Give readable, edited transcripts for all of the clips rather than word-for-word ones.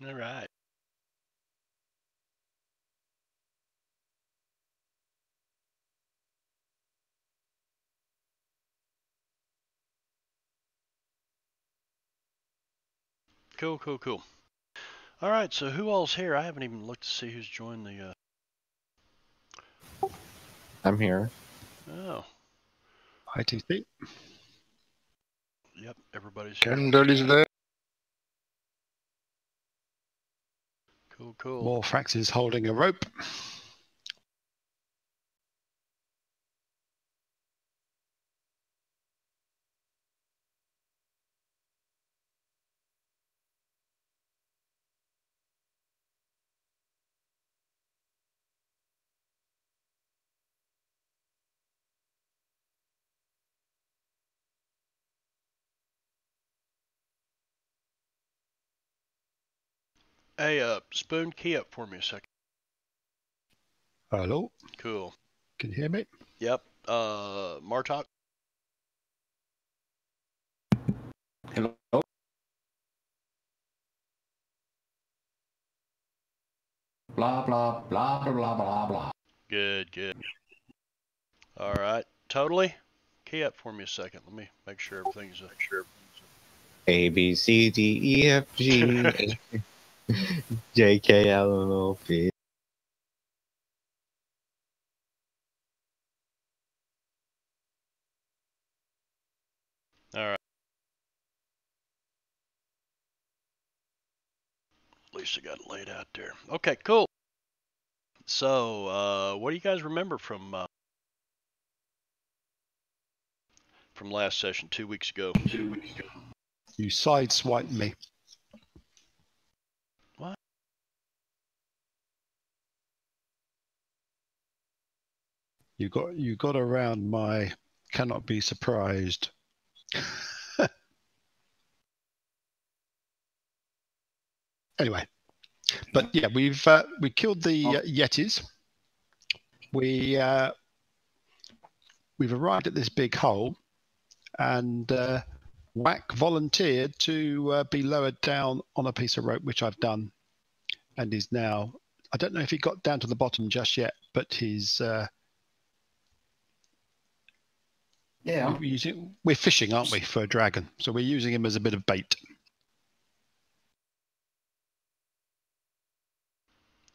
All right. Cool, cool, cool. All right, so who all's here? I haven't even looked to see who's joined the. I'm here. Oh, ITC. yep, everybody's here. Kendall is there. Cool, cool. Morphrax is holding a rope. Hey, Spoon, key up for me a second. Hello. Cool. Can you hear me? Yep. Martok. Hello. Blah blah blah blah blah blah blah. Good, good. All right, totally. Key up for me a second. Let me make sure everything's A B C D E F G J K L M N P. All right. At least I got it laid out there. Okay, cool. So, what do you guys remember from last session 2 weeks ago? You sideswiped me. What? You got around my cannot be surprised. Anyway, but yeah, we killed the Yetis. We've arrived at this big hole, and Whack volunteered to be lowered down on a piece of rope, which I've done, and is now. I don't know if he got down to the bottom just yet, but he's. Yeah. We're fishing, aren't we, for a dragon? So we're using him as a bit of bait.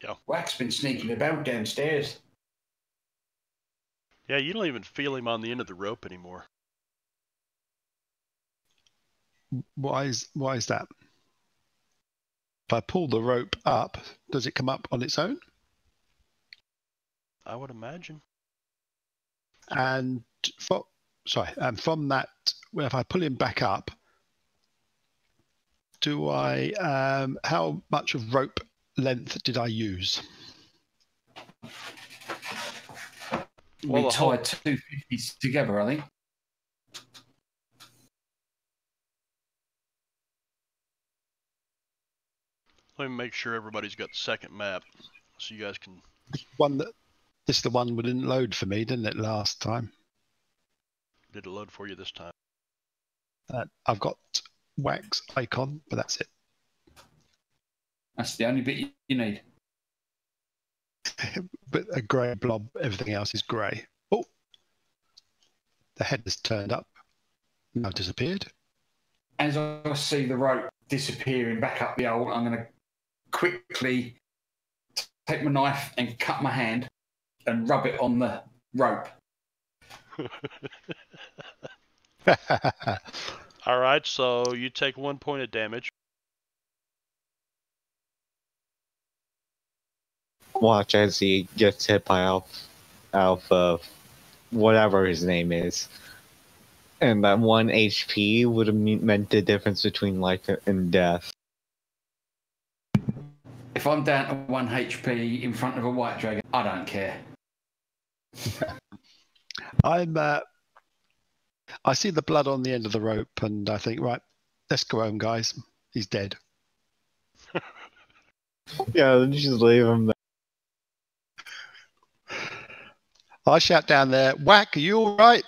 Yeah. Whack's been sneaking about downstairs. Yeah, you don't even feel him on the end of the rope anymore. Why is that? If I pull the rope up, does it come up on its own? I would imagine. And from that, if I pull him back up, do I? How much of rope length did I use? We tied 250s together, I think. Let me make sure everybody's got the second map, so you guys can. This is the one that didn't load for me, didn't it, last time? Did it load for you this time? I've got Wax icon, but that's it. That's the only bit you need. But a grey blob, everything else is grey. Oh, the head has turned up. Now disappeared. As I see the rope disappearing back up the hole, I'm going to quickly take my knife and cut my hand and rub it on the rope. All right, so you take 1 point of damage. Watch as he gets hit by Alpha, whatever his name is. And that 1 HP would have meant the difference between life and death. If I'm down to 1 HP in front of a white dragon, I don't care. I see the blood on the end of the rope, and I think, right, let's go home, guys. He's dead. Yeah, just leave him there. I shout down there, Whack, are you all right?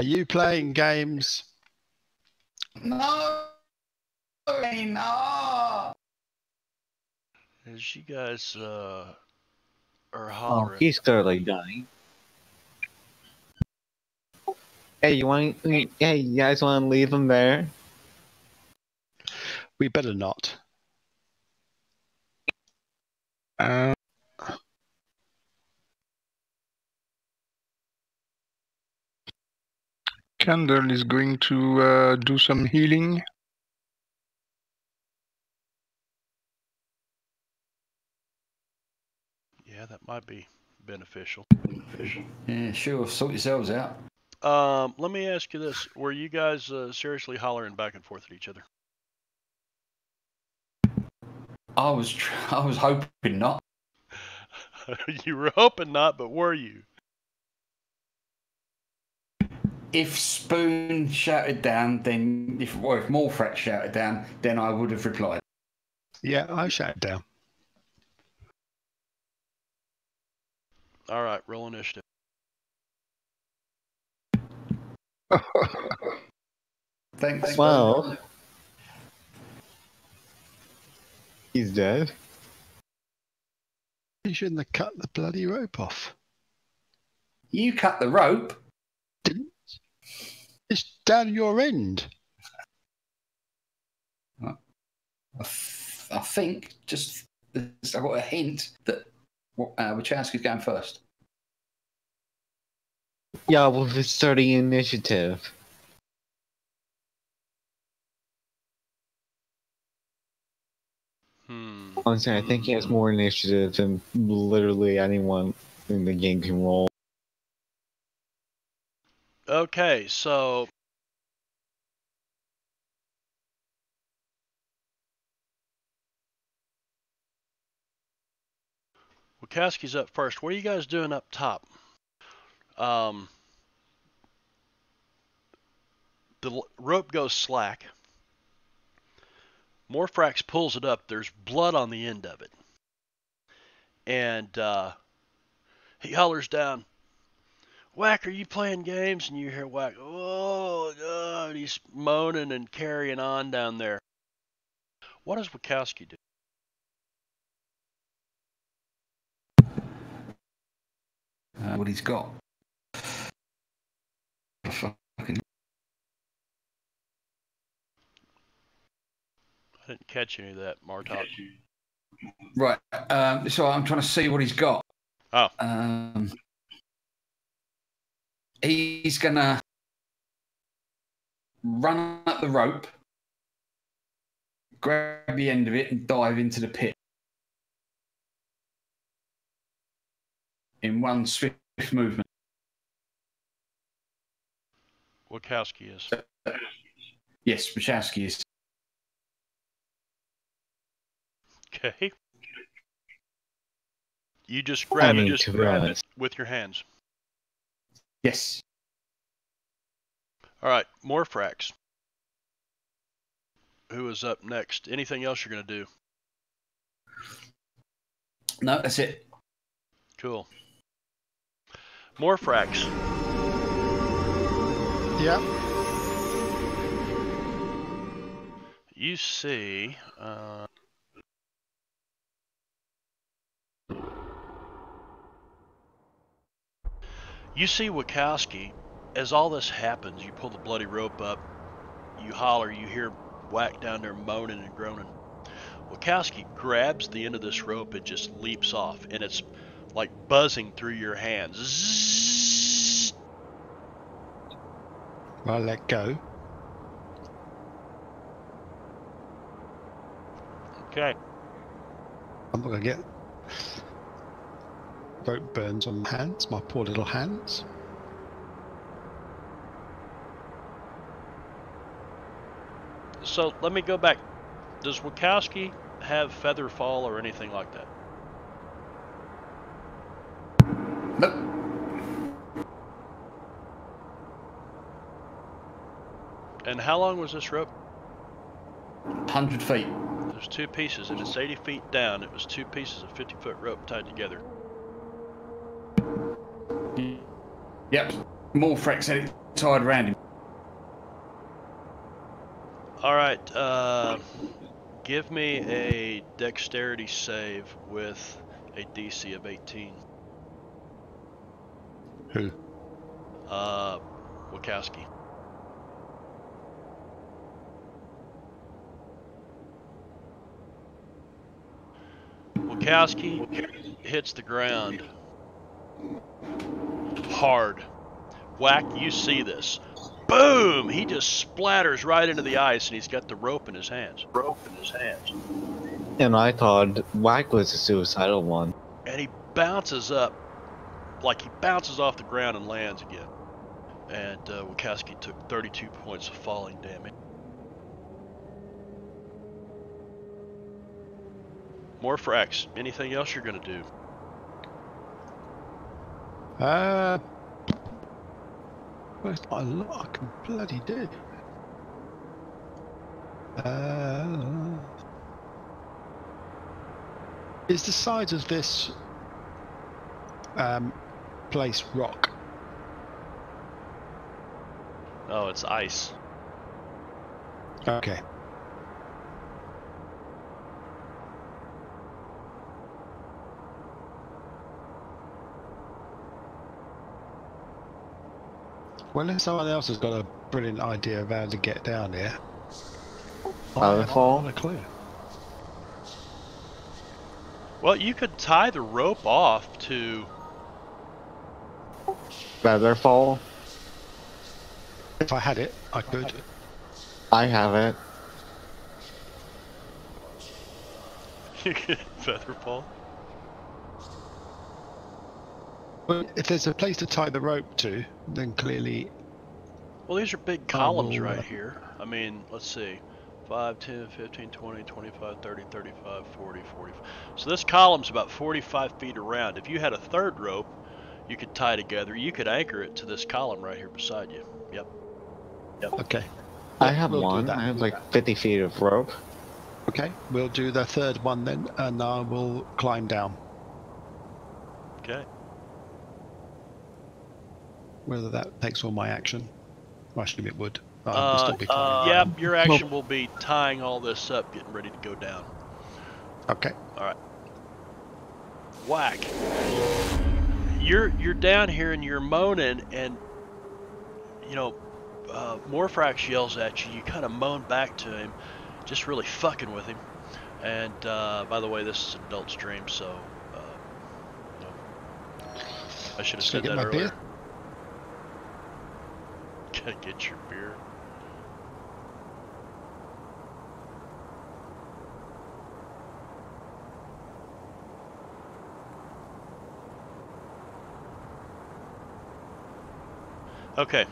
Are you playing games? No. No. As you guys are Oh, hollering. he's clearly dying. Hey, hey, you guys want to leave him there? We better not. Candle is going to do some healing. Yeah, that might be beneficial. Yeah, sure. Sort yourselves out. Let me ask you this: were you guys seriously hollering back and forth at each other? I was hoping not. You were hoping not, but were you? If Spoon shouted down, then if Morfret shouted down, then I would have replied. Yeah, I shouted down. All right, roll initiative. Thanks. Well, he's dead. You shouldn't have cut the bloody rope off. You cut the rope. Didn't? It's down your end. I think just I got a hint that Wachowski's going first. Yeah, with his 30 initiative. Honestly, I think he has more initiative than literally anyone in the game can roll. Okay, so Wachowski's up first. What are you guys doing up top? The rope goes slack. Morfrax pulls it up. There's blood on the end of it. And he hollers down, "Whack, are you playing games?" And you hear Whack, "Oh, God." He's moaning and carrying on down there. What does Wachowski do? What he's got. I didn't catch any of that, Martok. Right. So I'm trying to see what he's got. Oh. He's gonna run up the rope, grab the end of it, and dive into the pit in one swift movement. Wachowski is. Yes, Wachowski is. Okay. You just grab it to with your hands. Yes. All right, Morfrax. Who is up next? Anything else you're going to do? No, that's it. Cool. Morfrax. Yeah. You see... You see Wachowski, as all this happens, you pull the bloody rope up, you holler, you hear Whack down there moaning and groaning. Wachowski grabs the end of this rope and just leaps off, and it's like buzzing through your hands. Zzz. I let go. Okay. I'm not going to get rope burns on my hands, my poor little hands. So let me go back. Does Wachowski have feather fall or anything like that? Nope. And how long was this rope? 100 feet. There's two pieces, and it's 80 feet down. It was two pieces of 50-foot rope tied together. Yep. Morfrex said tied around him. All right. Give me a dexterity save with a DC of 18. Who? Wachowski. Wachowski hits the ground hard. Whack, you see this. Boom! He just splatters right into the ice, and he's got the rope in his hands. And I thought Whack was a suicidal one. And he bounces up, like he bounces off the ground and lands again. And Wachowski took 32 points of falling damage. More fracks. Anything else you're gonna do? Well, it's not a lot I can bloody do. Is the size of this place rock? Oh, it's ice. Okay. Well, if someone else has got a brilliant idea of how to get down here, I haven't got a clue. Well, you could tie the rope off to... Featherfall? If I had it, I could. I have it. You could Featherfall. Well, if there's a place to tie the rope to, then clearly... Well, these are big columns right here. I mean, let's see. 5, 10, 15, 20, 25, 30, 35, 40, 45. So this column's about 45 feet around. If you had a third rope, you could tie together. You could anchor it to this column right here beside you. Yep. Okay. I have we'll one. I have like 50 feet of rope. Okay, we'll do the third one then, and I will climb down. Okay. Whether that takes all my action. I assume it would. I'll still be climbing. Yep, your action will be tying all this up, getting ready to go down. Okay. All right. Whack. You're down here and you're moaning, and you know, Morphrax yells at you. You kind of moan back to him, just really fucking with him. And by the way, this is an adult stream, so you know, I should have said that earlier. Beer? Gotta get your beer. Okay,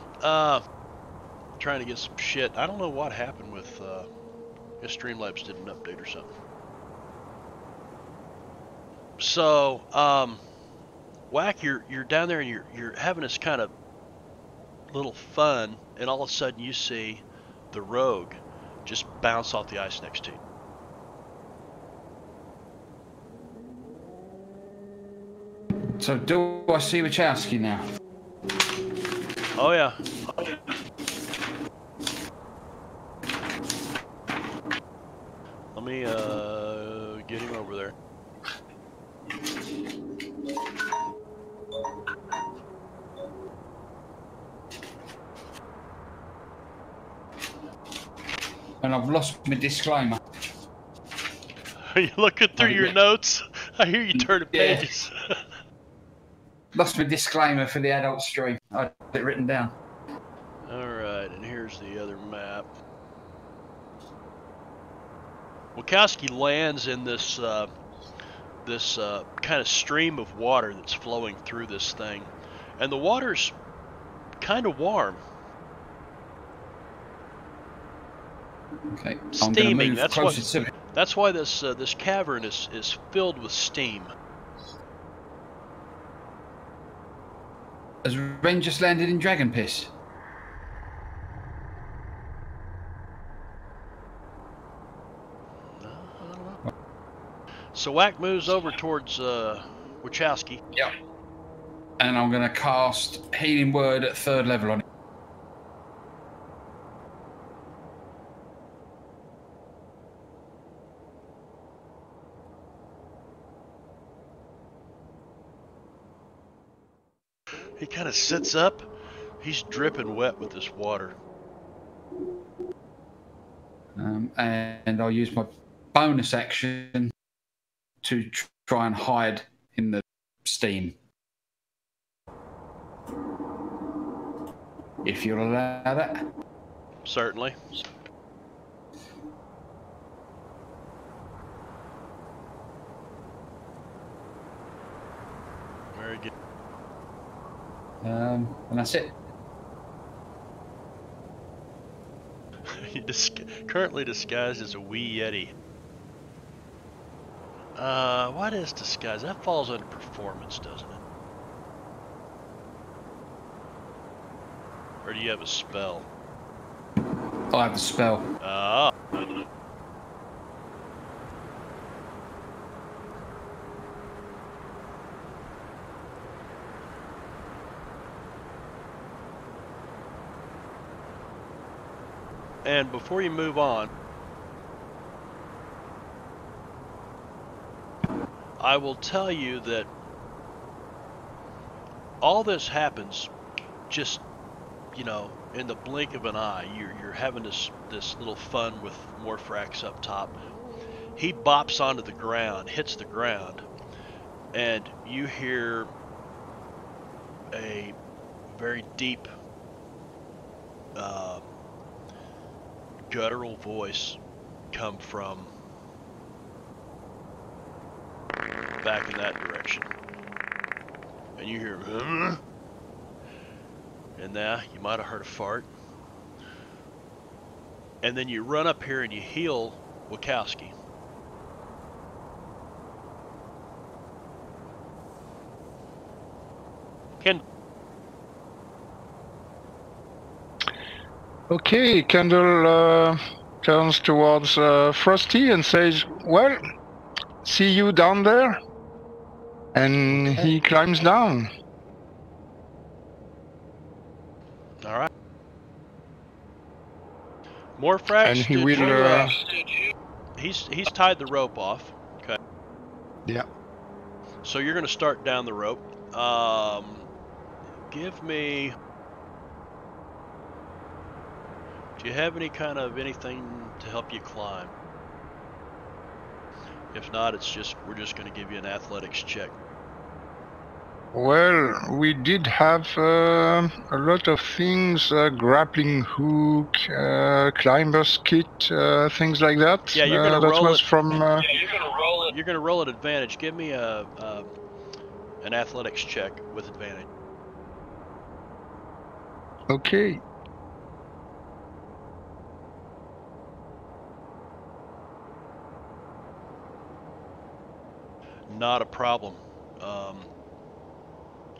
trying to get some shit. I don't know what happened with, if Streamlabs did an update or something. So, Whack, you're down there and you're having this kind of little fun, and all of a sudden you see the rogue just bounce off the ice next to you. So do I see Wachowski now? Oh yeah. Let me get him over there. And I've lost my disclaimer. Are you looking through your notes? I hear you turning Yeah. pages. Lost my disclaimer for the adult stream. I had it written down. Alright, and here's the other map. Wachowski lands in this kind of stream of water that's flowing through this thing. And the water's kind of warm. Okay. Steaming. That's why this cavern is filled with steam. Has Ren just landed in Dragon Piss? No, I don't know. So Whack moves over towards Wachowski. Yep. And I'm going to cast Healing Word at 3rd level on it. kind of sits up. He's dripping wet with this water. And I'll use my bonus action to try and hide in the steam. If you'll allow that. Certainly. Very good. And that's it. Currently disguised as a wee yeti. What is disguise? That falls under performance, doesn't it? Or do you have a spell? I have a spell. Ah. And before you move on, I will tell you that all this happens just, you know, in the blink of an eye. You're having this little fun with Morphrax up top. He bops onto the ground, hits the ground, and you hear a very deep guttural voice come from back in that direction. And you hear, and now you might have heard a fart. And then you run up here and you heal Wachowski. Okay, Kendall turns towards Frosty and says, "Well, see you down there." And he climbs down. All right. Morphrax, And he did will. you, he's tied the rope off. Okay. Yeah. So you're going to start down the rope. Give me. Do you have any kind of anything to help you climb? If not, we're just going to give you an athletics check. Well, we did have a lot of things, grappling hook, climber's kit, things like that. Yeah, you're gonna that roll was it. from. You're gonna roll at advantage. Give me an athletics check with advantage. Okay. Not a problem.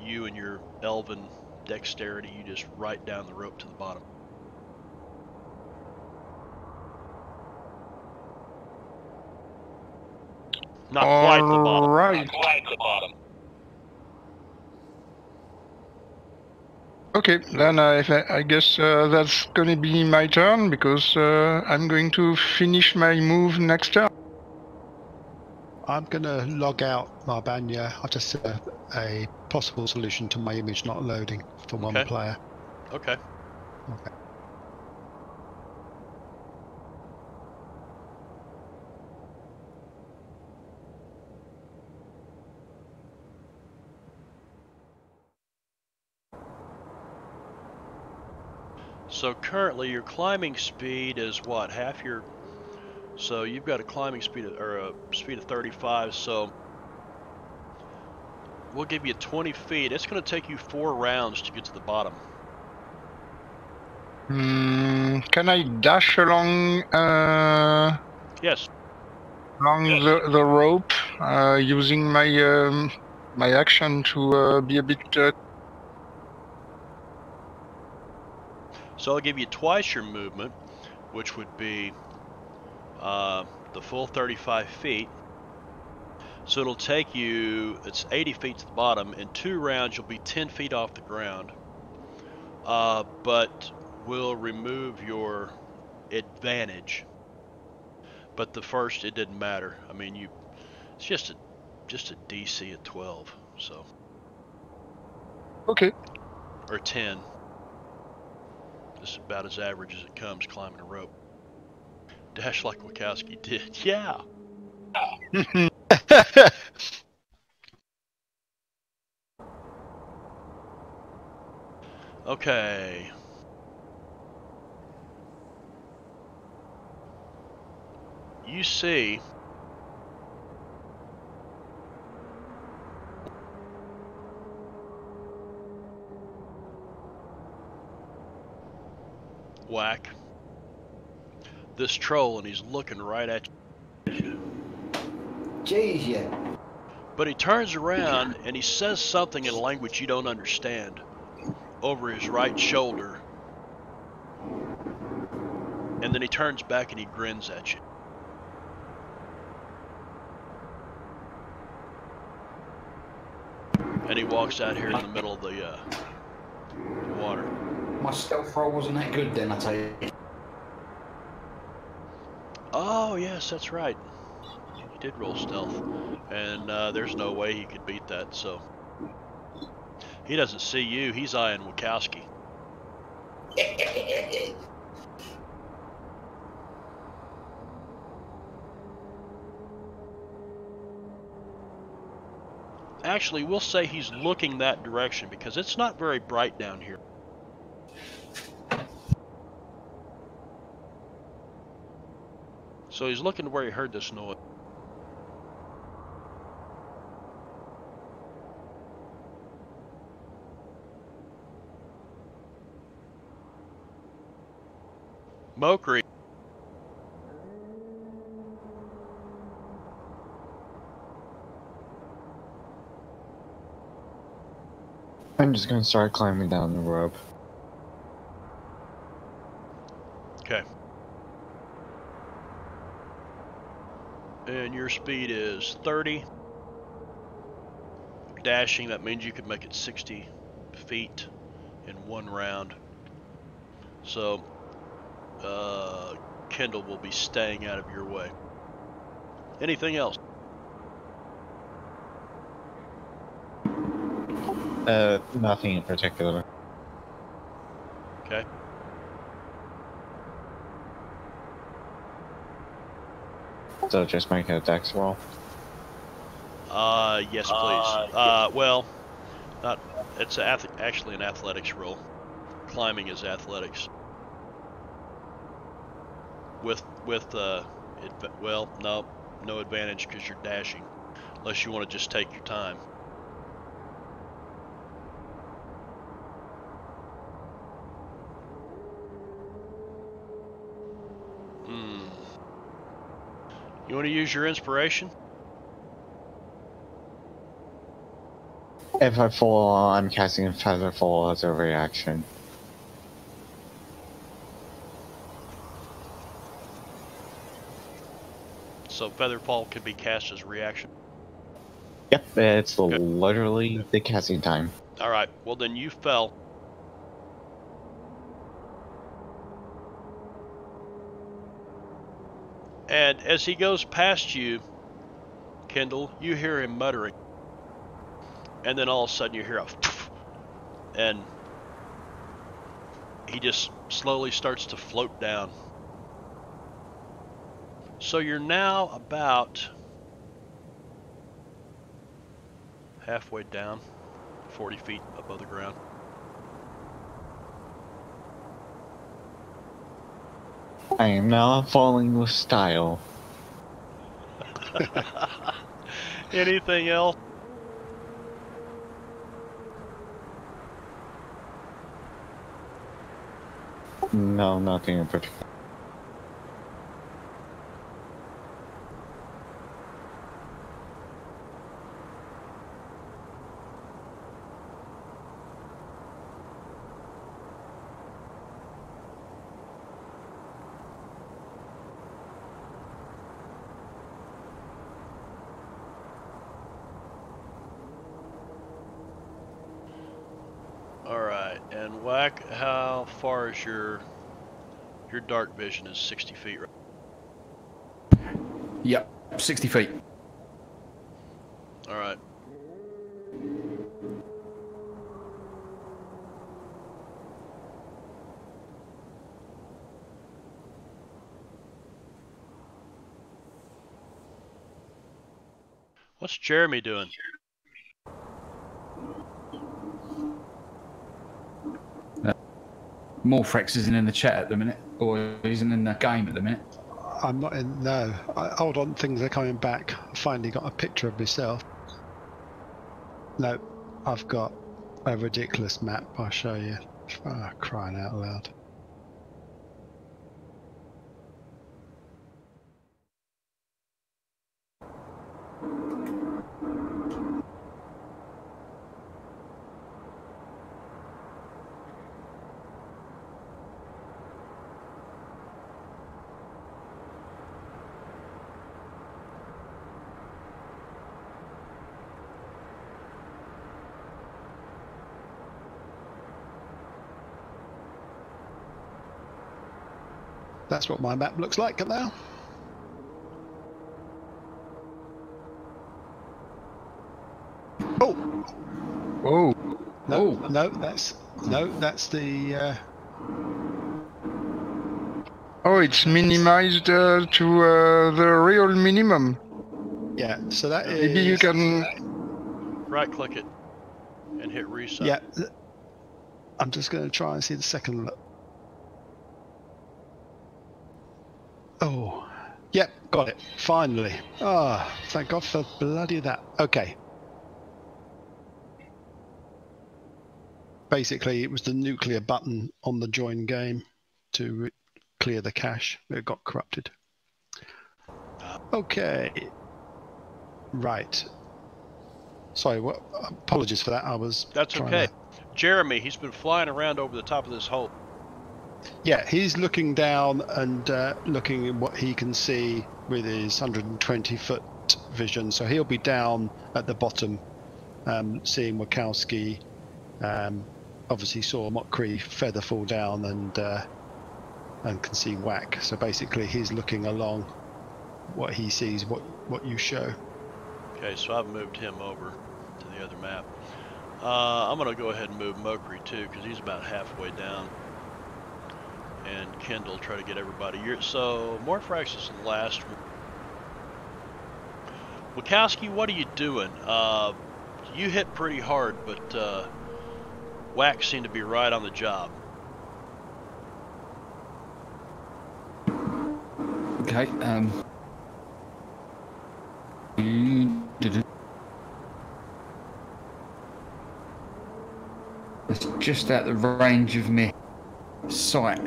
You and your elven dexterity, you just right down the rope to the bottom. Not quite the bottom. Right. Not quite the bottom. Okay, then I guess that's going to be my turn, because I'm going to finish my move next turn. I'm going to log out Marbanya. I've just set a possible solution to my image not loading for one player. Okay. Okay. So currently your climbing speed is what? Half your... So you've got a climbing speed of, or a speed of 35, so we'll give you 20 feet. It's going to take you 4 rounds to get to the bottom. Can I dash along? Yes. Along the rope, using my my action to be a bit. So I'll give you twice your movement, which would be the full 35 feet. So it'll take you, it's 80 feet to the bottom. In 2 rounds, you'll be 10 feet off the ground. But we'll remove your advantage. But the first, it didn't matter. I mean, it's just a DC at 12. So. Okay. or 10. This is about as average as it comes climbing a rope. Dash like Wachowski did. Yeah. Okay. You see Whack, this troll, and he's looking right at you. Jeez, yeah. But he turns around and he says something in a language you don't understand over his right shoulder. And then he turns back and he grins at you. And he walks out here in the middle of the water. My stealth roll wasn't that good then, I tell you. Oh, yes, that's right. He did roll stealth. And there's no way he could beat that, so. He doesn't see you. He's eyeing Wachowski. Actually, we'll say he's looking that direction because it's not very bright down here. So he's looking to where he heard this noise. Mokri. I'm just gonna start climbing down the rope. Okay. And your speed is 30. Dashing, that means you could make it 60 feet in one round. So, Kendall will be staying out of your way. Anything else? Nothing in particular. Okay. So just make a dex roll. Yes, please. Well, not. It's actually an athletics roll. Climbing is athletics. Well, no advantage because you're dashing, unless you want to just take your time. You want to use your inspiration? If I fall, I'm casting a feather fall as a reaction. So Featherfall can be cast as a reaction. Yep, it's literally the casting time. Alright, well then you fell. And as he goes past you, Kendall, you hear him muttering. And then all of a sudden you hear a and he just slowly starts to float down. So you're now about halfway down, 40 feet above the ground. I am now falling with style. Anything else? No, nothing in particular. Alright, and Whack, how far is your dark vision is 60 feet, right? Yep, 60 feet. Alright. What's Jeremy doing? Morphrex isn't in the chat at the minute, or isn't in the game at the minute. I'm not in. No, hold on. Things are coming back. I finally got a picture of myself. No, I've got a ridiculous map. I'll show you. Ah, crying out loud. That's what my map looks like now. Oh, Oh, no, that's the. oh, it's minimized to the real minimum. Yeah, so that is. Maybe you can. Right click it and hit reset. Yeah, I'm just going to try and see the second look. Oh, yep, got it. Finally. Ah, thank God for bloody that. Okay. Basically, it was the nuclear button on the join game to clear the cache. It got corrupted. Okay. Right. Sorry, what? Apologies for that. I was. That's okay. Jeremy, he's been flying around over the top of this hole. Yeah, he's looking down and looking at what he can see with his 120-foot vision. So he'll be down at the bottom, seeing Wachowski. Obviously saw Mokri feather fall down and can see Whack. So basically, he's looking along what he sees, what you show. Okay, so I've moved him over to the other map. I'm going to go ahead and move Mokri too, because he's about halfway down. And Kendall, try to get everybody. So Morphrax is the last one. Wachowski, what are you doing? You hit pretty hard, but Whack seemed to be right on the job. Okay. It's just out the range of me sight.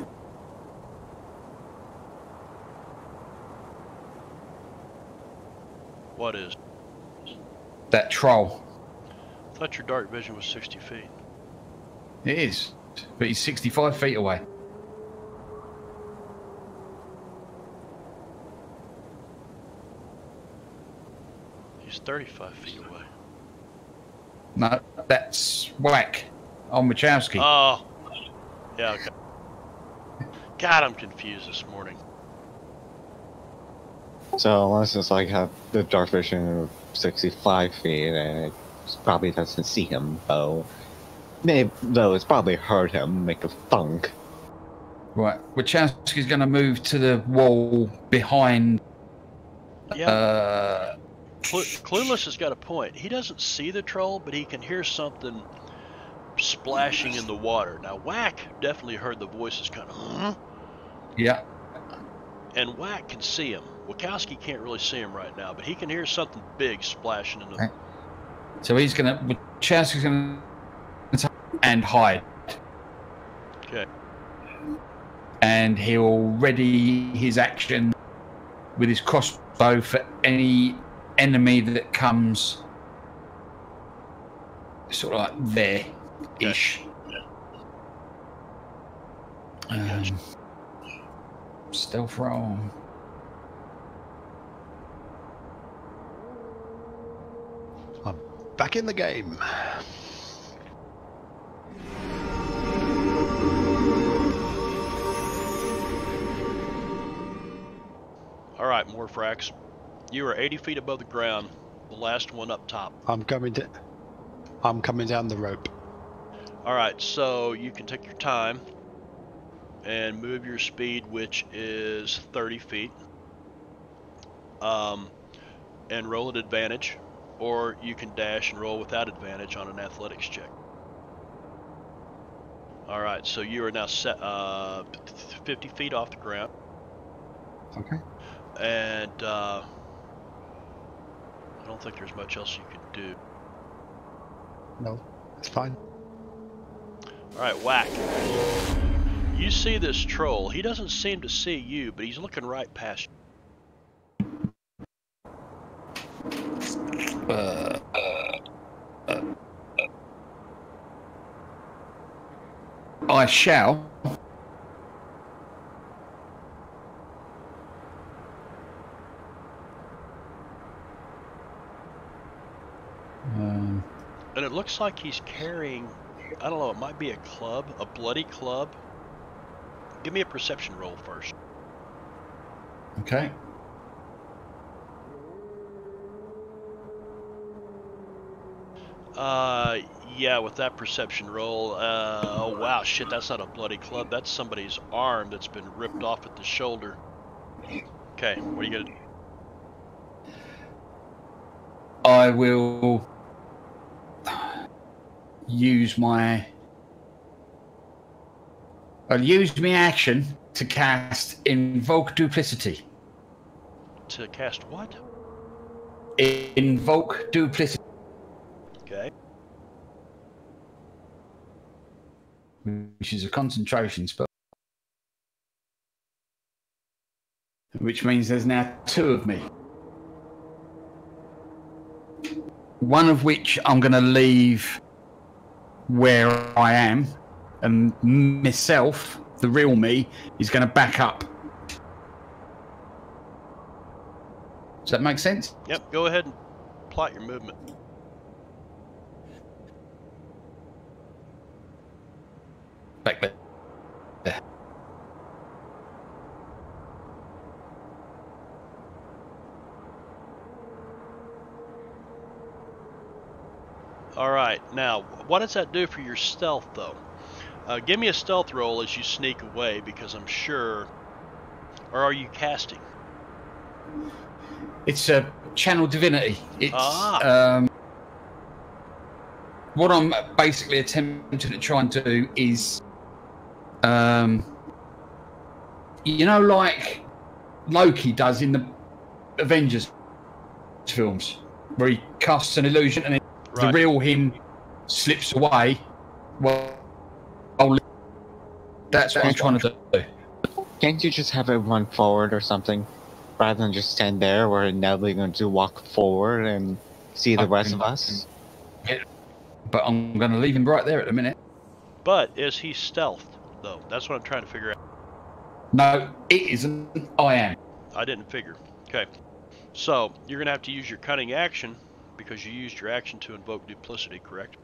What is? That troll. I thought your dark vision was 60 feet. It is, but he's 65 feet away. He's 35 feet away. No, that's Whack on Wachowski. Oh, yeah, okay. God, I'm confused this morning. So unless it's like the dark vision of 65 feet, and it probably doesn't see him, though. Maybe, though it's probably heard him make a thunk. Right, Wachowski's going to move to the wall behind. Yeah. Clueless has got a point. He doesn't see the troll, but he can hear something splashing in the water. Now, Whack definitely heard the voices kind of, Yeah. And Whack can see him. Wachowski can't really see him right now, but he can hear something big splashing in the. Okay. So Wachowski's going to and hide. Okay. And he'll ready his action with his crossbow for any enemy that comes sort of like there-ish. Stealth roll. I'm back in the game. All right, Morphrax. You are 80 feet above the ground, the last one up top. I'm coming down the rope. All right, so you can take your time and move your speed, which is 30 feet, and roll at advantage. or you can dash and roll without advantage on an athletics check. All right, so you are now set 50 feet off the ground, Okay. and I don't think there's much else you can do. No, it's fine. All right, Whack. You see this troll. He doesn't seem to see you, but he's looking right past you. I shall. And it looks like he's carrying, I don't know, it might be a club, a bloody club. Give me a perception roll first. Okay. Yeah, with that perception roll, oh wow, shit, that's not a bloody club. That's somebody's arm that's been ripped off at the shoulder. Okay, what are you gonna do? I will use my... I'll use my action to cast Invoke Duplicity. To cast what? Invoke Duplicity. Okay. Which is a concentration spell. Which means there's now 2 of me. One of which I'm going to leave where I am, and myself, the real me, is going to back up. Does that make sense? Yep, go ahead and plot your movement. Back there. There. Alright, now, what does that do for your stealth, though? Give me a stealth roll as you sneak away, because I'm sure... Or are you casting? It's a channel divinity. It's what I'm basically attempting to try and do is, you know, like Loki does in the Avengers films, where he casts an illusion and the real him slips away. Well, that's what I'm trying to do. Can't you just have it run forward or something, rather than just stand there where Natalie going to walk forward and see the rest of us? But I'm going to leave him right there at the minute. But is he stealthed, though? That's what I'm trying to figure out. No, it isn't. I am. I didn't figure. Okay. So, you're going to have to use your cunning action, because you used your action to invoke duplicity, correct?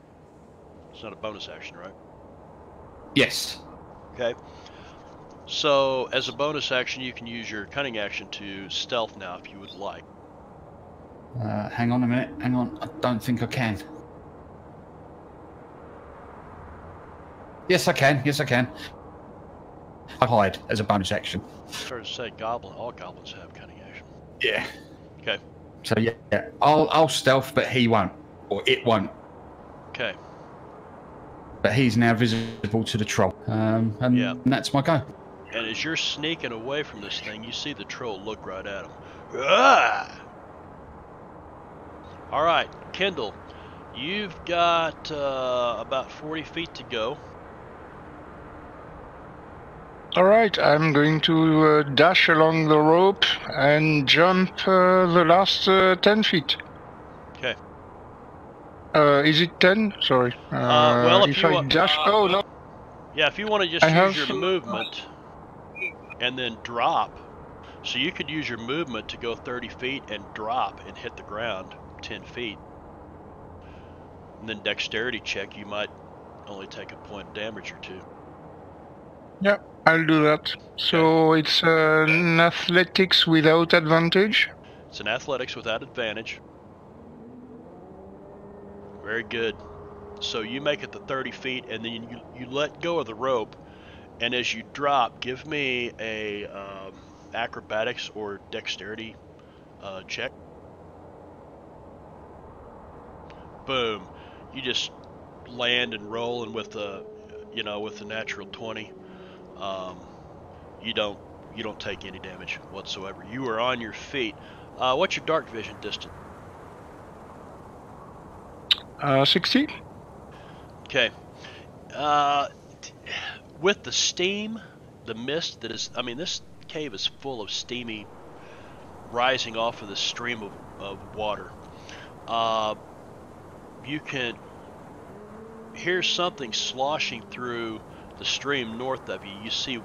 It's not a bonus action, right? Yes. Okay. So, as a bonus action, you can use your cunning action to stealth now, if you would like. Hang on a minute. Hang on. I don't think I can. Yes, I can. Yes, I can. I hide as a bonus action. Sorry to say, all goblins have cunning action. Yeah. Okay. So yeah, I'll stealth, but he won't, or it won't. Okay. But he's now visible to the troll, and that's my go. And as you're sneaking away from this thing, you see the troll look right at him. Ah! All right, Kendall, you've got about 40 feet to go. Alright, I'm going to dash along the rope and jump the last 10 feet. Okay. Is it 10? Sorry. Well, if you dash... Oh, no. Yeah, if you want to just use your movement and then drop. So you could use your movement to go 30 feet and drop and hit the ground 10 feet. And then dexterity check, you might only take a point of damage or 2. Yeah, I'll do that. So it's an athletics without advantage? It's an athletics without advantage. Very good. So you make it to 30 feet, and then you let go of the rope, and as you drop, give me a acrobatics or dexterity check. boom, you just land and roll, and with a natural 20, you don't take any damage whatsoever. You are on your feet. What's your dark vision distance? 60. Okay. With the steam, the mist that is, this cave is full of steamy rising off of the stream of water. You can hear something sloshing through the stream north of you. You see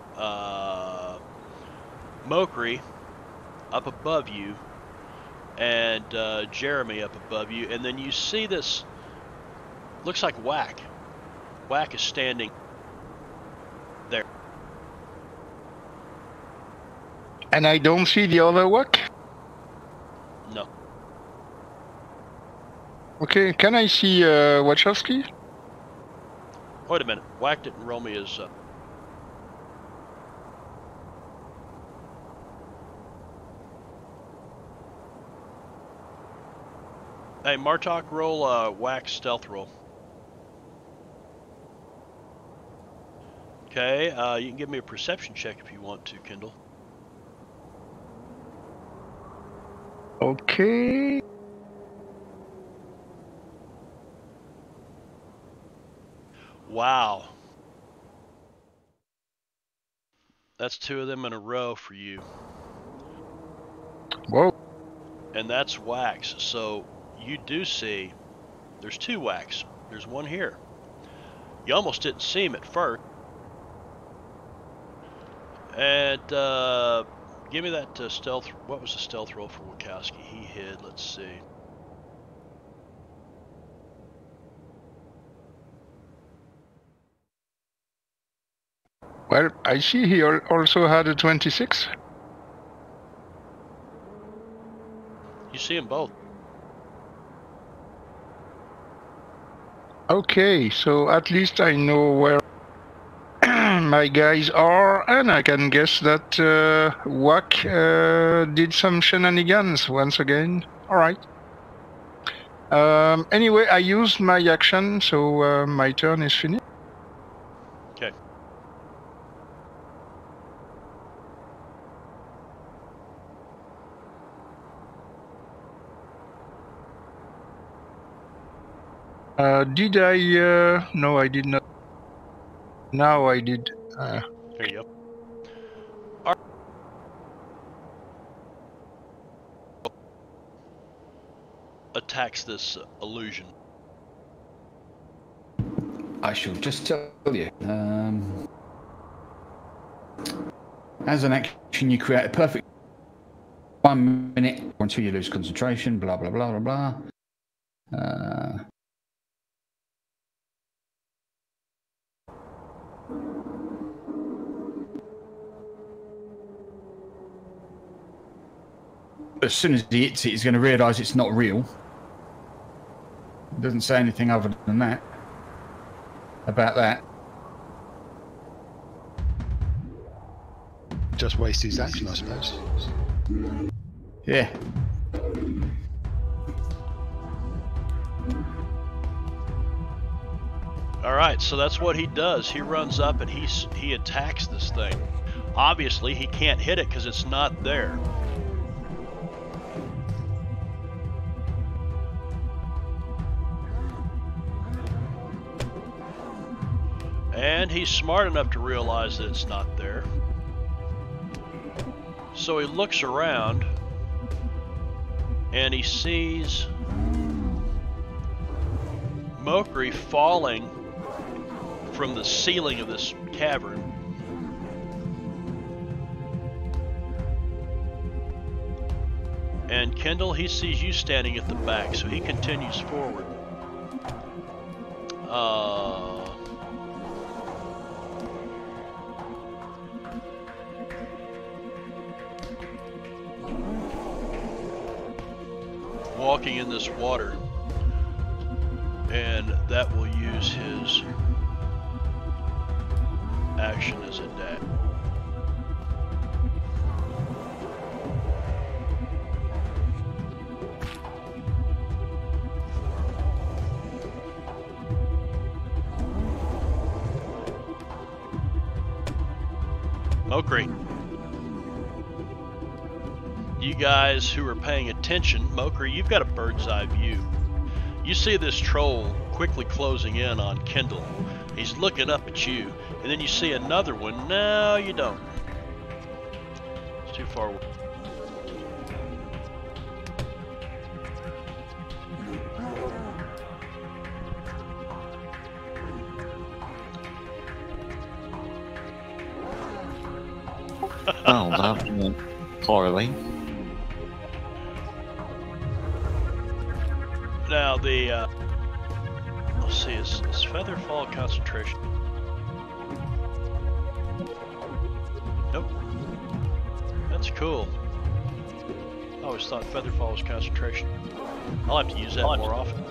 Mokri up above you, and Jeremy up above you, and then you see this, looks like Whack. Whack is standing there. And I don't see the other Whack? No. Okay, can I see Wachowski? Wait a minute. Whack didn't roll me as... Hey, Martok, roll Whack stealth roll. Okay, you can give me a perception check if you want to, Kendall. Okay. Wow. That's 2 of them in a row for you. Whoa. And that's Whacks. So you do see there's 2 Whacks. There's one here. You almost didn't see him at first. And give me that stealth. What was the stealth roll for Wachowski? He hid. Let's see. Well, I see he also had a 26. You see them both. Okay, so at least I know where my guys are, and I can guess that Whack did some shenanigans once again. Alright. Anyway, I used my action, so my turn is finished. Okay. Did I... no, I did not. Now I did. There you go. Attacks this illusion. I shall just tell you. As an action, you create a perfect 1 minute until you lose concentration. Blah blah blah blah blah. As soon as he hits it, he's going to realise it's not real. It doesn't say anything other than that. About that. Just waste his action, I suppose. Yeah. Alright, so that's what he does. He runs up and he attacks this thing. Obviously, he can't hit it because it's not there. And he's smart enough to realize that it's not there. So he looks around and he sees Mokri falling from the ceiling of this cavern. And Kendall, he sees you standing at the back, so he continues forward. Walking in this water, and that will use his action as a dash. Mokri. You guys who are paying attention, Mokri, you've got a bird's eye view. You see this troll quickly closing in on Kendall. He's looking up at you, and then you see another one. No, you don't. It's too far away. Oh, that went poorly. Now the let's see, is Featherfall concentration? Nope. That's cool. I always thought Featherfall was concentration. I'll have to use that more often.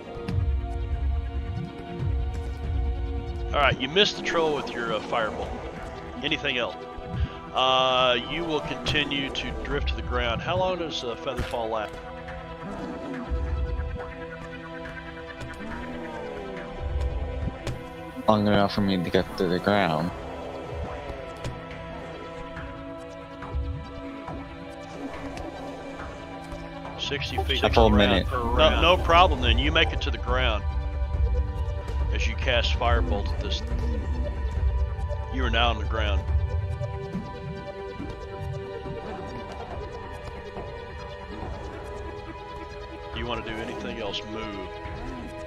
Alright, you missed the troll with your firebolt. Anything else? You will continue to drift to the ground. How long does Featherfall last? Long enough for me to get to the ground. $60 A full minute. No problem then. You make it to the ground as you cast firebolt at this. You are now on the ground. Do you want to do anything else? Move.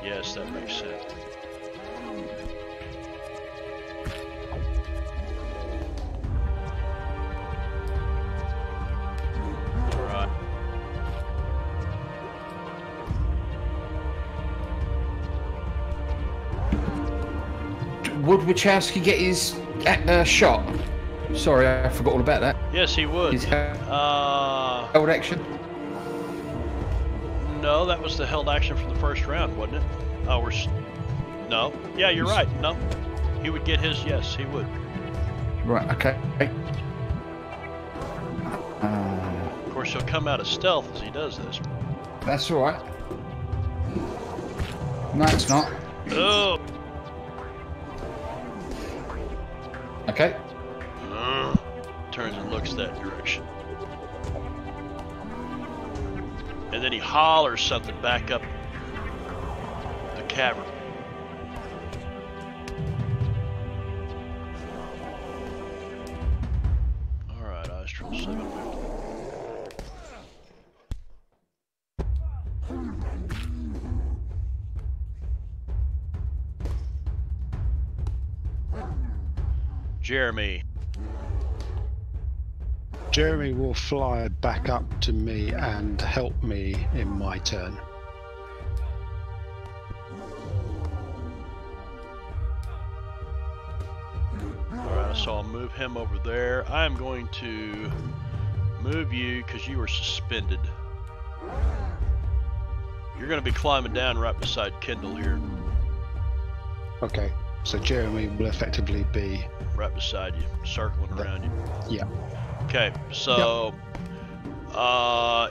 Yes, that makes sense. Alright. Would Wachowski get his shot? Sorry, I forgot all about that. Yes, he would. His held action? No, that was the held action from the first round, wasn't it? Oh, no. Yeah, you're right. No. He would get his, yes, he would. Right, okay. Of course, he'll come out of stealth as he does this. That's alright. No, it's not. Oh! Okay. Turns and looks that direction. And then he hollers something back up the cavern. Alright, Astral 7. Jeremy. Jeremy will fly back up to me and help me in my turn. Alright, so I'll move him over there. I am going to move you because you are suspended. You're going to be climbing down right beside Kendall here. Okay, so Jeremy will effectively be... Right beside you, circling around you. Yeah. Okay, so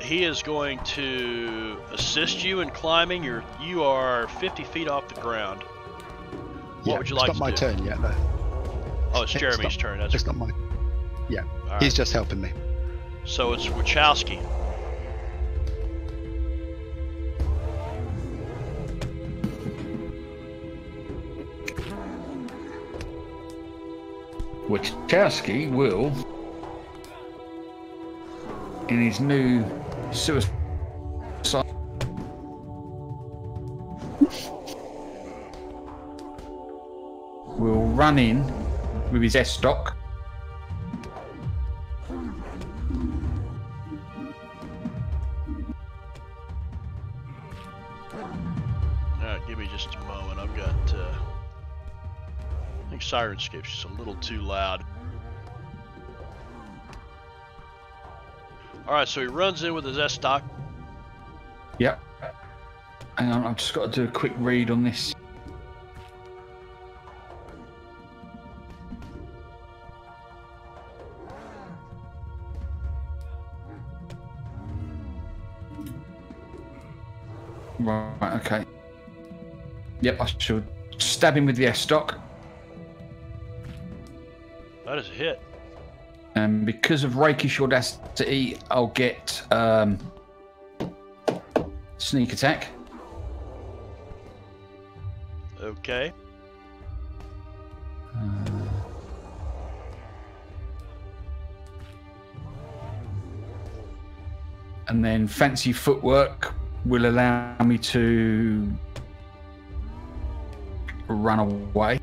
he is going to assist you in climbing. You are 50 feet off the ground. What would you like to do? It's not my turn yet, though. Oh, it's Jeremy's turn. That's it's not mine. Yeah, All he's right. just helping me. So it's Wachowski. Wachowski will, in his new suicide, will run in with his S-stock. Alright, give me just a moment. I've got, I think Sirenscape's just a little too loud. Alright, so he runs in with his S-stock. Yep. Hang on, I've just got to do a quick read on this. Right, okay. Yep, I should stab him with the S-stock. That is a hit. And because of rakish audacity, I'll get sneak attack. Okay. And then fancy footwork will allow me to run away,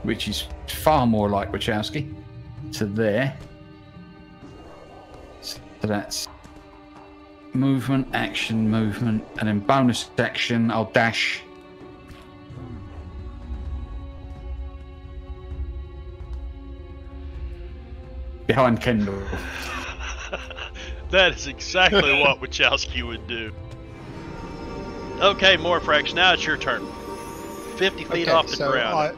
which is far more like Wachowski. To there. So that's movement, action, movement, and then bonus action, I'll dash. Behind Kendall. That is exactly what Wachowski would do. Okay, Morphrax, now it's your turn. 50 feet off the ground.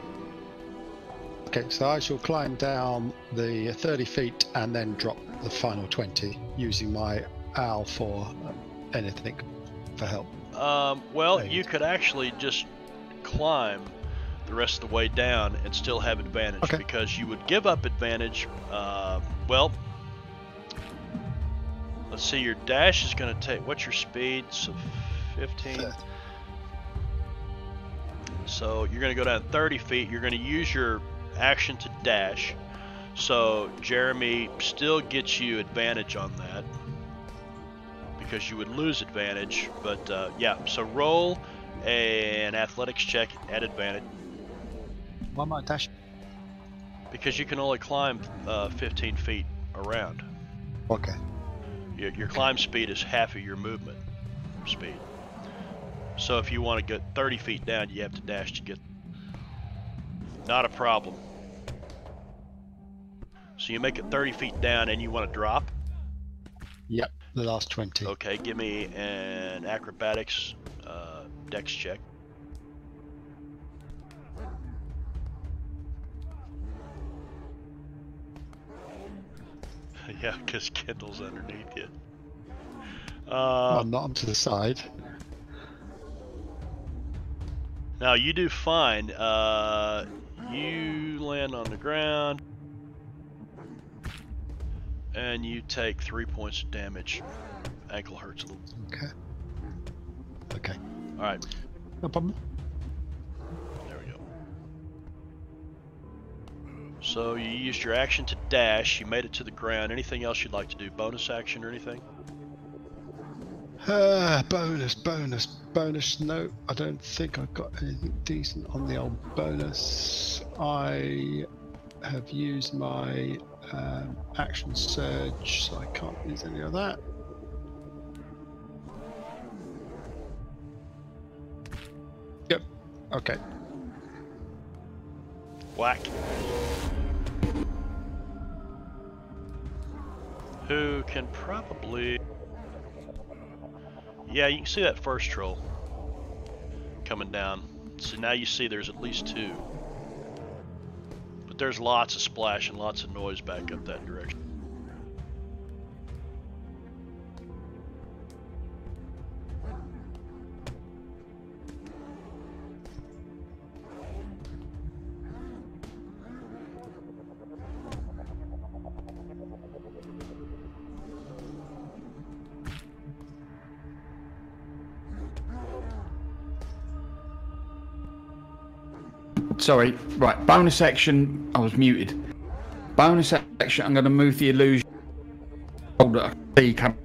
Okay, so I shall climb down the 30 feet and then drop the final 20 using my owl for anything for help. Well, you could actually just climb the rest of the way down and still have advantage, because you would give up advantage. Well, let's see, your dash is going to take, what's your speed? So 15. So you're going to go down 30 feet. You're going to use your action to dash. So Jeremy still gets you advantage on that, because you would lose advantage. But yeah, so roll an athletics check at advantage. Why am I dashing? Because you can only climb 15 feet around. Okay. Your climb speed is half of your movement speed. So if you want to get 30 feet down, you have to dash to get. Not a problem. So you make it 30 feet down and you want to drop? Yep, the last 20. Okay, give me an acrobatics dex check. Yeah, because Kendall's underneath you. Well, not onto the side. Now you do fine. You land on the ground, and you take 3 points of damage. Ankle hurts a little. Okay. Okay. All right. No problem. There we go. So you used your action to dash. You made it to the ground. Anything else you'd like to do? Bonus action or anything? Bonus. No, I don't think I've got anything decent on the old bonus. I have used my action surge, so I can't use any of that. Yep. Okay. Whack. Who can probably... Yeah, you can see that first troll coming down. So now you see there's at least two. But there's lots of splash and lots of noise back up that direction. Sorry, right, bonus action, I was muted. Bonus action, I'm going to move the illusion that I see coming.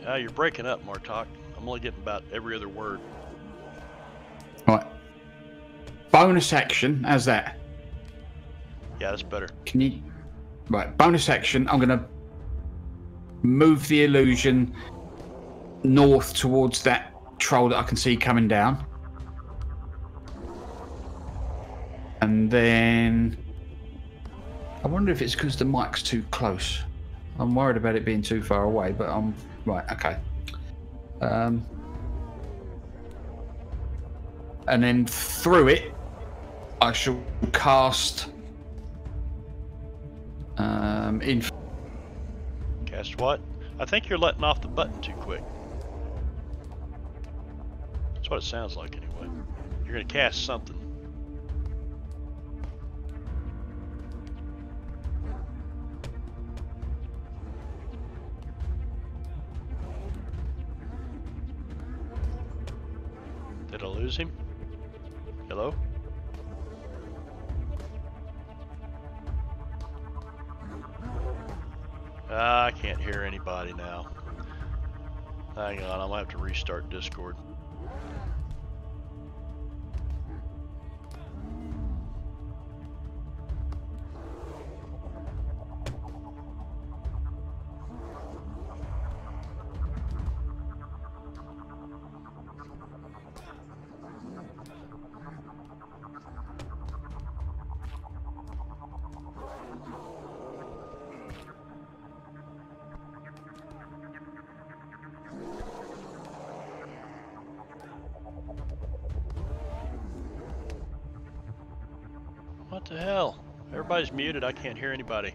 You're breaking up, Martok. I'm only getting about every other word. Right. Bonus action, how's that? Yeah, that's better. Can you... Right, bonus action, I'm going to move the illusion north towards that troll that I can see coming down. And then I wonder if it's because the mic's too close. I'm worried about it being too far away, but I'm right. Okay. And then through it, I shall cast in. Cast what? I think you're letting off the button too quick. That's what it sounds like anyway. You're gonna cast something. lose him? Hello? I can't hear anybody now. Hang on, I'm gonna have to restart Discord. What the hell? Everybody's muted, I can't hear anybody.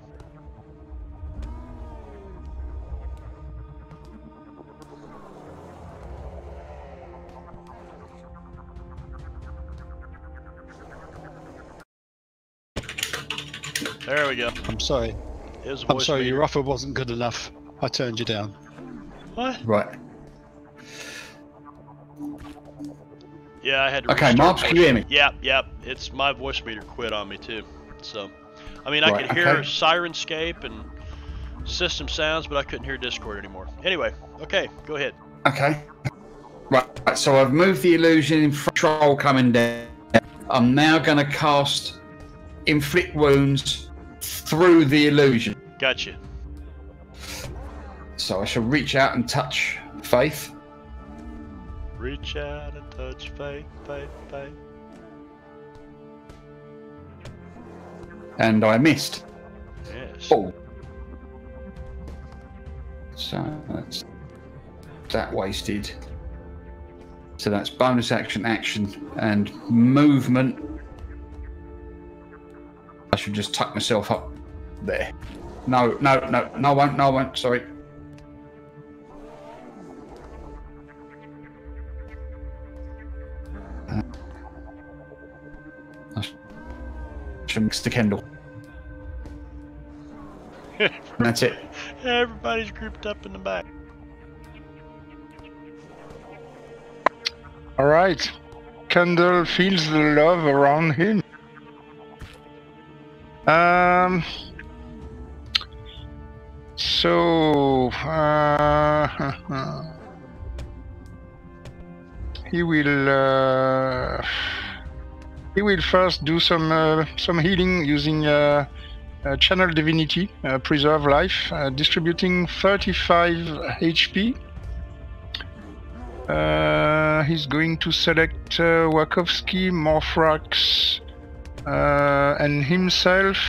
There we go. I'm sorry. His I'm voice sorry, meter. your offer wasn't good enough. I turned you down. What? Right. Yeah, I had to Okay, restart Marks, can you hear me? Yep. It's my voice meter quit on me too. So, I mean, I Right, could hear okay. Sirenscape and system sounds, but I couldn't hear Discord anymore. Anyway, okay, go ahead. Okay. Right, so I've moved the illusion in control coming down. I'm now going to cast Inflict Wounds through the illusion. Gotcha. So I shall reach out and touch Faith. Reach out and touch faith. And I missed. Yes. Oh. So that's that wasted. So that's bonus action, and movement. I should just tuck myself up there. No, I won't, sorry. I should mix the Kendall. And that's it. Everybody's grouped up in the back. Alright. Kendall feels the love around him. So he will first do some healing using Channel Divinity, Preserve Life, distributing 35 HP. He's going to select Wachowski, Morphrax, and himself.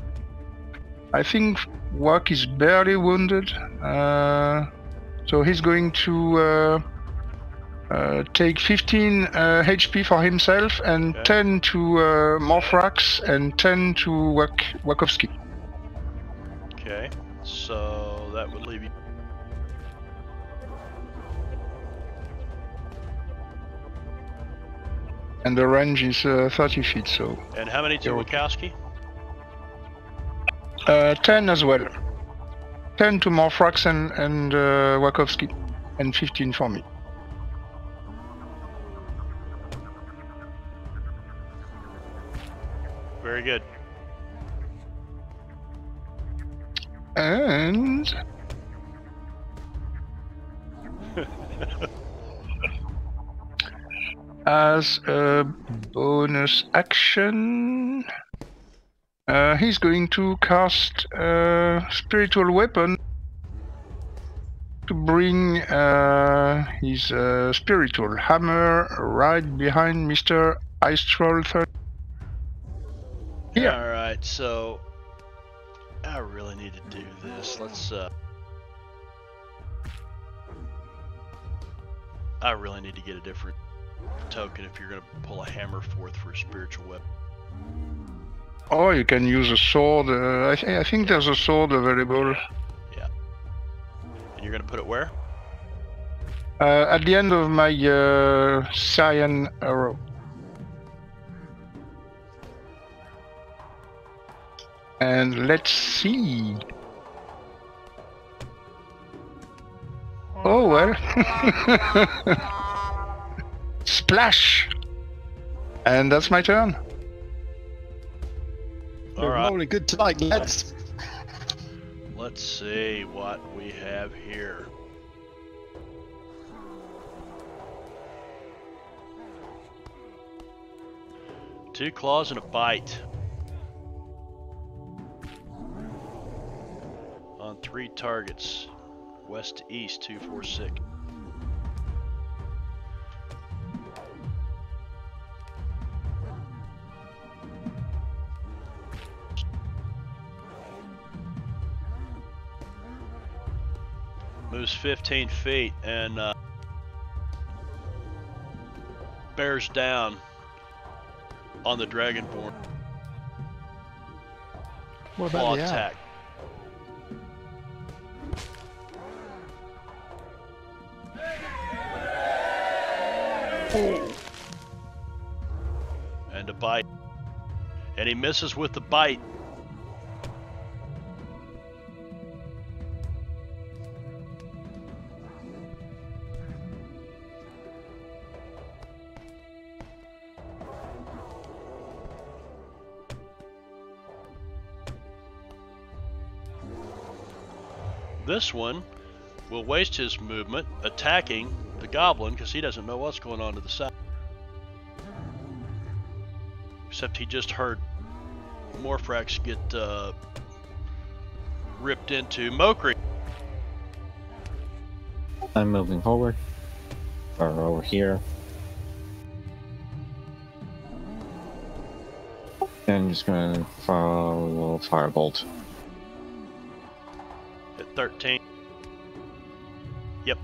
I think Wak is barely wounded, so he's going to take 15 HP for himself, and Okay. 10 to Morphrax, and 10 to Wachowski. Okay, so that would leave you. And the range is 30 feet, so And how many to You're okay. Wachowski? 10 as well. 10 to Morphrax and Wachowski, and 15 for me. Very good. And as a bonus action, he's going to cast a spiritual weapon to bring his spiritual hammer right behind Mr. Ice Troll 30. Here. Alright, so I really need to do this. Let's I really need to get a different token if you're gonna pull a hammer forth for a spiritual weapon. Or you can use a sword. I think there's a sword available. Yeah. And you're gonna put it where? At the end of my cyan arrow. And let's see. Oh well. Splash! And that's my turn. All We're right. rolling good tonight, lads. Let's see what we have here. Two claws and a bite. On 3 targets. West to east, 2, 4, 6. Moves 15 feet and bears down on the Dragonborn. What Claw about the owl? attack. And a bite. And he misses with the bite. This one will waste his movement attacking the goblin because he doesn't know what's going on to the side. Except he just heard Morphrax get ripped into. Mokri. I'm moving forward. Or over here. And I'm just gonna fire a little firebolt. At 13. Yep.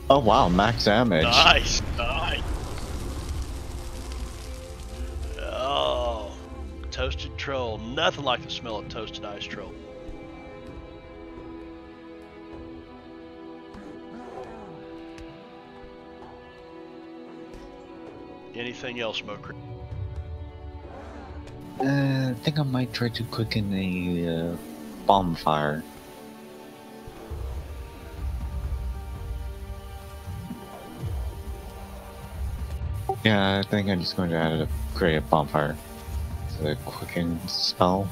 Oh wow, max damage. Nice. Nice. Oh, toasted troll. Nothing like the smell of toasted ice troll. Anything else, Mokri? I think I might try to quicken a bonfire. Yeah, I think I'm just going to add create a bonfire to the quicken spell.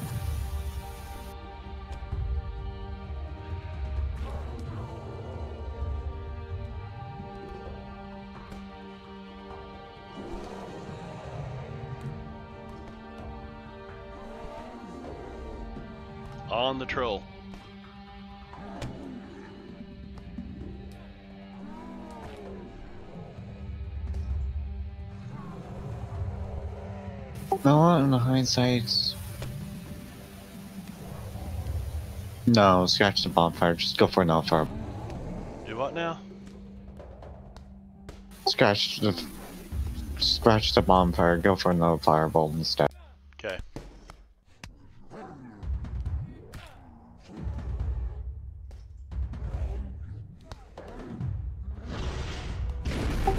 On the troll. No, on the hindsight. No, scratch the bonfire. Just go for an fire. Do what now? Scratch the bonfire. Go for another firebolt instead. Okay.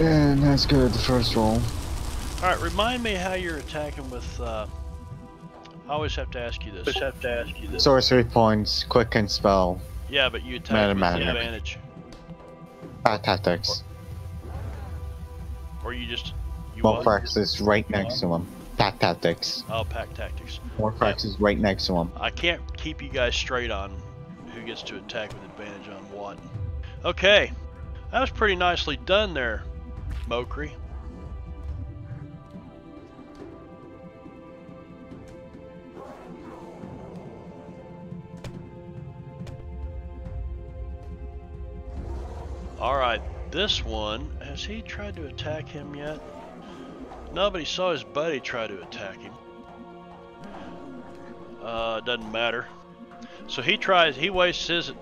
And that's good. The first roll. Alright, remind me how you're attacking with, I always have to ask you this. Sorcery points, quicken spell, Yeah, but you attack with Mathematic. advantage. tactics. Or you just, you what? Morphrax is right next to him. Tactics. Oh, pack tactics. Morphrax is right next to him. I can't keep you guys straight on who gets to attack with advantage on what. Okay, that was pretty nicely done there, Mokri. Alright, this one, has he tried to attack him yet? No, but he saw his buddy try to attack him. Doesn't matter. So he wastes his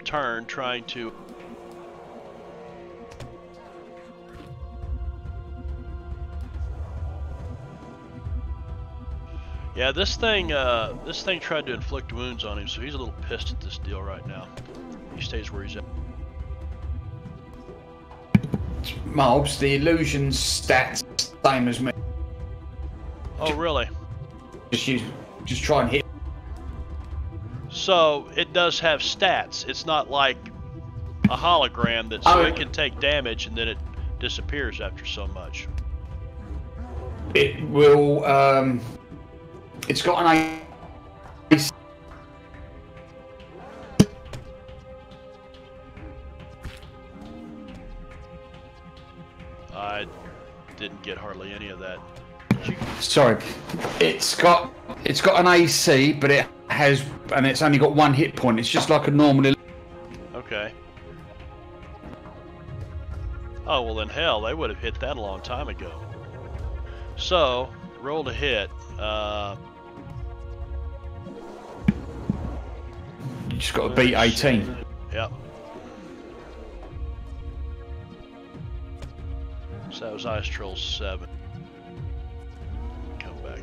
turn trying to... Yeah, this thing tried to inflict wounds on him, so he's a little pissed at this deal right now. He stays where he's at. Mobs, the illusion stats same as me. Oh, really? Just try and hit. So it does have stats. It's not like a hologram that so it can take damage and then it disappears after so much? It will. It's got an AC. I didn't get hardly any of that. Sorry, it's got an AC, but it's only got 1 hit point. It's just like a normal. Okay. Oh, well then hell, they would have hit that a long time ago. So, roll to hit. You just got to beat 18. Yep. So that was Ice Troll 7. Come back.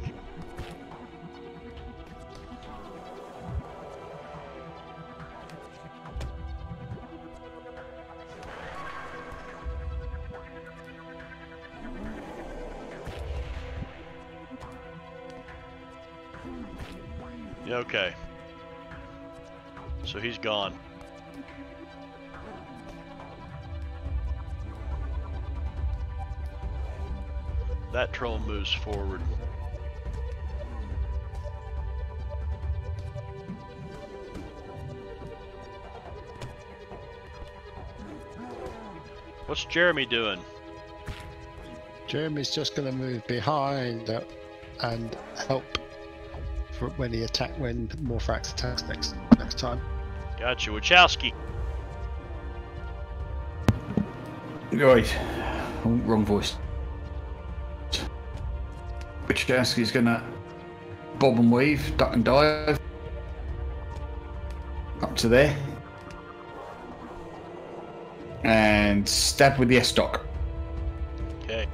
Okay. So he's gone. That troll moves forward. What's Jeremy doing? Jeremy's just going to move behind and help for when Morphrax attacks next time. Gotcha. Wachowski. Right. Wrong voice. Wachowski's gonna bob and weave, duck and dive up to there, and stab with the S-stock. Okay.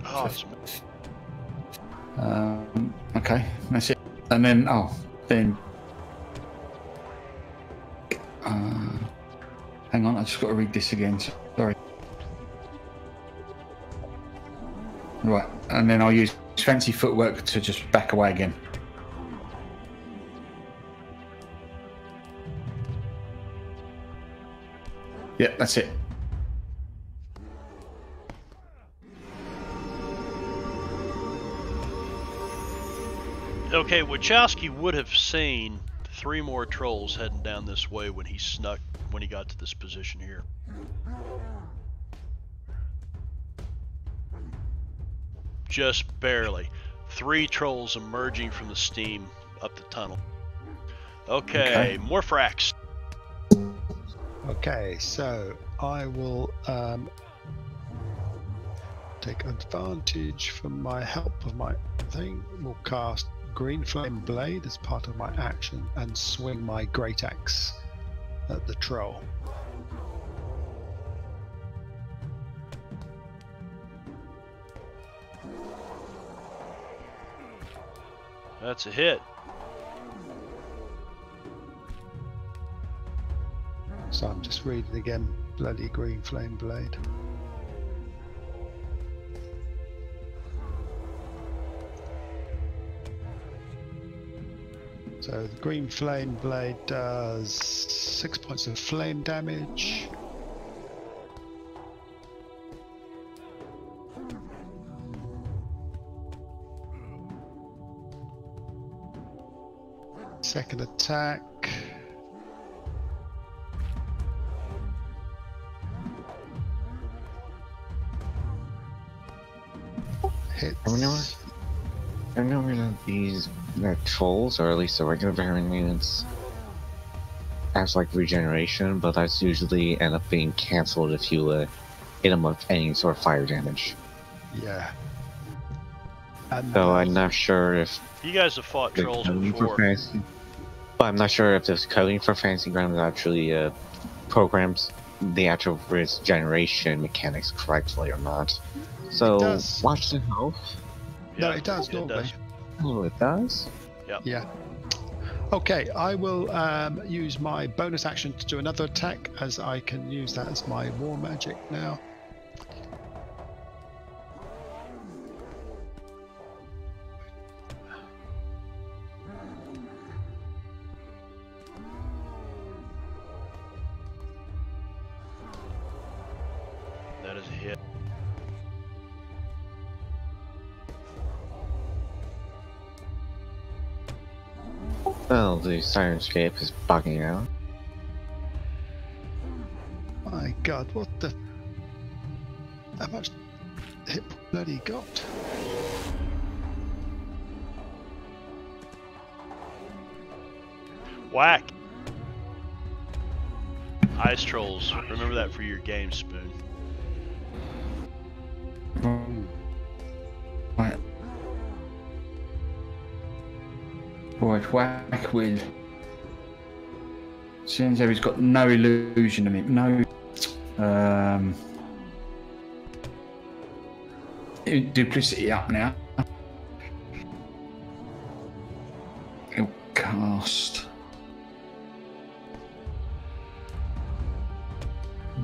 Oh, it's... Okay, that's it. And then, hang on, I just got to read this again. Sorry. Right, and then I'll use fancy footwork to just back away again. Yep, that's it. Okay, Wachowski would have seen 3 more trolls heading down this way when he got to this position here. Just barely. 3 trolls emerging from the steam up the tunnel. Okay. Morphrax. Okay, so I will take advantage from my help of my thing. We'll cast Green Flame Blade as part of my action and swing my Great Axe at the troll. That's a hit. So I'm just reading again, bloody Green Flame Blade. So the Green Flame Blade does 6 points of flame damage. Second attack. Hits. I know these trolls, or at least the regular variants, has like regeneration, but that's usually end up being cancelled if you hit them with any sort of fire damage. Yeah. And so I'm not sure if you guys have fought trolls before. But I'm not sure if this coding for Fantasy Grounds actually programs the actual regeneration mechanics correctly or not. So watch the health. No, it does normally. Oh, it does? Yep. Yeah. Okay, I will use my bonus action to do another attack, as I can use that as my war magic now. is a hit. Oh, the Sirenscape is bugging out. My God, what the? How much hit bloody got? Whack! Ice Trolls. Remember that for your game, Spoon. Right. Right, whack with. Seems though he's got no illusion of it. No. Duplicity up now. He'll cast.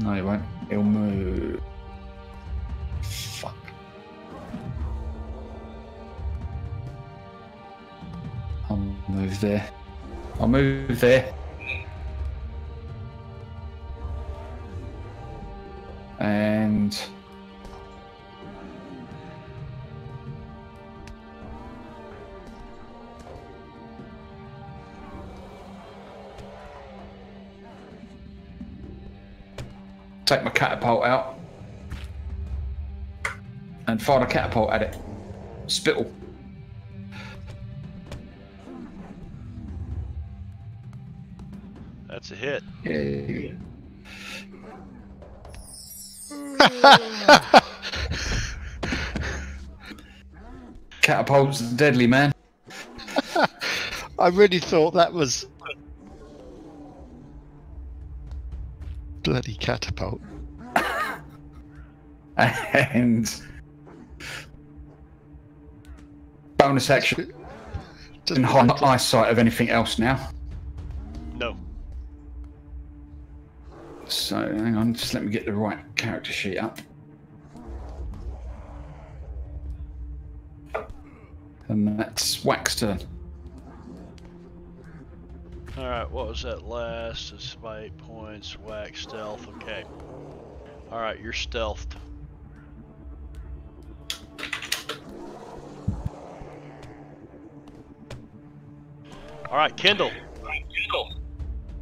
No, he won't. He'll move. Fuck. I'll move there. I'll move there. And take my catapult out and fire the catapult at it. Spittle. That's a hit. Yeah. Catapult's deadly, man. I really thought that was bloody catapult. And bonus action. Just In high eyesight of anything else now. No. So hang on, just let me get the right character sheet up. And that's Wax turn. Alright, what was that last? The spite points, whack, stealth, okay. Alright, you're stealthed. Alright, Kindle.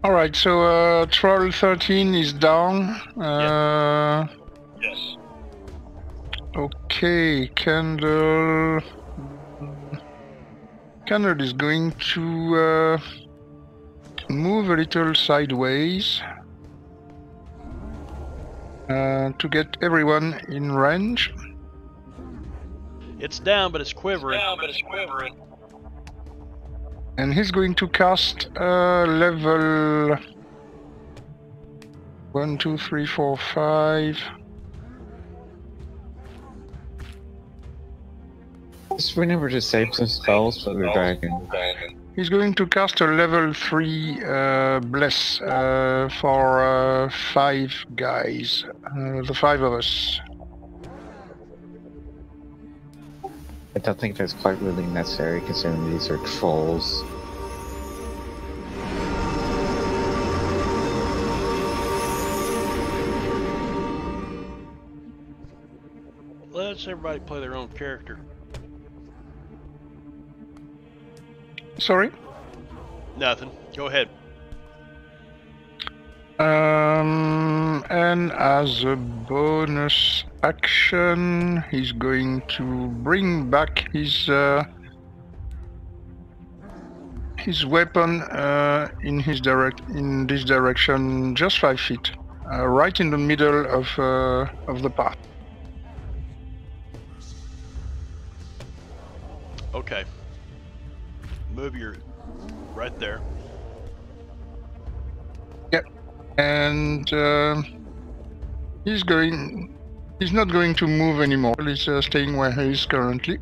Alright, so Troll 13 is down. Yes. Okay, Candle is going to move a little sideways to get everyone in range. It's down, but it's quivering. And he's going to cast level 1, 2, 3, 4, 5. Just remember to save some spells for the dragon. He's going to cast a level 3 Bless for 5 guys. The 5 of us. I don't think that's quite really necessary considering these are trolls. Let's everybody play their own character. Sorry? Nothing. Go ahead. And as a bonus action, he's going to bring back his weapon in this direction, just 5 feet, right in the middle of the path. Okay. Move your right there. Yep. And he's not going to move anymore. He's staying where he is currently.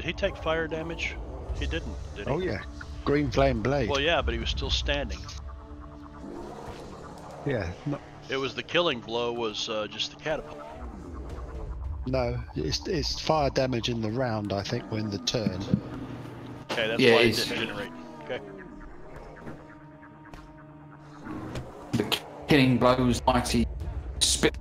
Did he take fire damage? He didn't, did he? Oh yeah, green flame blade. Well, yeah, but he was still standing. Yeah, It was the killing blow was just the catapult. no, it's fire damage in the round. I think when the turn. Okay, that's Yeah, why it it's- didn't generate. Okay. The killing blows mighty spit.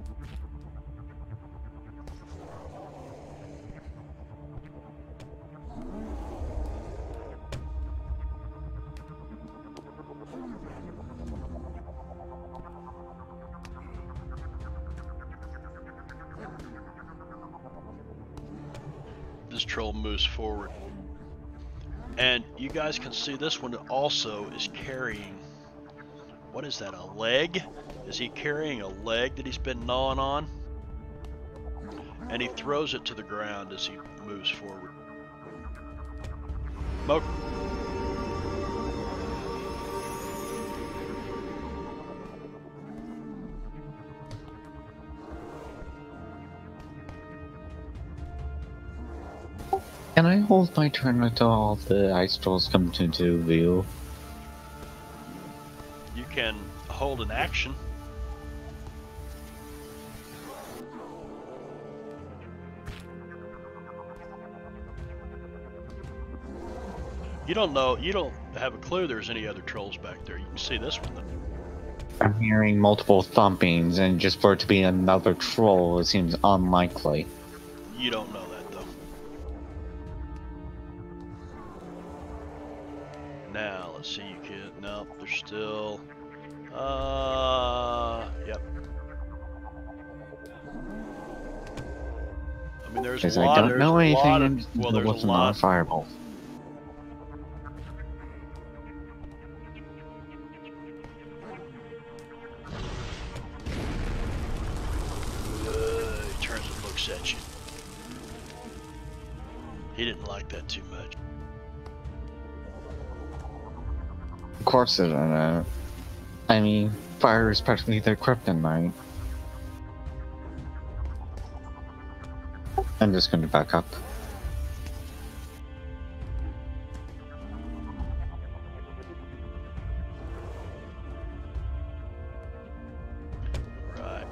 This troll moves forward. And you guys can see this one also is carrying, what is that, a leg? Is he carrying a leg that he's been gnawing on? And he throws it to the ground as he moves forward. Smoke. Can I hold my turn until all the ice trolls come into view? You can hold an action. You don't know, you don't have a clue there's any other trolls back there. You can see this one though. I'm hearing multiple thumpings, and just for it to be another troll, it seems unlikely. You don't know that though. Now, let's see, you can, no, there's still, yep. I mean, there's Because a I lot, don't there's know a anything lot and of, well, there's what's a not lot, fireball. he turns and looks at you. He didn't like that too much. Of course they don't know. I mean, fire is practically their kryptonite. I'm just going to back up. Right.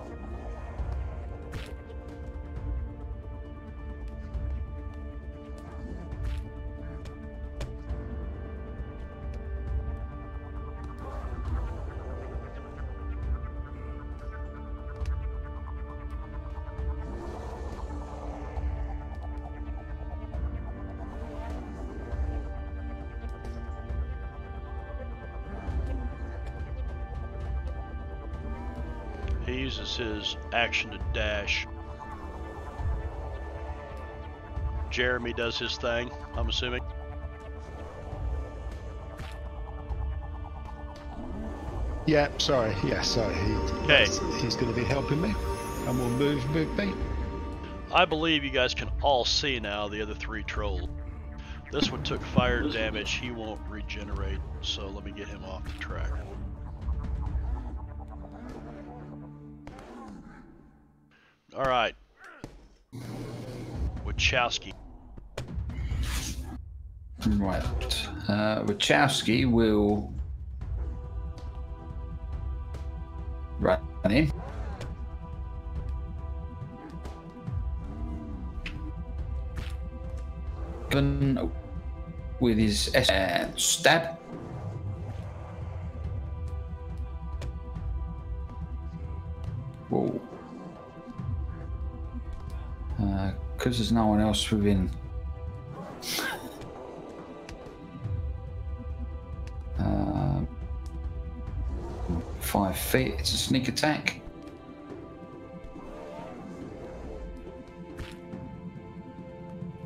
He uses his action to dash. Jeremy does his thing, I'm assuming. Yeah, sorry. Yeah, sorry. Okay. He's going to be helping me, and we'll move me. I believe you guys can all see now the other three trolls. This one took fire damage, he won't regenerate, so let me get him off the track. Alright. Wachowski. Right. Wachowski will run in. With his stab. Whoa. Because there's no one else within 5 feet, it's a sneak attack.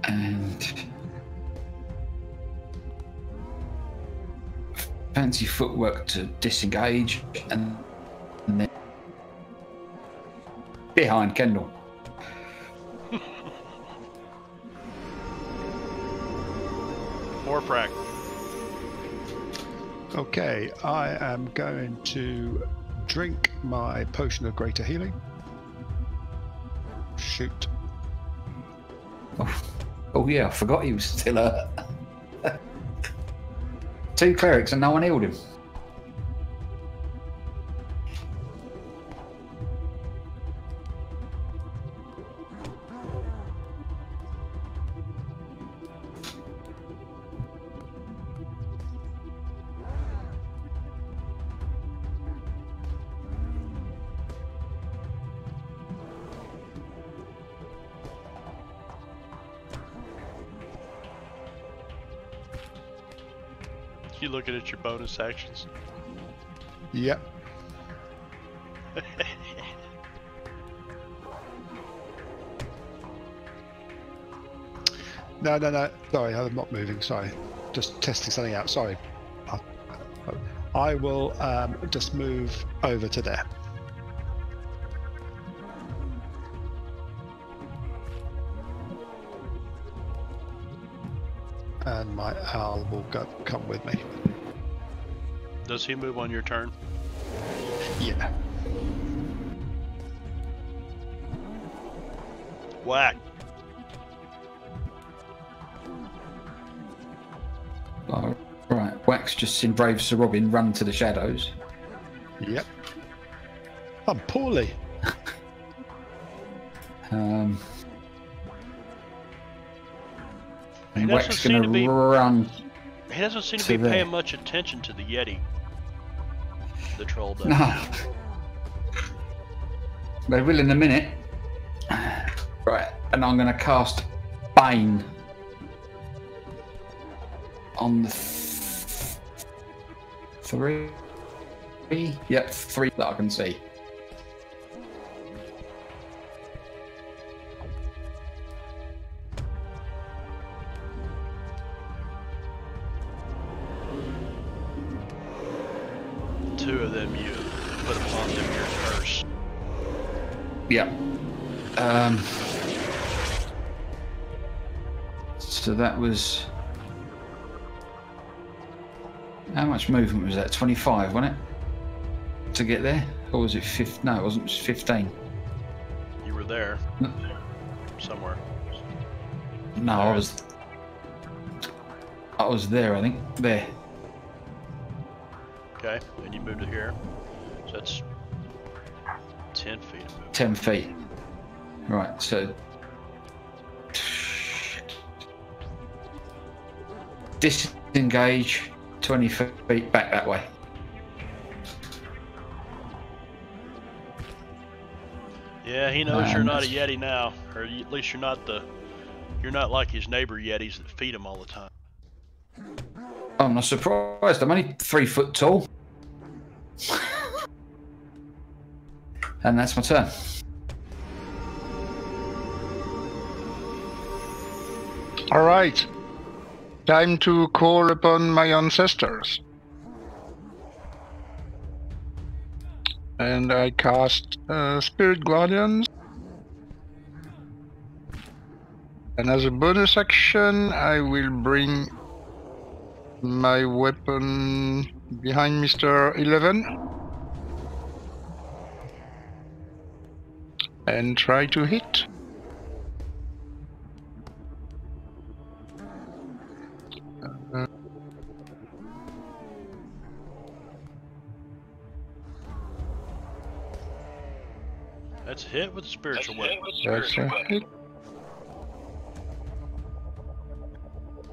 And fancy footwork to disengage, and then behind Kendall. More frack. Okay, I am going to drink my potion of greater healing. Shoot. Oh, Oh yeah, I forgot he was still hurt. 2 clerics and no one healed him. You looking at your bonus actions? Yep. No. Sorry, I'm not moving. Sorry. Just testing something out. Sorry. I will just move over to there. And my owl will come with me. Does he move on your turn? Yeah. Whack. Oh, right, Wax just seen brave Sir Robin run to the shadows. Yep. I'm poorly. And Wax gonna run. He doesn't seem to be paying much attention to the Yeti. The troll does. No. They will in a minute. Right, and I'm gonna cast Bane on the 3. Yep, 3 that I can see. Two of them you put upon them your curse. Yep. So that was... How much movement was that? 25, wasn't it? To get there? Or was it 15? No, it wasn't. It was 15. You were there. Somewhere. No, I was there, I think. There. Okay, and you moved to here. So that's 10 feet of movement. 10 feet. Right, so... Disengage 20 feet back that way. Yeah, he knows you're not a Yeti now, or at least you're not like his neighbor Yetis that feed him all the time. I'm not surprised. I'm only 3 foot tall. And that's my turn. All right. Time to call upon my ancestors. And I cast Spirit Guardians. And as a bonus action, I will bring my weapon behind Mr. 11. And try to hit. That's a hit with a spiritual weapon. That's a hit.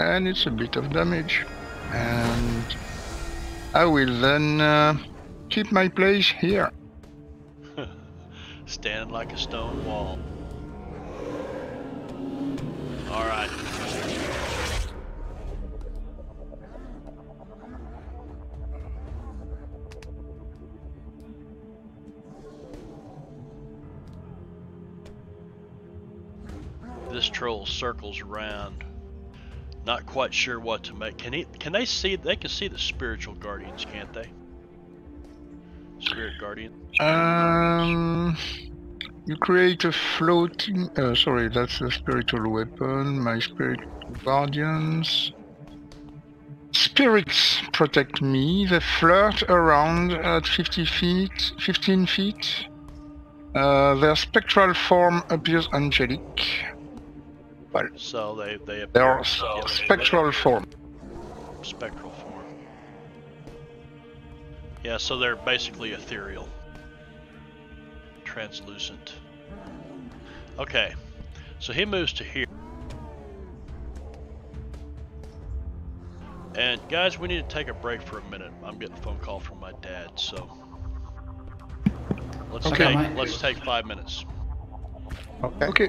And it's a bit of damage. And I will then keep my place here. Standing like a stone wall. Alright. This troll circles around, not quite sure what to make. Can they see? They can see the spiritual guardians, can't they? Spirit guardian. You create a floating. Sorry, that's a spiritual weapon. My spirit guardians. Spirits protect me. They flirt around at 15 feet. Their spectral form appears angelic. Well, So they they appear are spectral form. spectral form. Yeah, so they're basically ethereal, translucent. Okay, so he moves to here. And guys, we need to take a break for a minute. I'm getting a phone call from my dad, so let's Okay, mate. let's take 5 minutes. Okay. Okay.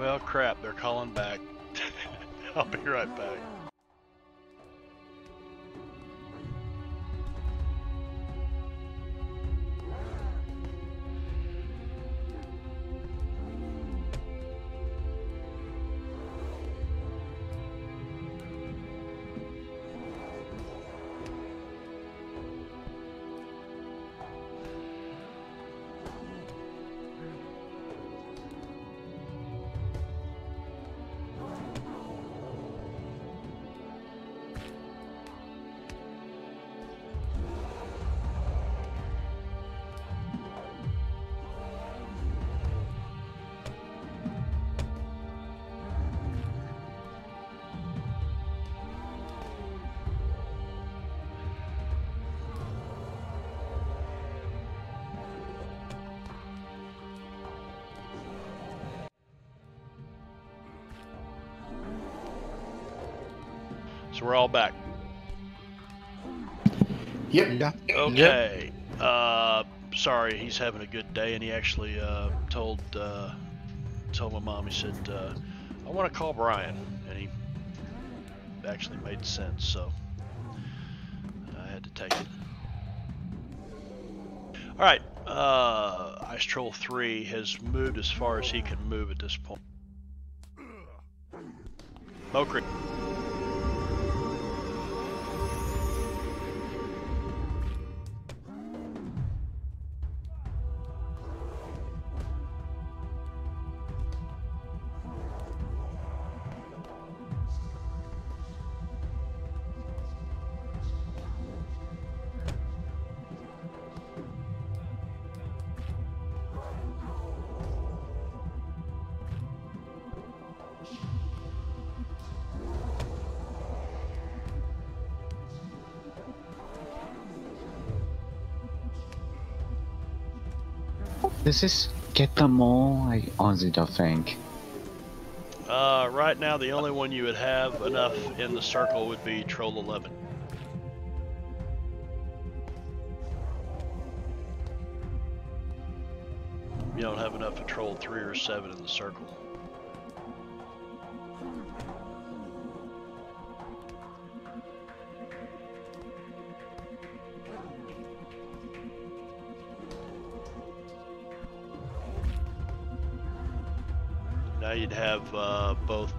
Well, crap, they're calling back. I'll be right back. So we're all back. Yep. Yeah. Okay. Sorry, he's having a good day, and he actually told my mom. He said, "I want to call Brian," and he actually made sense. So I had to take it. All right. Ice Troll 3 has moved as far as he can move at this point. Mokri. Does this get them all? I honestly don't think. Right now, the only one you would have enough in the circle would be Troll 11. You don't have enough to Troll 3 or 7 in the circle. Now you'd have both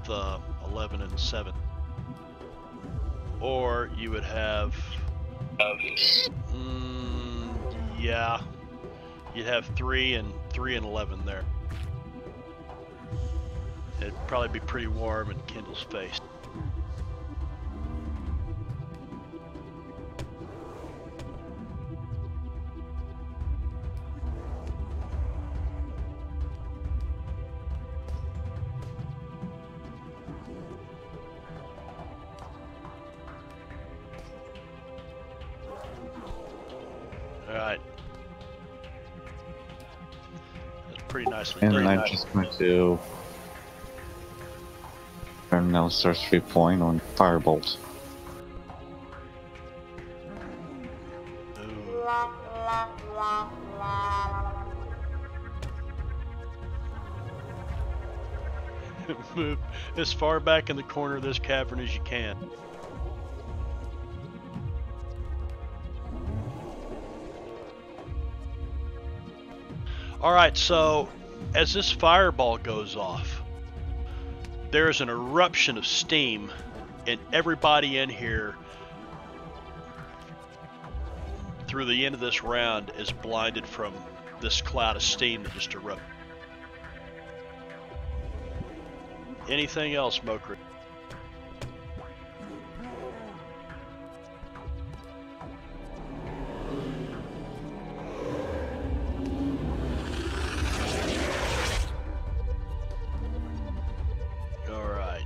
11 and 7. Or you would have... yeah. You'd have 3 and 11 there. It'd probably be pretty warm in Kindle's face. Alright. That's pretty nicely And done. I'm just going to terminal sorcery point on Firebolt. Ooh. Move as far back in the corner of this cavern as you can. Alright, so as this fireball goes off, there's an eruption of steam, and everybody in here through the end of this round is blinded from this cloud of steam that just erupted. Anything else, Mokri? Alright.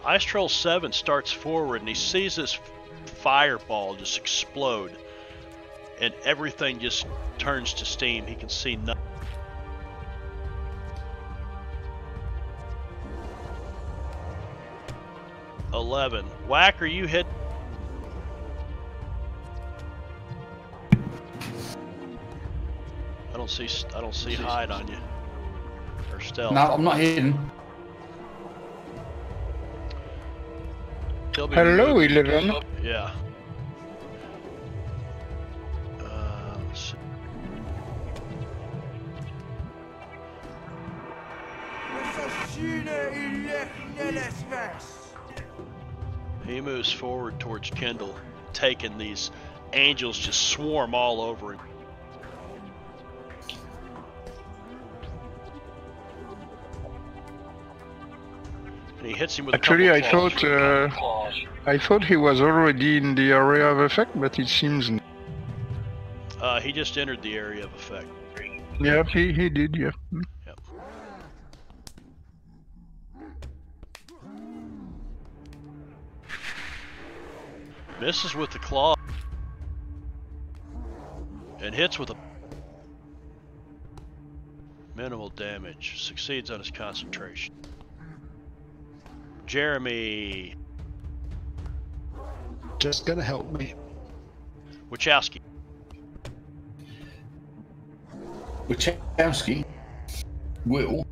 Ice Troll 7 starts forward and he sees this fireball just explode. And everything just turns to steam. He can see nothing. Whack, are you hit? I don't see hide on you. Or stealth. No, I'm not hidden. He'll be Hello, moving. 11. Yeah. Let's see. He moves forward towards Kendall, taking these angels just swarm all over him. And he hits him with Actually, a I couple claws. thought I thought he was already in the area of effect, but it seems. He just entered the area of effect. Yeah, he did. Yeah. Yep. Misses with the claw and hits with a minimal damage. Succeeds on his concentration. Jeremy Just gonna help me. Wachowski. Wachowski will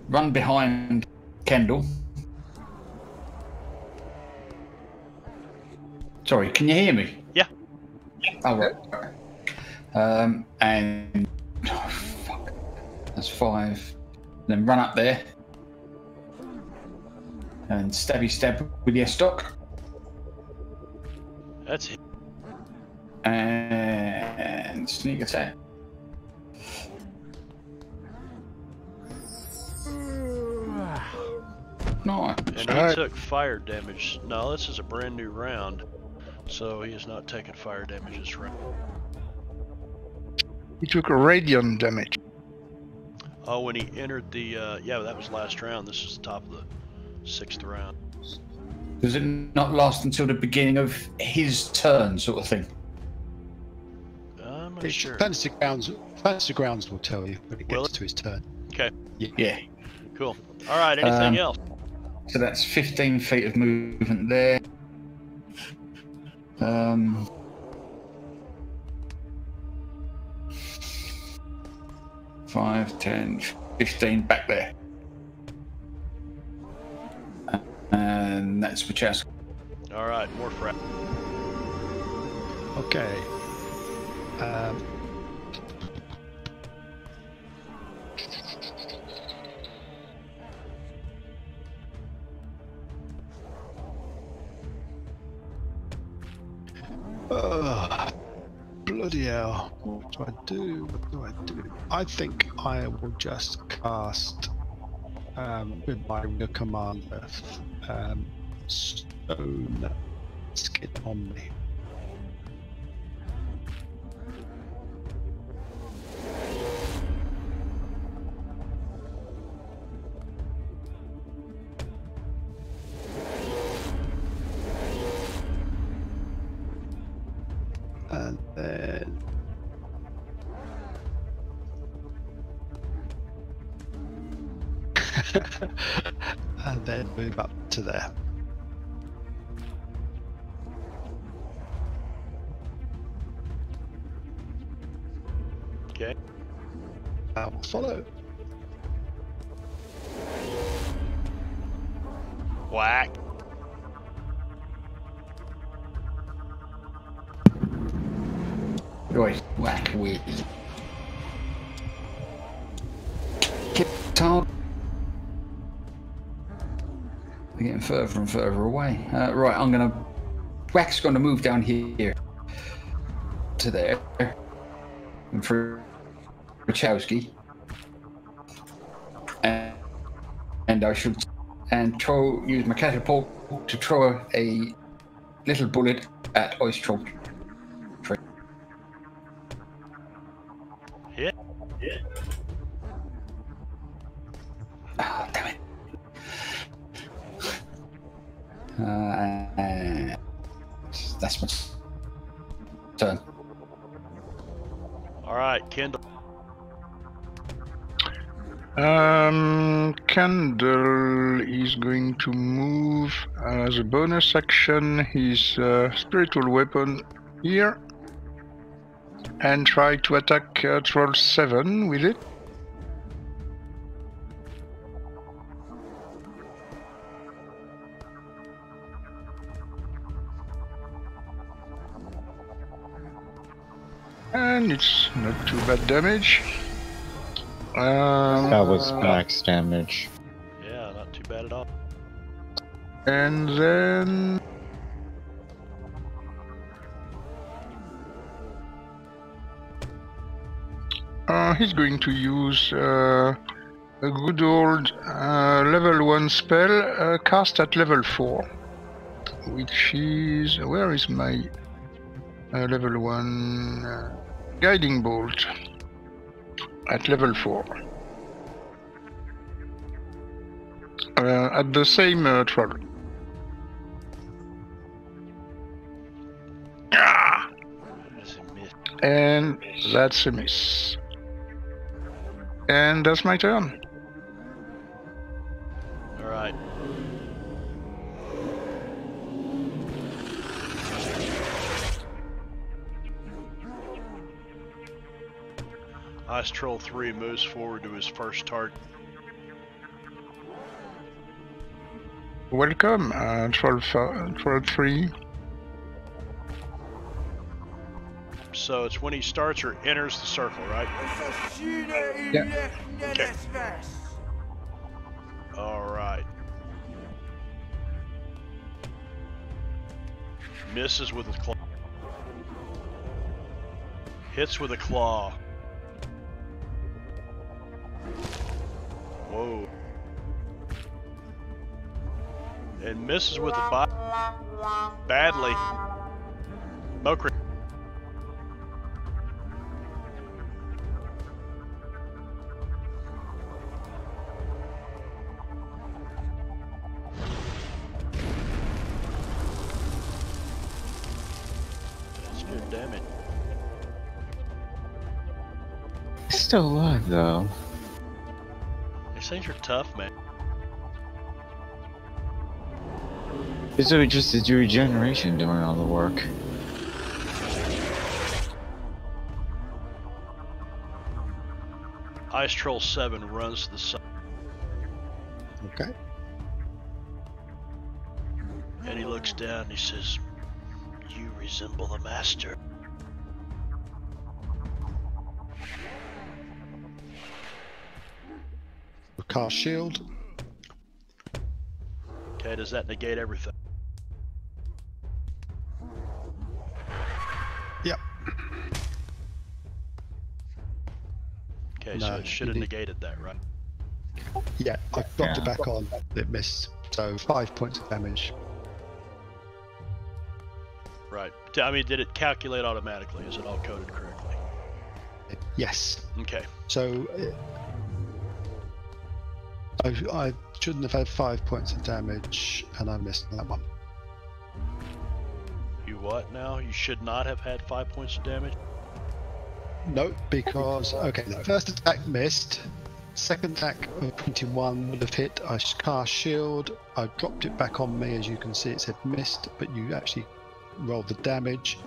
run behind Kendall. Sorry, can you hear me? Yeah. Oh, right. And oh, fuck. That's 5. Then run up there and stabby stab with your stock. That's it. And sneak attack. Nice. And he took fire damage. No, this is a brand new round, so he has not taken fire damage this round. He took a radiant damage. Oh, when he entered the, yeah, that was last round. This is the top of the 6th round. Does it not last until the beginning of his turn, sort of thing? I'm not It's sure. Fantasy Grounds will tell you when it Will gets it? to his turn. Okay, Yeah. cool. All right, anything else? So that's 15 feet of movement there. 5, 10, 15 back there. And that's Wachowski. All right, more frap. Okay. Bloody hell. What do I do? What do I do? I think I will just cast with my Ring Commander Stone Skin on me. And then and then move up to there. Okay. I will follow. Whack. Right, whack with. Keep target. We're getting further and further away. Right, I'm gonna. Whack's gonna move down here to there. And for Wachowski. And I should use my catapult to throw a little bullet at Ice Troll. Hit. Oh, damn it. That's my turn. All right, Kendall. Candle is going to move as a bonus action his spiritual weapon here and try to attack Troll 7 with it. And it's not too bad damage. That was max damage. Yeah, not too bad at all. And then he's going to use a good old level 1 spell cast at level 4, which is... where is my level 1 guiding bolt? At level 4. At the same troll. Ah! That's a miss. And that's a miss. And that's my turn. All right. Ice Troll 3 moves forward to his first target. Welcome, Troll 3. So it's when he starts or enters the circle, right? Yeah. Okay. All right. Misses with his claw. Hits with a claw. Whoa. And misses with a bite. Badly. Mokri. That's good damage. Still alive though. These things are tough, man. Is it just the regeneration doing all the work? Ice Troll 7 runs to the side. Okay. And he looks down and he says, "You resemble the master." Cast shield. Okay, does that negate everything? Yep. Okay, so No, it should have you need- negated that, right? Yeah, I dropped it Yeah. back on. It missed. So 5 points of damage. Right. I mean, did it calculate automatically? Is it all coded correctly? Yes. Okay. So I shouldn't have had 5 points of damage, and I missed that one. You what now? You should not have had 5 points of damage? No, because okay, the first attack missed. Second attack of 21 would have hit. I cast shield. I dropped it back on me, as you can see. It said missed, but you actually rolled the damage.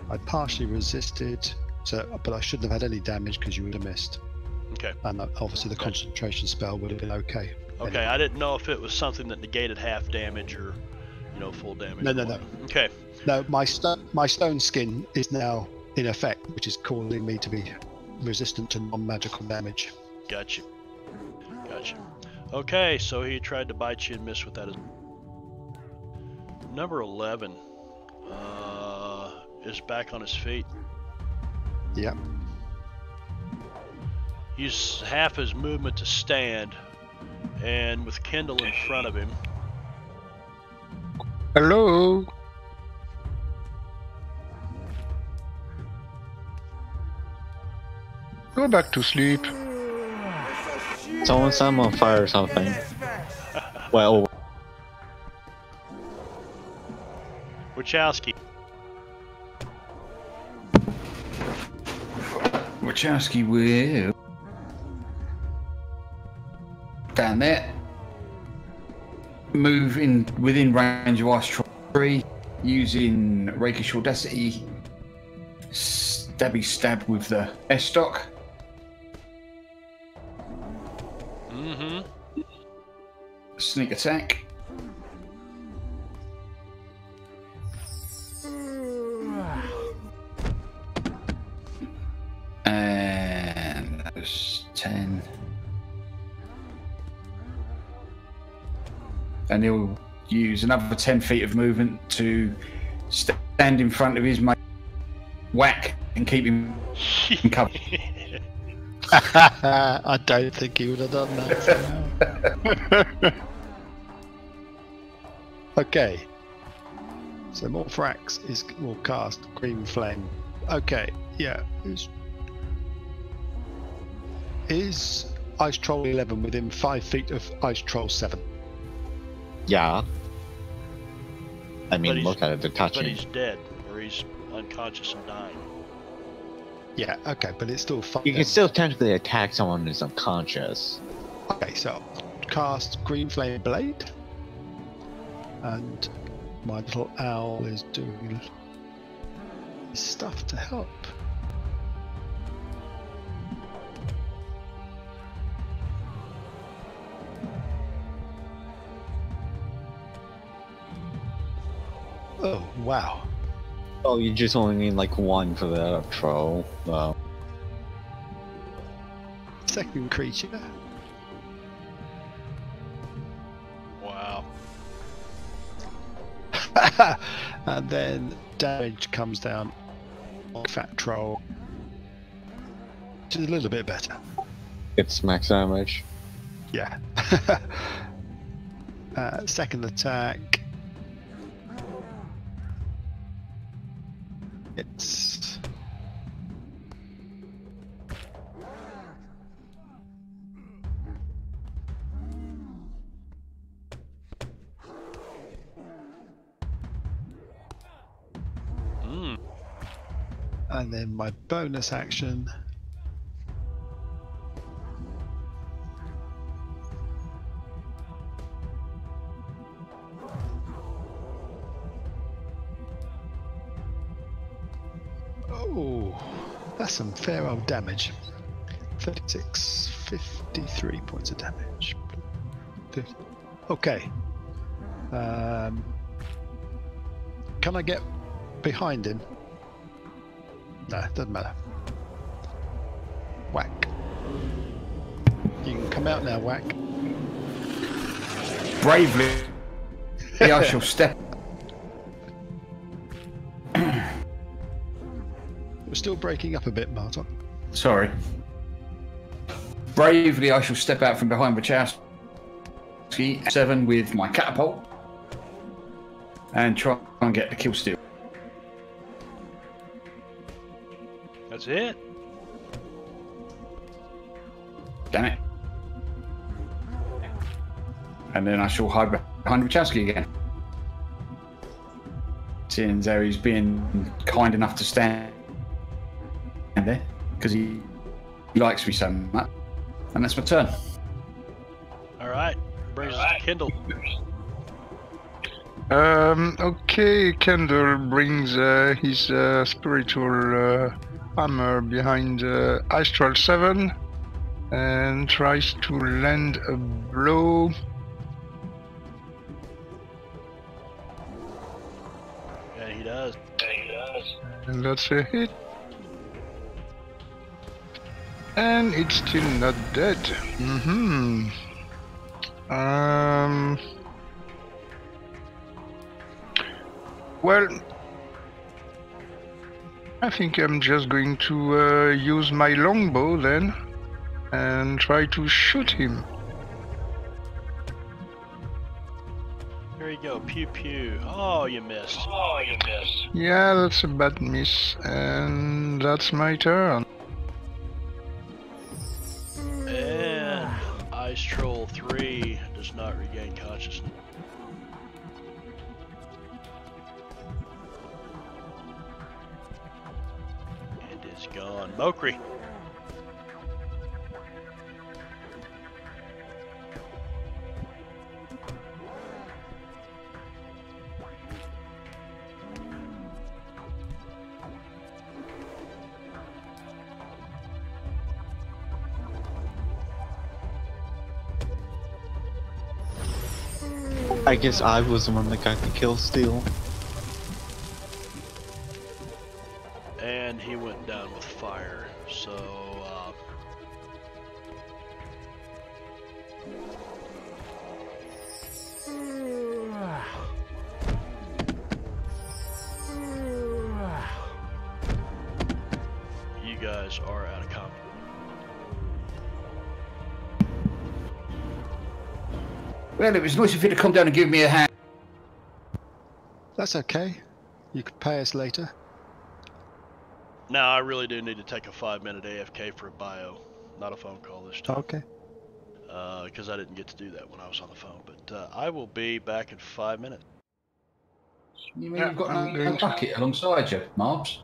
I partially resisted, but I shouldn't have had any damage because you would have missed. Okay. And obviously the Gotcha. concentration spell would have been okay. Okay, I didn't know if it was something that negated half damage or, full damage. No. Okay. No, my stone skin is now in effect, which is causing me to be resistant to non-magical damage. Gotcha. Okay, so he tried to bite you and missed with that. Number 11 is back on his feet. Yep. Uses half his movement to stand, and with Kendall in front of him, Hello? Go back to sleep. Someone set him on fire or something. Well, Wachowski. Wachowski will down there. Move in within range of Ice Troll 3 using Rakish Audacity. Stabby stab with the S-stock. Mm-hmm. Sneak attack. And that was 10. And he'll use another 10 feet of movement to stand in front of his mate, whack, and keep him covered. I don't think he would have done that. Okay. So Morphrax will cast Green Flame. Okay, yeah. Is Ice Troll 11 within 5 feet of Ice Troll 7? Yeah. I mean, But look at it, they're But touching. he's dead, or he's unconscious and dying. Yeah, okay, but it's still 5. You can still technically attack someone who's unconscious. Okay, so cast Green Flame Blade. And my little owl is doing stuff to help. Oh, wow. Oh, you just only need like one for the troll. Well, Second creature. Wow. And then damage comes down on Fat Troll. Which is a little bit better. it's max damage. Yeah. Second attack. It's and then my bonus action. Oh, that's some fair old damage. 36, 53 points of damage. Okay. Can I get behind him? No, doesn't matter. Whack. You can come out now, Whack. Bravely, I shall step. We're still breaking up a bit, Martin. Sorry. Bravely, I shall step out from behind Wachowski 7 with my catapult and try and get the kill steal. That's it? Damn it. And then I shall hide behind Wachowski again. Seeing though he's being kind enough to stand there because he likes me so much. And that's my turn. Alright. Brings us to Kindle. Okay, Kendall brings his spiritual hammer behind Ice Troll 7 and tries to land a blow. And he does. And that's a hit. And it's still not dead. Well, I think I'm just going to use my longbow then and try to shoot him. Here you go. Pew pew. Oh, you missed. Yeah, that's a bad miss, and that's my turn. And Ice Troll 3 does not regain consciousness. It is gone. Mokri. I guess I was the one that got the kill steal. And he went down with fire. So, you guys are out of combat. Well, it was nice of you to come down and give me a hand. That's okay. You could pay us later. Now, I really do need to take a 5-minute AFK for a bio, not a phone call this time. Okay. Because I didn't get to do that when I was on the phone. But I will be back in 5 minutes. You mean Yeah, you've got I'm no going to- bucket alongside you, Marbs?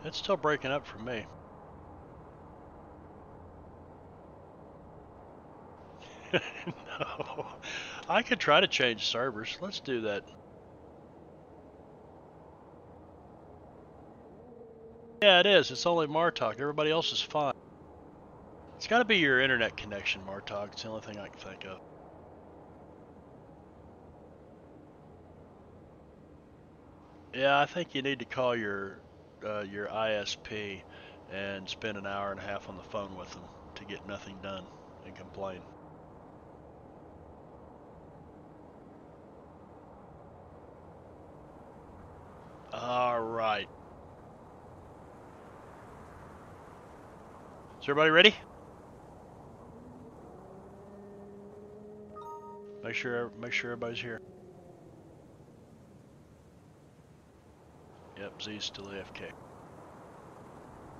It's still breaking up for me. No. I could try to change servers. Let's do that. Yeah, it is. It's only Martok. Everybody else is fine. It's got to be your internet connection, Martok. It's the only thing I can think of. Yeah, I think you need to call your ISP and spend an hour and a half on the phone with them to get nothing done and complain. All right. Is everybody ready? Make sure everybody's here. Yep, Z's still AFK.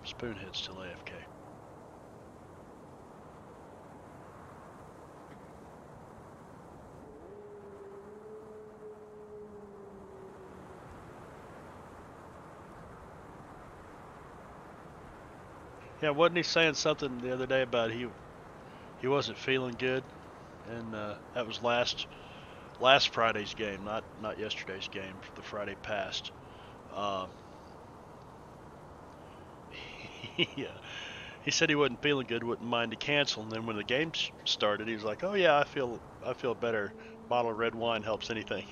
Spoonhead's still AFK. Yeah, wasn't he saying something the other day about he wasn't feeling good, and that was last Friday's game, not yesterday's game, the Friday past. Yeah, he said he wasn't feeling good, wouldn't mind to cancel, and then when the game started, he was like, "Oh yeah, I feel better. Bottle of red wine helps anything."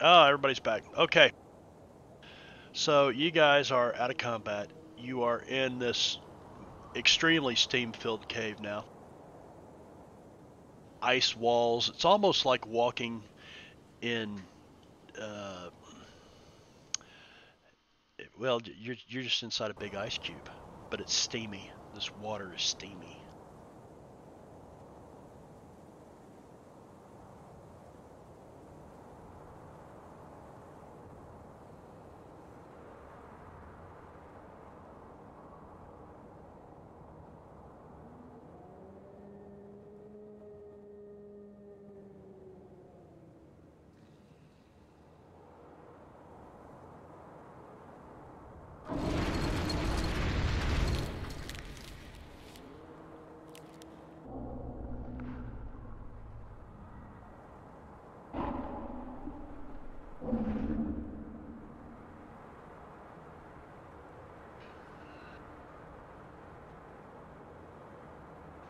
Oh, everybody's back. Okay. So you guys are out of combat. You are in this extremely steam-filled cave now. Ice walls. It's almost like walking in. Well, you're just inside a big ice cube, but it's steamy. This water is steamy.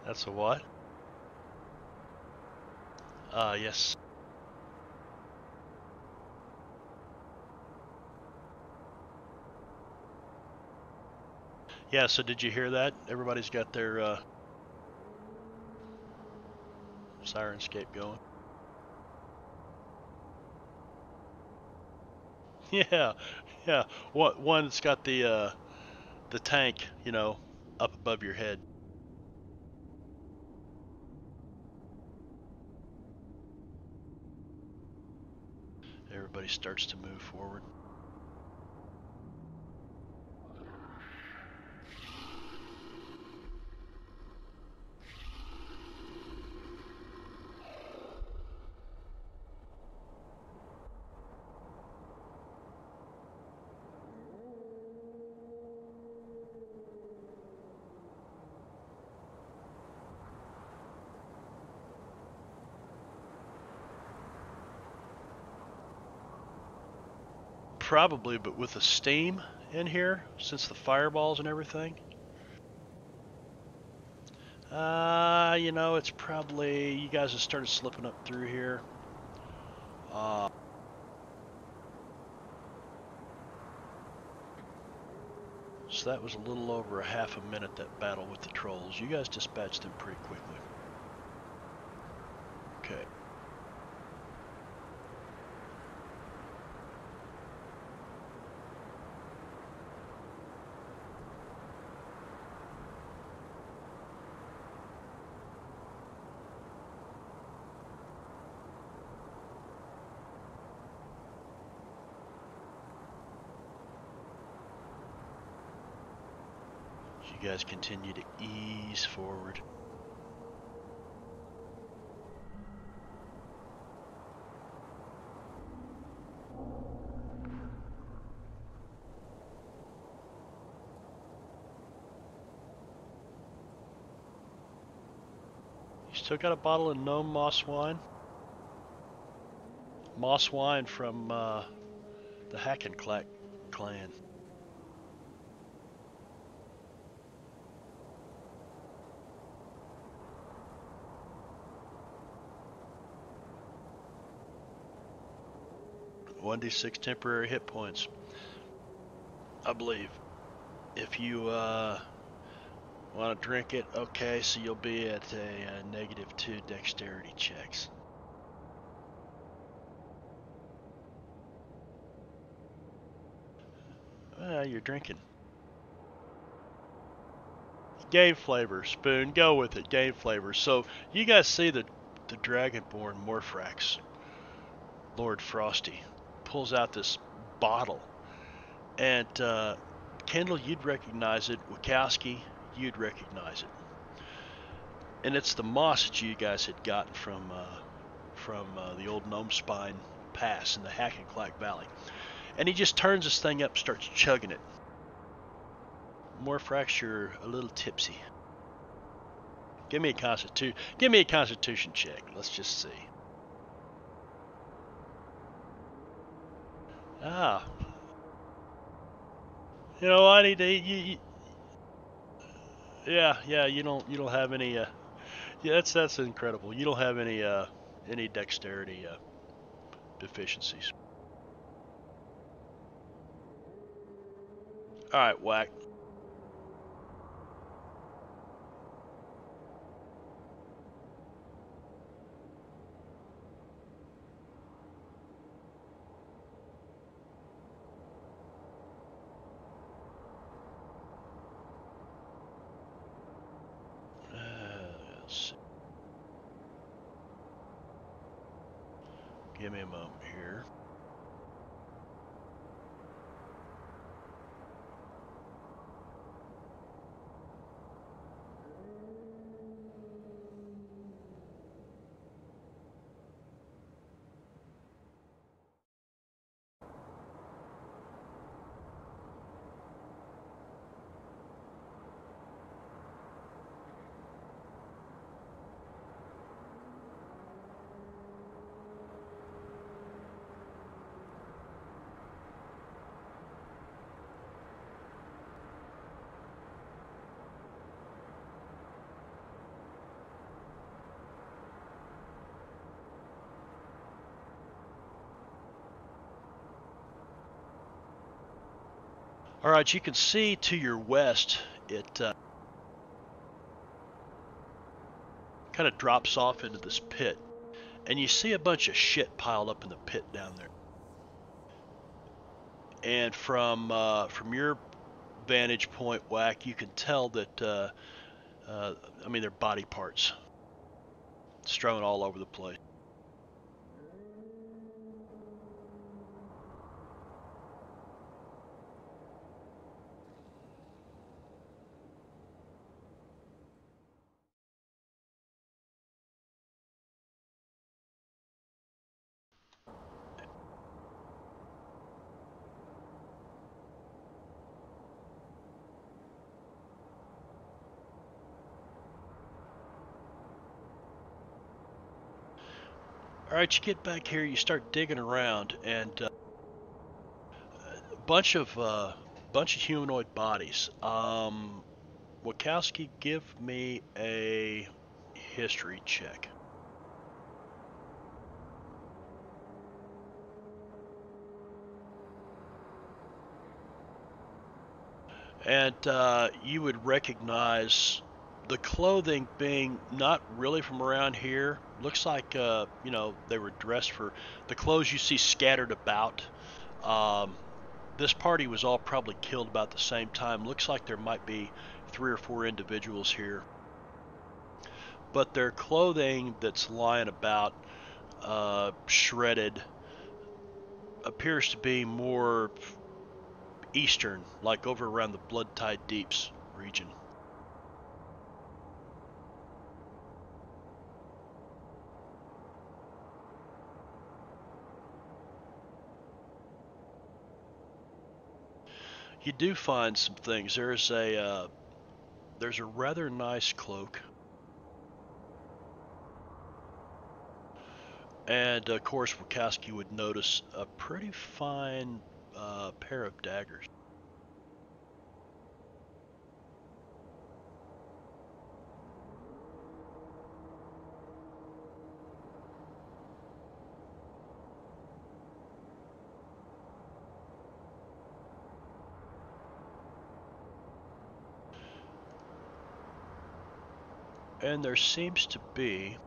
That's a what? Yes. Yeah, so did you hear that? Everybody's got their Sirenscape going. Yeah, yeah. One's got the tank, up above your head. Everybody starts to move forward. Probably, but with the steam in here, since the fireballs and everything, it's probably, you guys have started slipping up through here. So that was a little over a half a minute, that battle with the trolls. You guys dispatched them pretty quickly. Okay. You You guys continue to ease forward. You still got a bottle of gnome moss wine? Moss wine from the Hackenclack clan. One d6 temporary hit points, I believe. If you want to drink it, okay, so you'll be at a -2 dexterity checks. You're drinking. Game flavor, Spoon, go with it, game flavor. So you guys see the Dragonborn Morphrax, Lord Frosty, pulls out this bottle. And Kendall, you'd recognize it. Wachowski, you'd recognize it. And it's the moss that you guys had gotten from the old Gnome Spine Pass in the Hackenclack Valley. And he just turns this thing up, starts chugging it. Morphrax, you're a little tipsy. Give me a constitution check. Let's just see. Ah. You know what? Yeah. You don't have any. Yeah, that's incredible. You don't have any dexterity deficiencies. All right, Whack. Let's see. Give me a moment here. All right, you can see to your west, it kind of drops off into this pit, and you see a bunch of shit piled up in the pit down there. And from your vantage point, Whack, you can tell that I mean, they're body parts strewn all over the place. All right, you get back here, you start digging around, and a bunch of humanoid bodies. Wachowski, give me a history check. And you would recognize the clothing being not really from around here. Looks like you know, they were dressed for the clothes you see scattered about. This party was all probably killed about the same time. Looks like there might be 3 or 4 individuals here, but their clothing that's lying about, shredded, appears to be more eastern, like over around the Bloodtide Deeps region. You do find some things. There's a rather nice cloak. And of course, Wachowski would notice a pretty fine pair of daggers. And there seems to be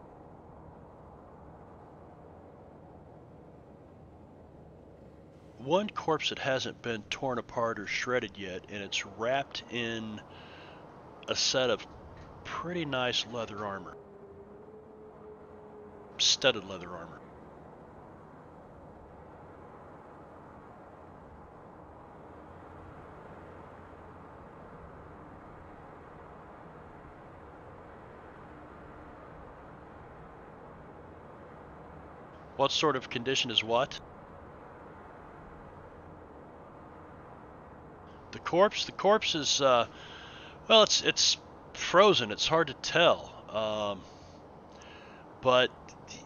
one corpse that hasn't been torn apart or shredded yet, and it's wrapped in a set of pretty nice leather armor. Studded leather armor. What sort of condition is what? The corpse is, well, it's frozen. It's hard to tell. But,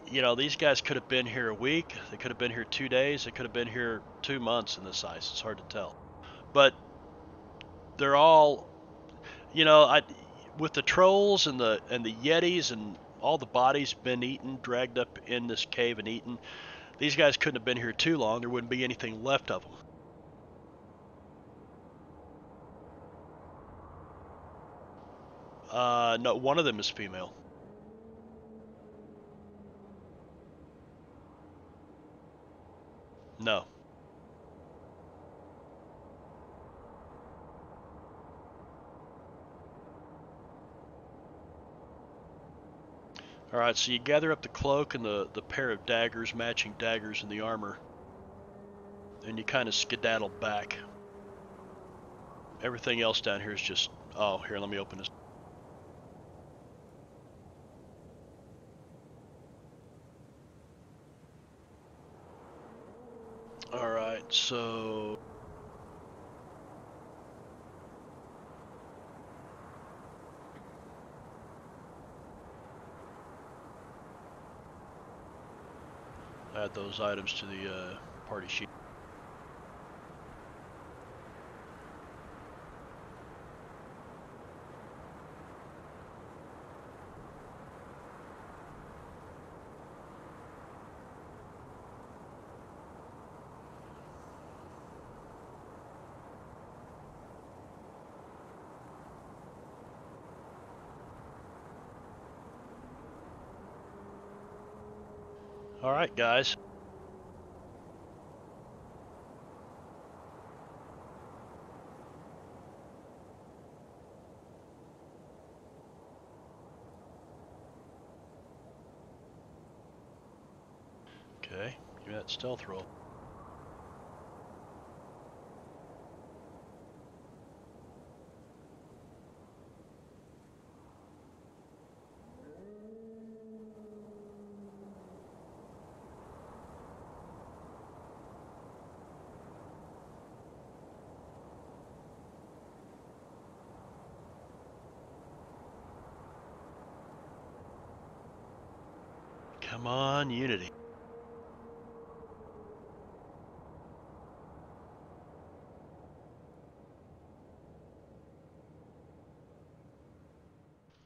you know, these guys could have been here a week. They could have been here 2 days. They could have been here 2 months in this ice. It's hard to tell. But they're all, you know, with the trolls and the yetis and all the bodies been eaten, dragged up in this cave and eaten. These guys couldn't have been here too long. There wouldn't be anything left of them. No, one of them is female. No. Alright, so you gather up the cloak and the pair of daggers, matching daggers in the armor, and you kind of skedaddle back. Everything else down here is just... Oh, here, let me open this. Alright, so... add those items to the party sheet. All right, guys. Okay, give me that stealth roll. Come on, Unity.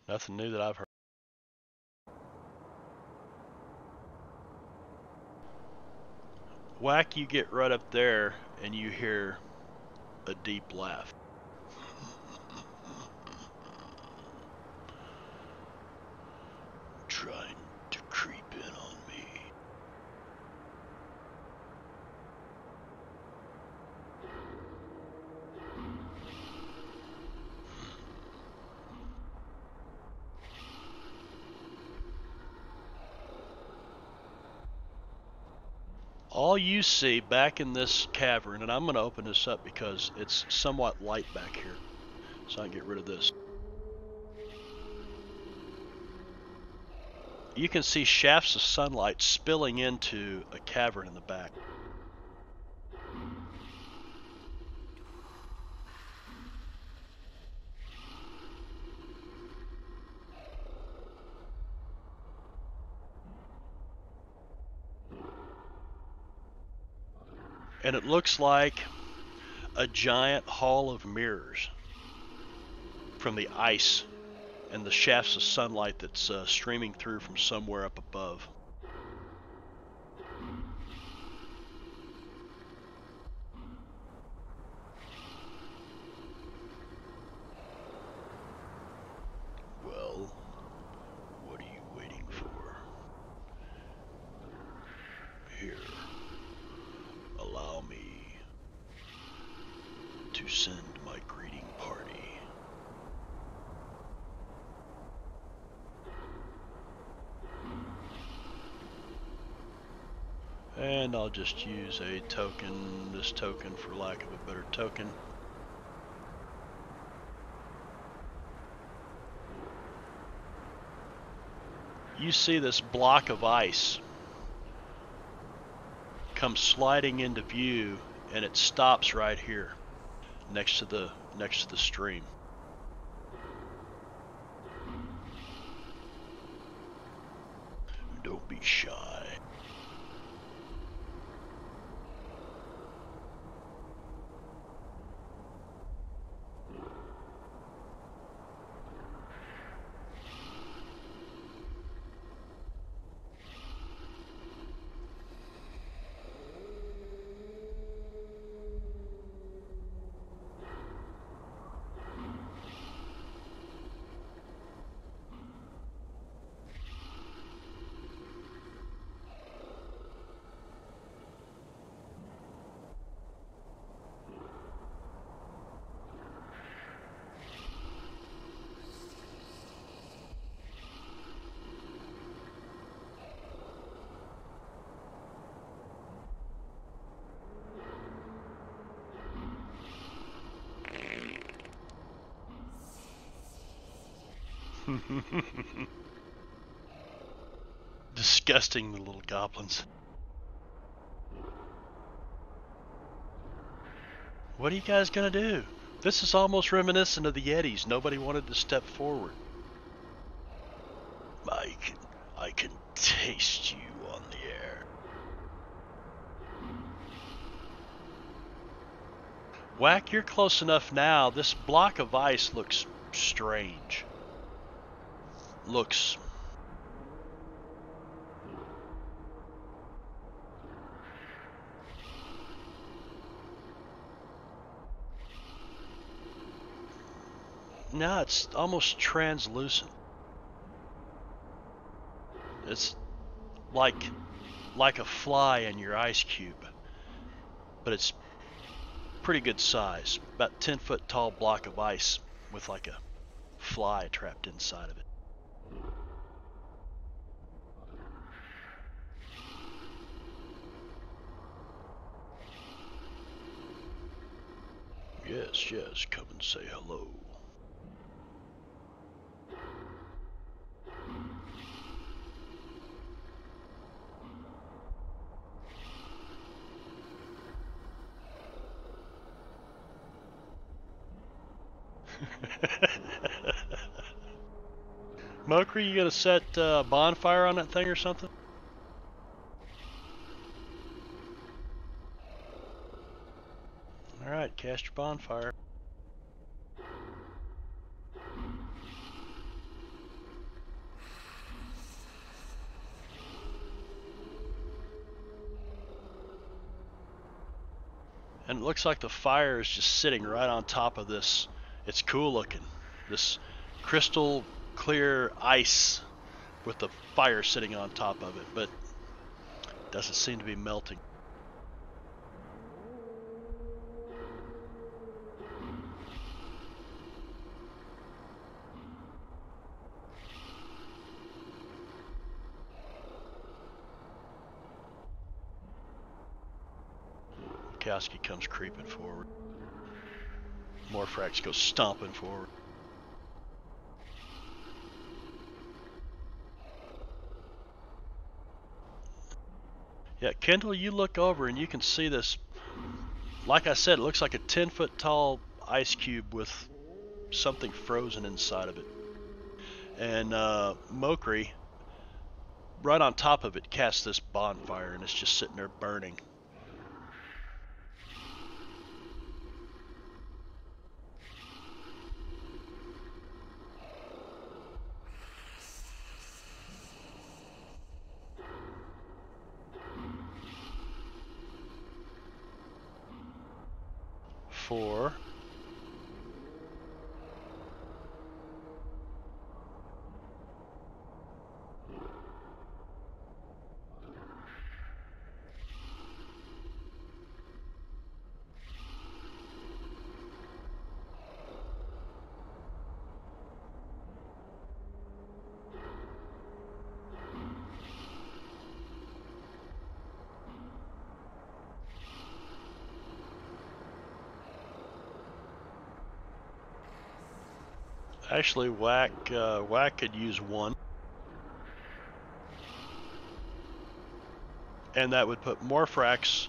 Nothing new that I've heard. Whack, you get right up there and you hear a deep laugh. Trying to creep in on me. All you see back in this cavern, and I'm going to open this up because it's somewhat light back here, so I can get rid of this. You can see shafts of sunlight spilling into a cavern in the back. and it looks like a giant hall of mirrors from the ice and the shafts of sunlight that's streaming through from somewhere up above. Well, what are you waiting for? Here, allow me to send my greeting party. And I'll just use a token, this token for lack of a better token. You see this block of ice come sliding into view, and it stops right here next to the stream. Don't be shy. Disgusting, the little goblins. What are you guys gonna do? This is almost reminiscent of the Yetis. Nobody wanted to step forward. I can taste you on the air. Whack, you're close enough now. This block of ice looks strange. Looks no, it's almost translucent. It's like a fly in your ice cube, but it's pretty good size. About 10-foot tall block of ice with like a fly trapped inside of it. Yes, come and say hello. Mokri, you gonna set bonfire on that thing or something? Alright, cast your bonfire. And it looks like the fire is just sitting right on top of this. It's cool looking. This crystal clear ice with the fire sitting on top of it, but doesn't seem to be melting. Kowski comes creeping forward. Morphrax goes stomping forward. Yeah, Kendall, you look over and you can see this. Like I said, it looks like a 10-foot tall ice cube with something frozen inside of it. And Mokri, right on top of it, casts this bonfire and it's just sitting there burning. 4. Actually, Whack could use 1. And that would put Morphrax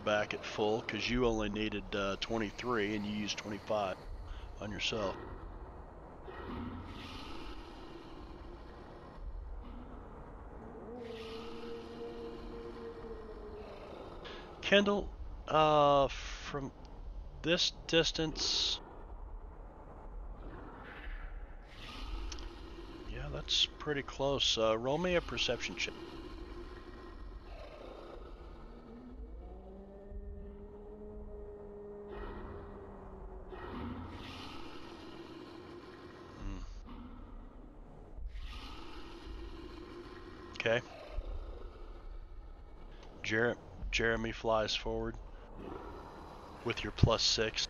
back at full, because you only needed 23 and you used 25 on yourself. Kendall, from this distance, yeah, that's pretty close. Roll me a perception check. Okay. Jeremy flies forward with your +6.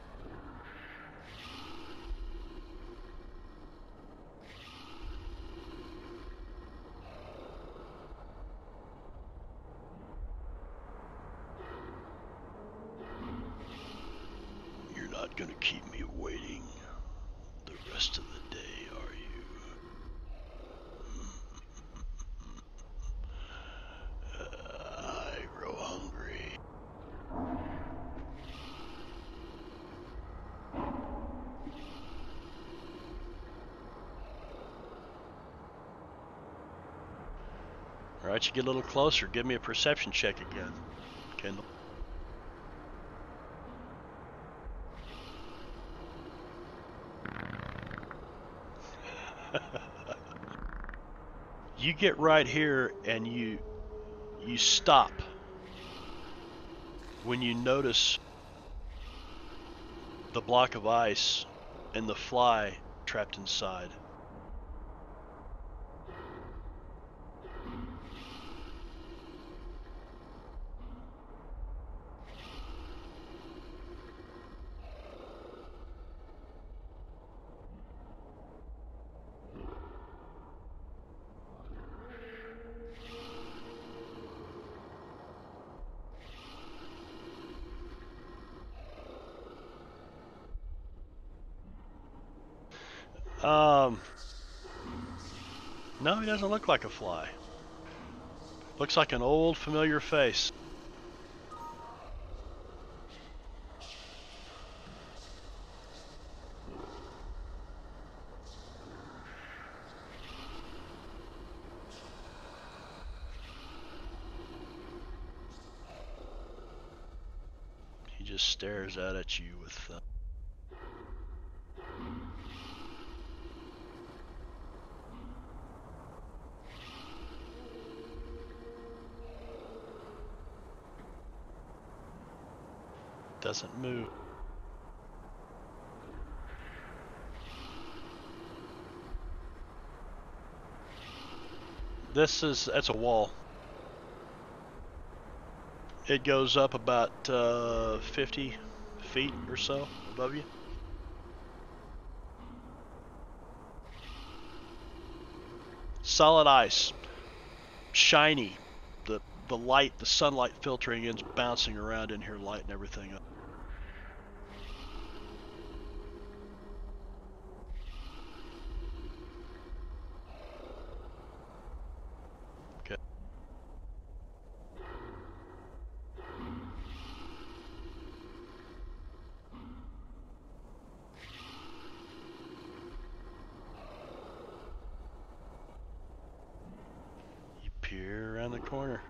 You're not gonna keep me waiting the rest of the day, are you? I grow hungry. Alright, you get a little closer. Give me a perception check again, Kendall. You get right here and you stop when you notice the block of ice and the fly trapped inside. No, he doesn't look like a fly. Looks like an old familiar face. He just stares out at you with doesn't move. That's a wall. It goes up about 50 feet or so above you. Solid ice, shiny. The light, the sunlight filtering in, bouncing around in here, lighting everything up. Okay. You peer around the corner.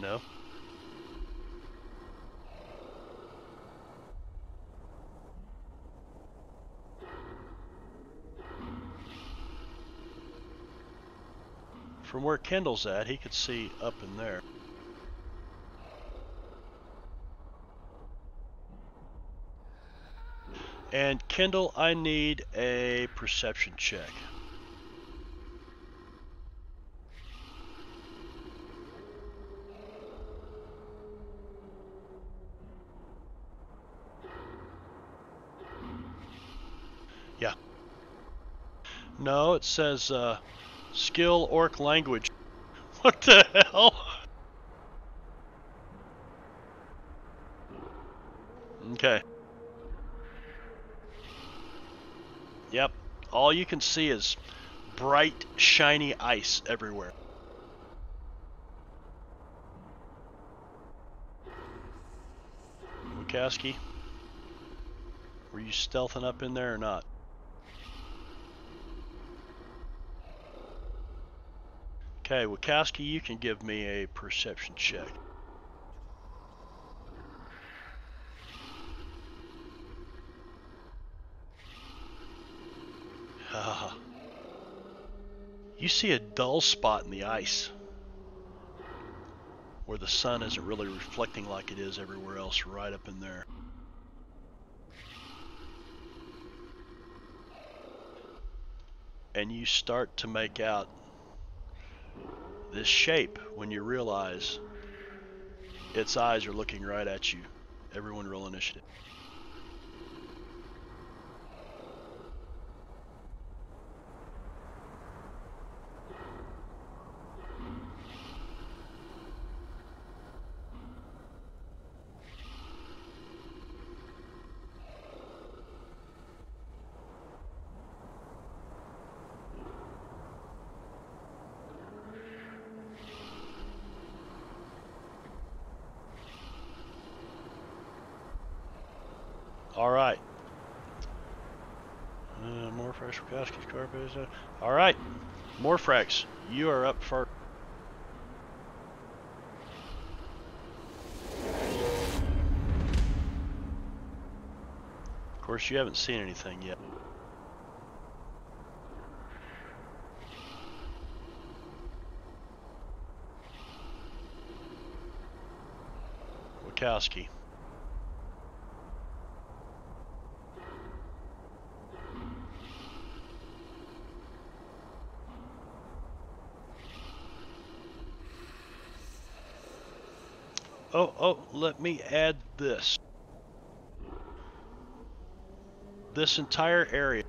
No. From where Kendall's at, he could see up in there. And Kendall, I need a perception check. Yeah. No, it says skill orc language. What the hell? Okay. Yep. All you can see is bright, shiny ice everywhere. Wachowski, were you stealthing up in there or not? Okay, Wachowski, you can give me a perception check. You see a dull spot in the ice where the sun isn't really reflecting like it is everywhere else, right up in there. And you start to make out this shape when you realize its eyes are looking right at you. Everyone roll initiative. All right. Morphrax, Wachowski's carpet. All right. Morphrax, you are up first. Of course, you haven't seen anything yet. Wachowski. Oh, let me add this. This entire area.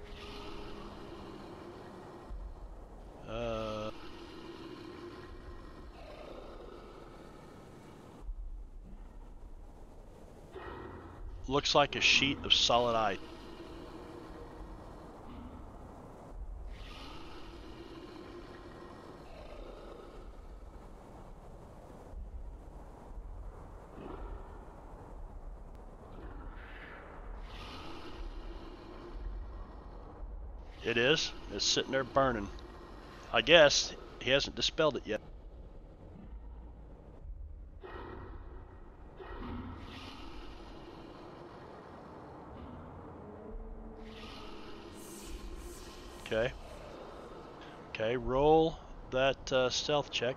Looks like a sheet of solid ice. It is. It's sitting there burning. I guess he hasn't dispelled it yet. Okay. Okay, roll that stealth check.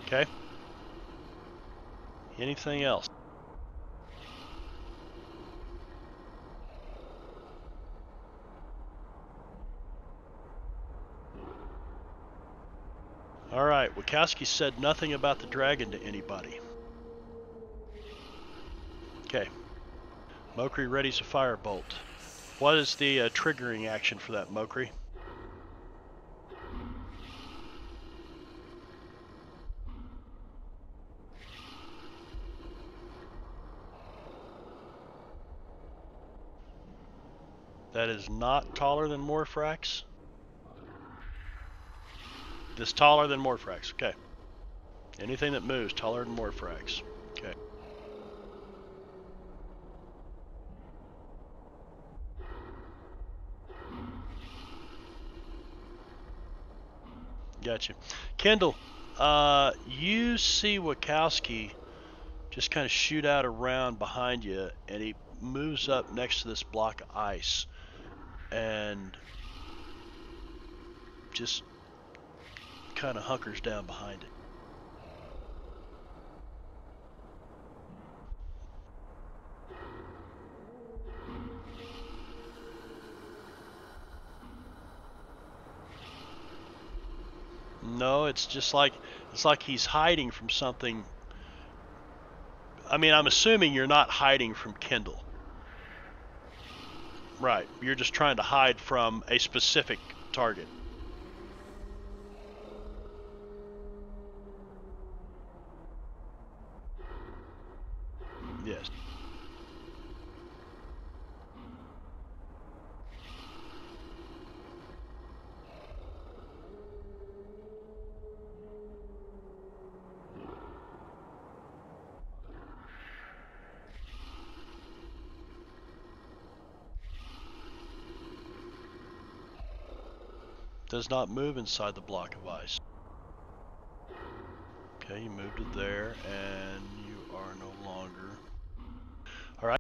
Okay. Anything else? All right, Wachowski said nothing about the dragon to anybody. Okay. Mokri readies a firebolt. What is the triggering action for that, Mokri? That is not taller than Morphrax. This taller than Morphrax. Okay. Anything that moves taller than Morphrax. Okay. Gotcha. Kendall, you see Wachowski just kind of shoot out around behind you, and he moves up next to this block of ice and just kind of hunkers down behind it. No, it's like he's hiding from something. I mean, I'm assuming you're not hiding from Kendall. Right. You're just trying to hide from a specific target. Yes. Does not move inside the block of ice. Okay, you moved it there, and you are no longer. All right.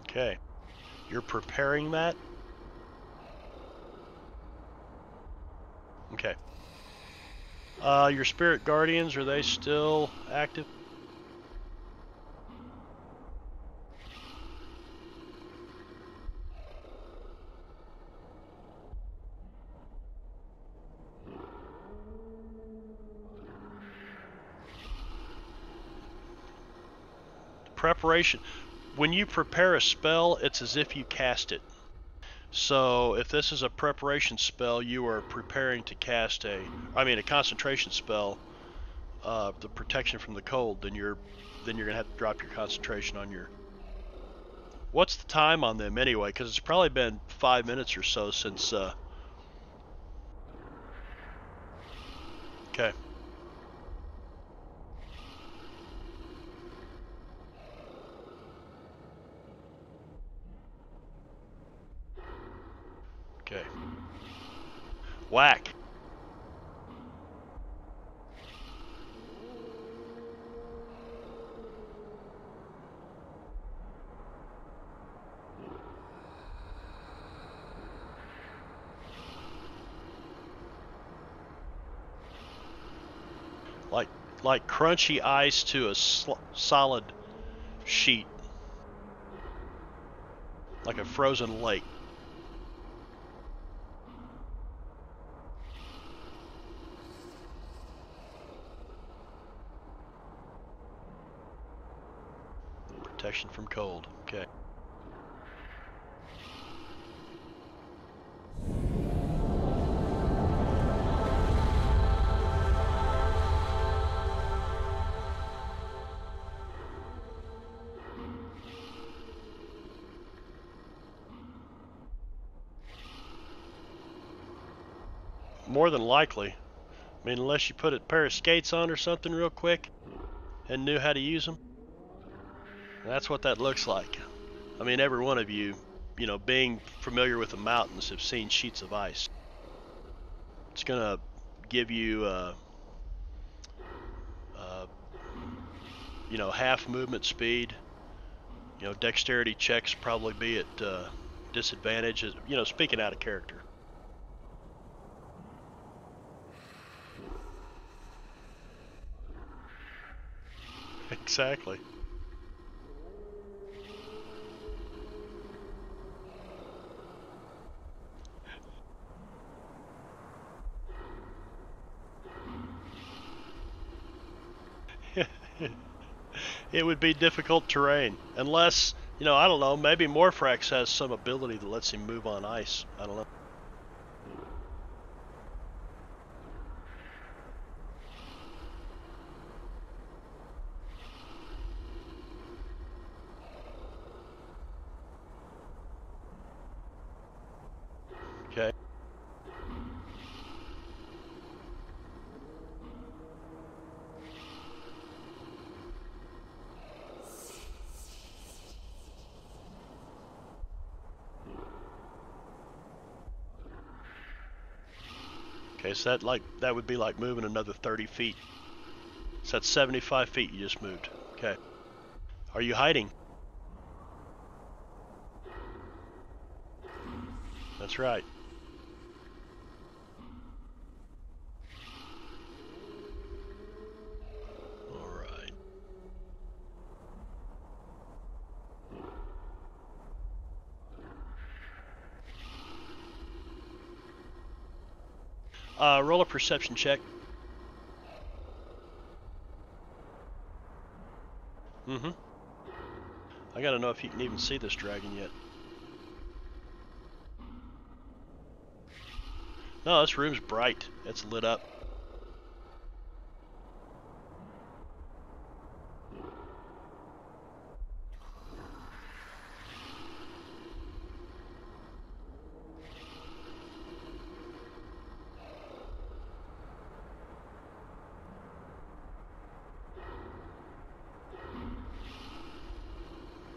Okay. You're preparing that? Okay. Your spirit guardians, are they still active? Preparation. When you prepare a spell, it's as if you cast it. So if this is a preparation spell, you are preparing to cast a concentration spell, the protection from the cold, then you're gonna have to drop your concentration on your. What's the time on them anyway? Because it's probably been 5 minutes or so since. Okay. Okay. Whack. Like crunchy ice to a solid sheet, like a frozen lake. Protection from cold. Okay. More than likely. I mean, unless you put a pair of skates on or something real quick and knew how to use them. That's what that looks like. I mean, every one of you, being familiar with the mountains, have seen sheets of ice. It's gonna give you, half movement speed, You know, dexterity checks probably be at disadvantage. You know, speaking out of character. Exactly. It would be difficult terrain. Unless, you know, I don't know, maybe Morphrax has some ability that lets him move on ice. I don't know. Okay. Okay, so that would be like moving another 30 feet. So that's 75 feet you just moved. Okay. Are you hiding? That's right. All right. Roll a perception check. Mm-hmm. I gotta know if you can even see this dragon yet. No, this room's bright. It's lit up.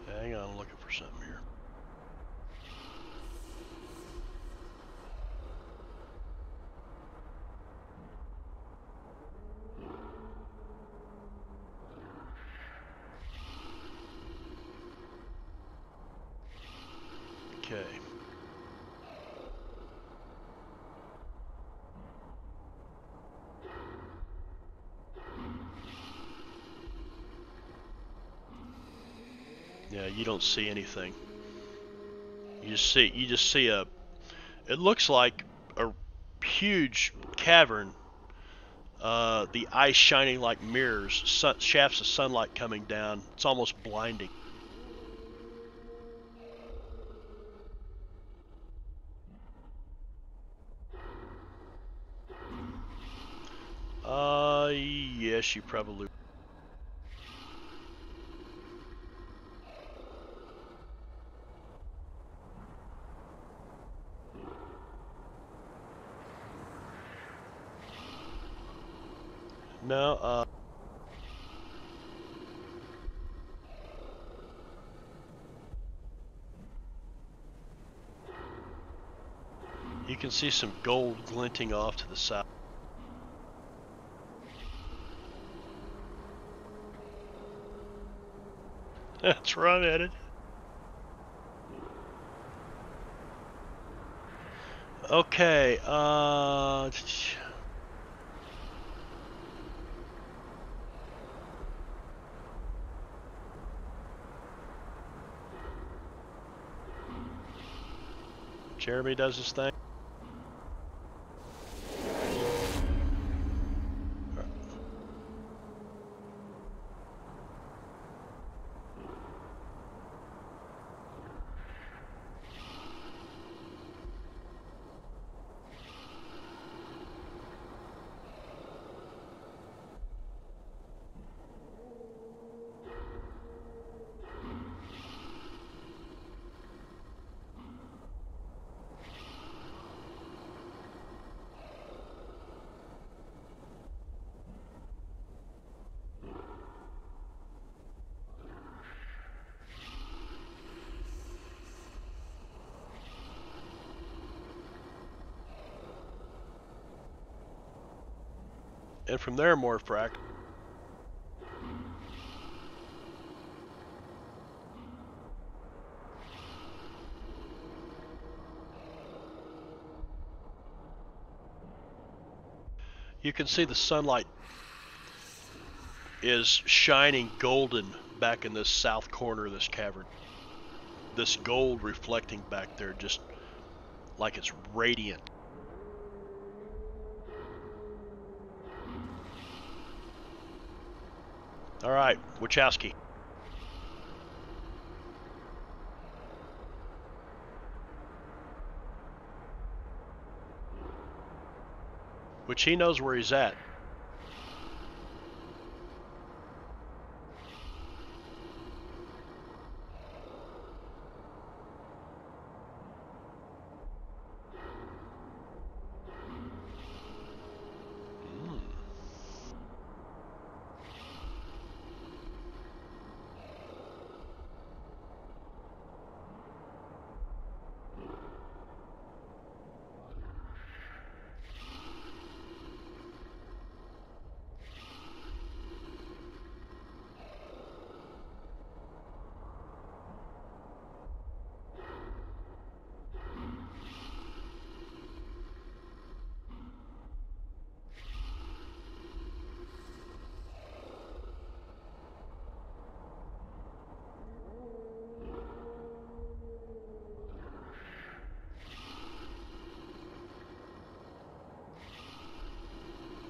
Hang on, I'm looking for something here. Okay. Yeah, you don't see anything. You just see a, it looks like a huge cavern. The ice shining like mirrors, shafts of sunlight coming down. It's almost blinding. Yes, you probably. No, you can see some gold glinting off to the south. That's where I'm headed. Okay, Jeremy does his thing. And from there, Morphrax. You can see the sunlight is shining golden back in this south corner of this cavern. This gold reflecting back there, just like it's radiant. All right, Wachowski. Which he knows where he's at.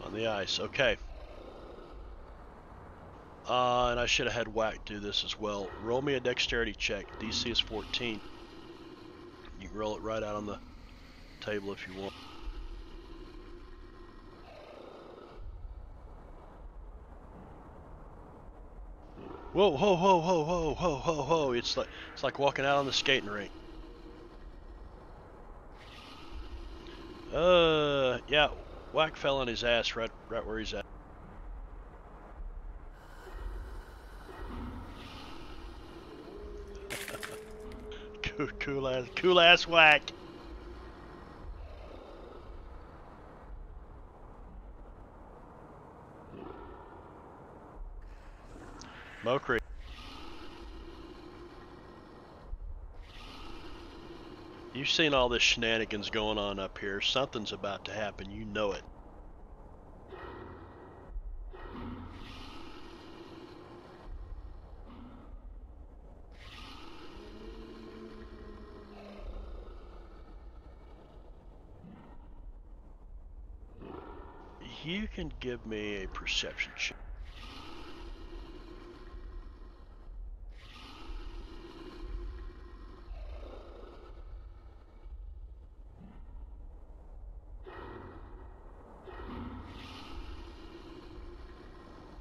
On the ice, okay. And I should have had Whack do this as well. Roll me a dexterity check. DC is 14. You can roll it right out on the table if you want. Whoa, whoa, whoa, whoa, whoa, whoa, whoa, whoa. It's like walking out on the skating rink. Yeah, Whack fell on his ass right where he's at. Cool ass Whack. Mokri. You've seen all this shenanigans going on up here. Something's about to happen. You know it. You can give me a perception check.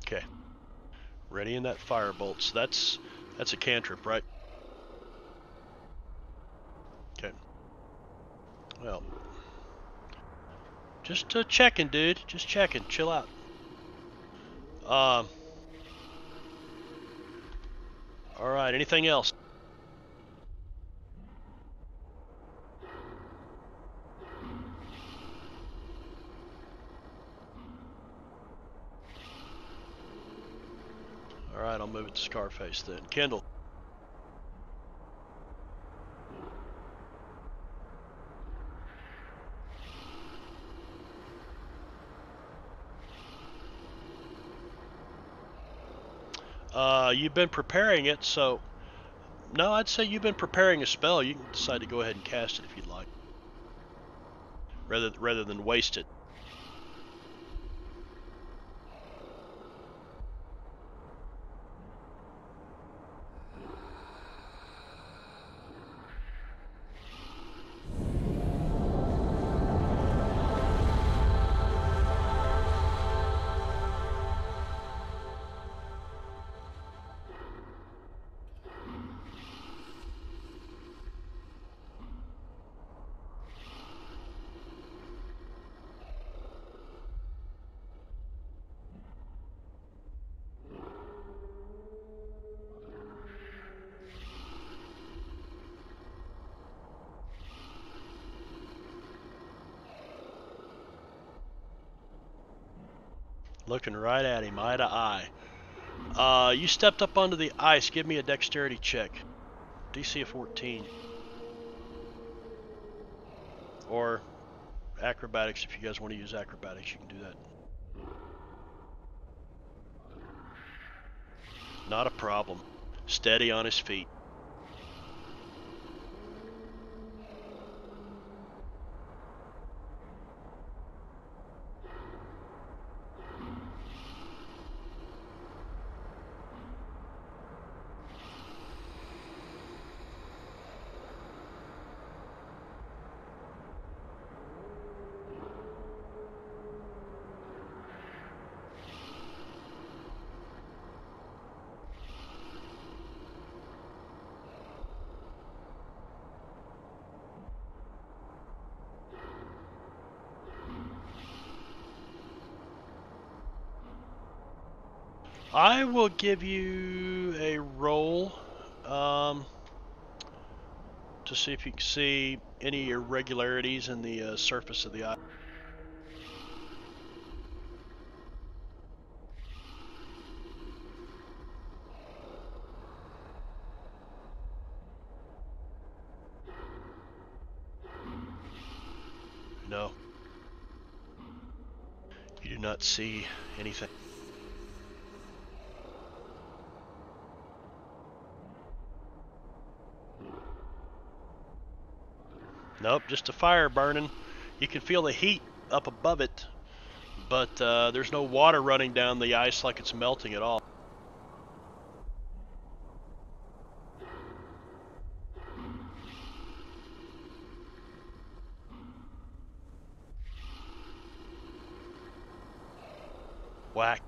Okay. Ready in that firebolt. So that's a cantrip, right? Okay. Well, just checking, dude. Just checking. Chill out. All right. Anything else? All right. I'll move it to Scarface then. Kendall. You've been preparing it, so no, I'd say you've been preparing a spell. You can decide to go ahead and cast it if you'd like, rather than waste it. Looking right at him, eye to eye. You stepped up onto the ice. Give me a dexterity check. DC of 14. Or acrobatics, if you guys want to use acrobatics, you can do that. Not a problem. Steady on his feet. I will give you a roll to see if you can see any irregularities in the surface of the eye. No. You do not see anything. Nope, just a fire burning. You can feel the heat up above it, but there's no water running down the ice like it's melting at all. Whack.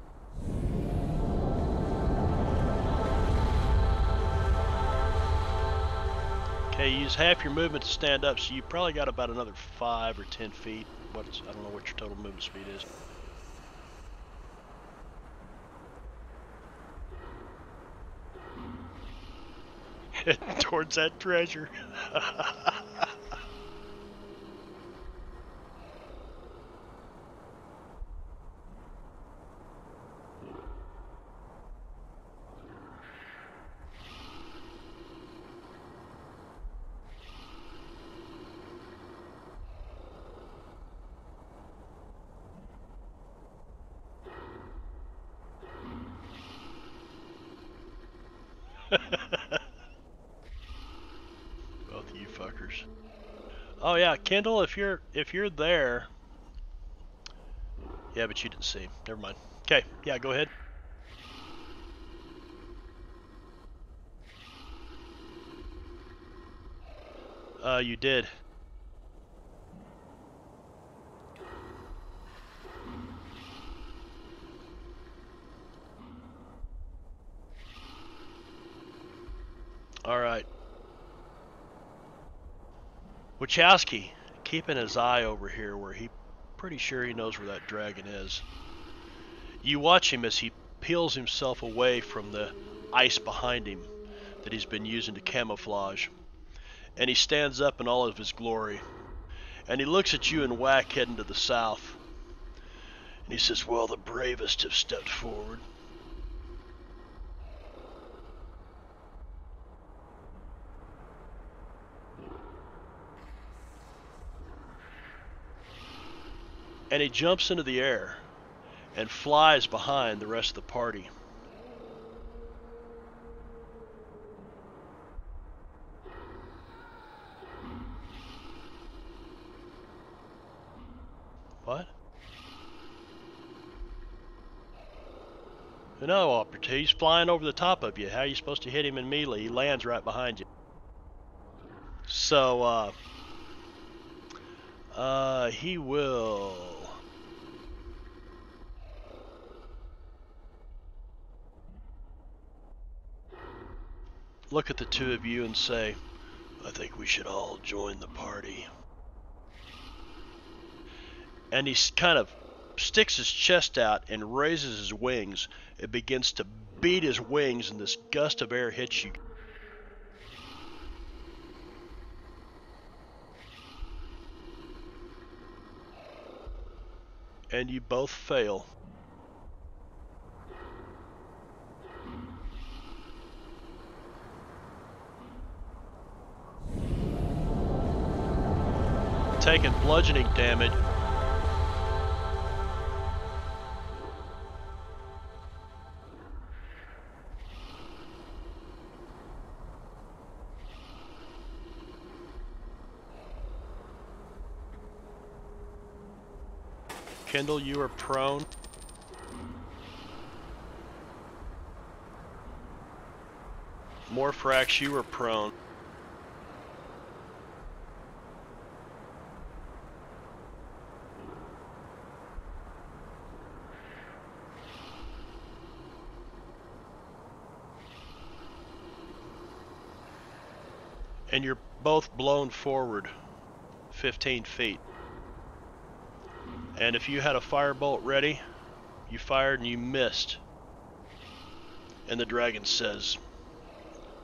Okay, you use half your movement to stand up, so you probably got about another 5 or 10 feet. I don't know what your total movement speed is. Head towards that treasure. Both of you fuckers. Oh yeah, Kendall, if you're there. Yeah, but you didn't see. Never mind. Okay, yeah, go ahead. You did. All right. Wachowski, keeping his eye over here where he pretty sure he knows where that dragon is. You watch him as he peels himself away from the ice behind him that he's been using to camouflage. And he stands up in all of his glory. And he looks at you and Whack heading to the south. And he says, well, the bravest have stepped forward. And he jumps into the air and flies behind the rest of the party. What? No, he's flying over the top of you. How are you supposed to hit him in melee? He lands right behind you. So, he will... look at the two of you and say, I think we should all join the party. And he kind of sticks his chest out and raises his wings. It begins to beat his wings, and this gust of air hits you. And you both fail. Taking bludgeoning damage. Kendall, you are prone. Morphrax, you are prone. And you're both blown forward 15 feet. And if you had a firebolt ready, you fired and you missed. And the dragon says,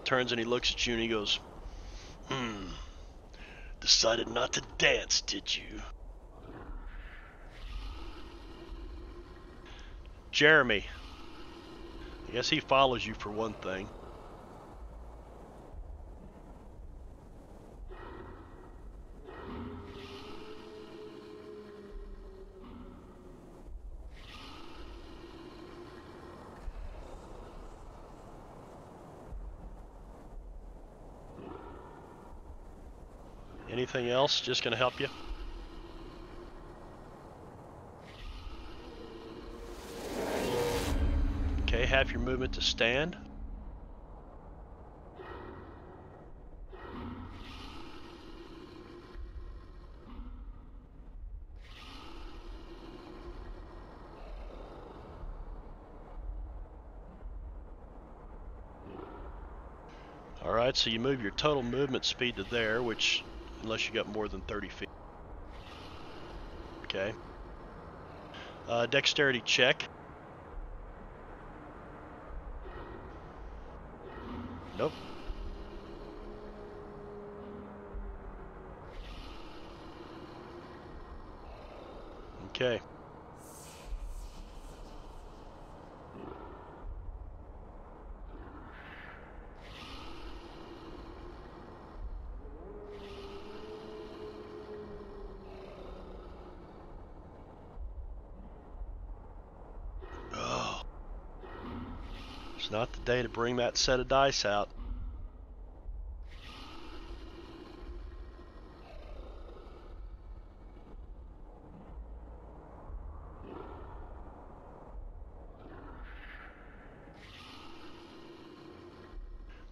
turns and he looks at you and he goes, decided not to dance, did you? Jeremy. I guess he follows you for one thing. Anything else? Just gonna help you? Okay, have your movement to stand. Alright, so you move your total movement speed to there, which, unless you got more than 30 feet. Okay. Dexterity check. Nope. Okay. Oh. It's not the day to bring that set of dice out.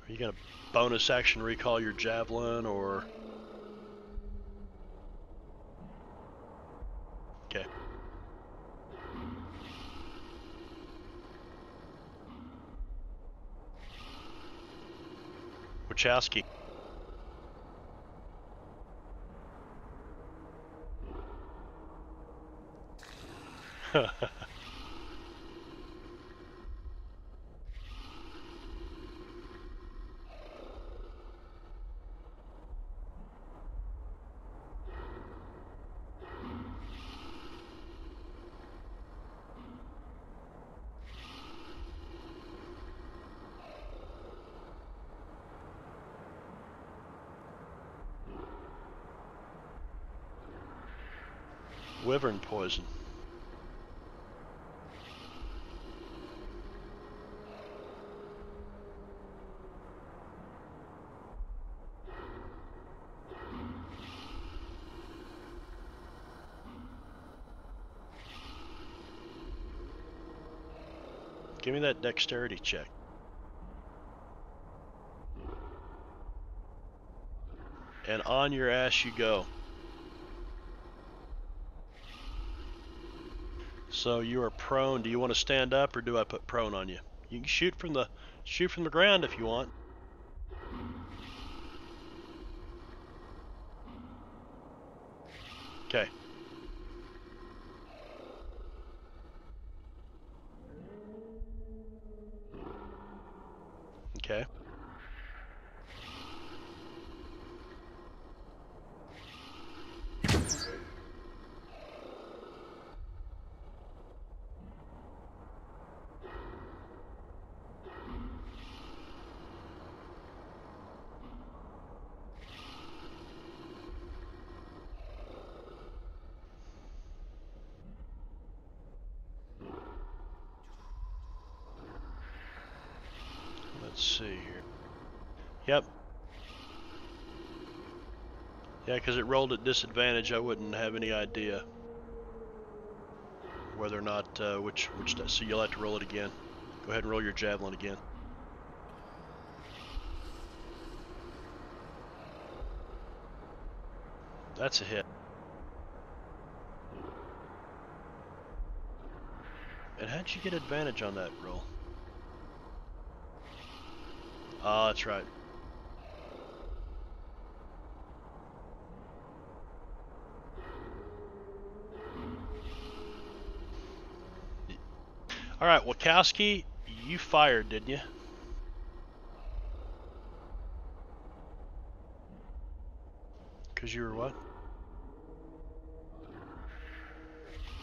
Are you gonna bonus action recall your javelin, or? Okay. Wachowski. Wyvern poison. Give me that dexterity check. And on your ass you go. So you are prone. Do you want to stand up, or do I put prone on you? You can shoot from the ground if you want. Okay. Okay. Let's see here. Yep. Yeah, because it rolled at disadvantage, I wouldn't have any idea. whether or not which so you'll have to roll it again. Go ahead and roll your javelin again. That's a hit. And how'd you get advantage on that roll? Oh, that's right. All right, Wachowski, you fired, didn't you? Because you were what?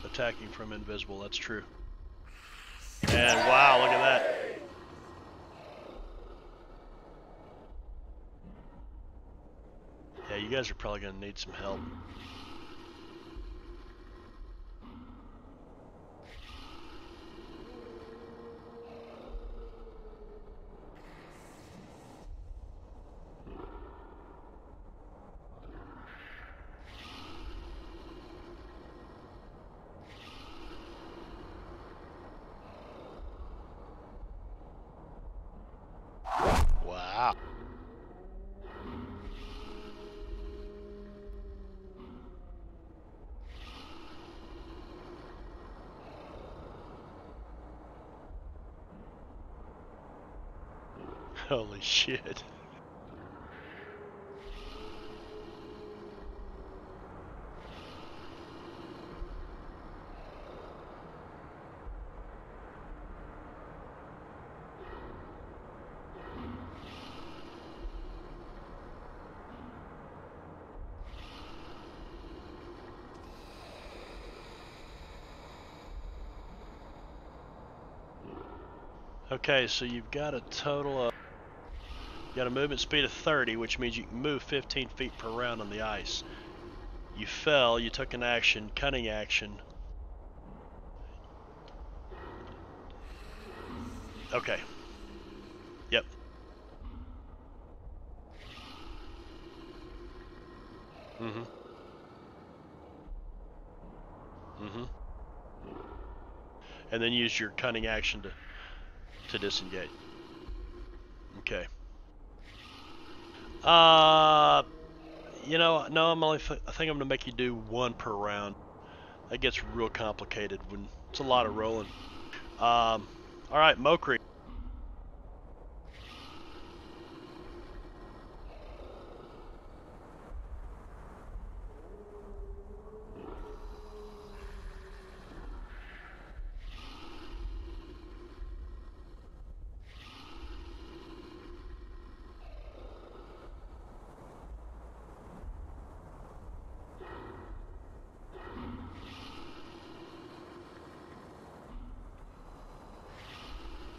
Attacking from invisible, that's true. And wow, look at that. Yeah, you guys are probably going to need some help. Wow. Holy shit. Okay, so you've got a total of, you got a movement speed of 30, which means you can move 15 feet per round on the ice. You fell, you took an action, cunning action. Okay. Yep. Mm-hmm. Mm-hmm. And then use your cunning action to disengage. Okay. You know, no, I think I'm gonna make you do one per round. That gets real complicated when it's a lot of rolling. All right, Mokri.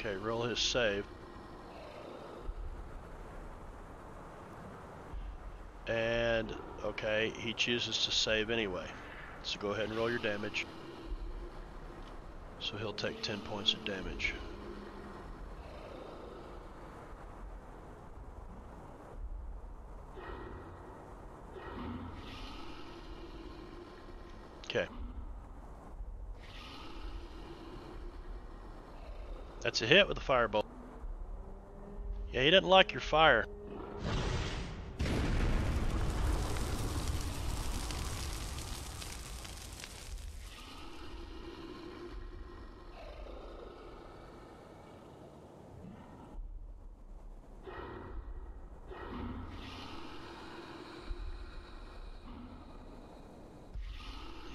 Okay, roll his save. And, okay, he chooses to save anyway. So go ahead and roll your damage. So he'll take 10 points of damage. Okay. That's a hit with a firebolt. Yeah, he doesn't like your fire.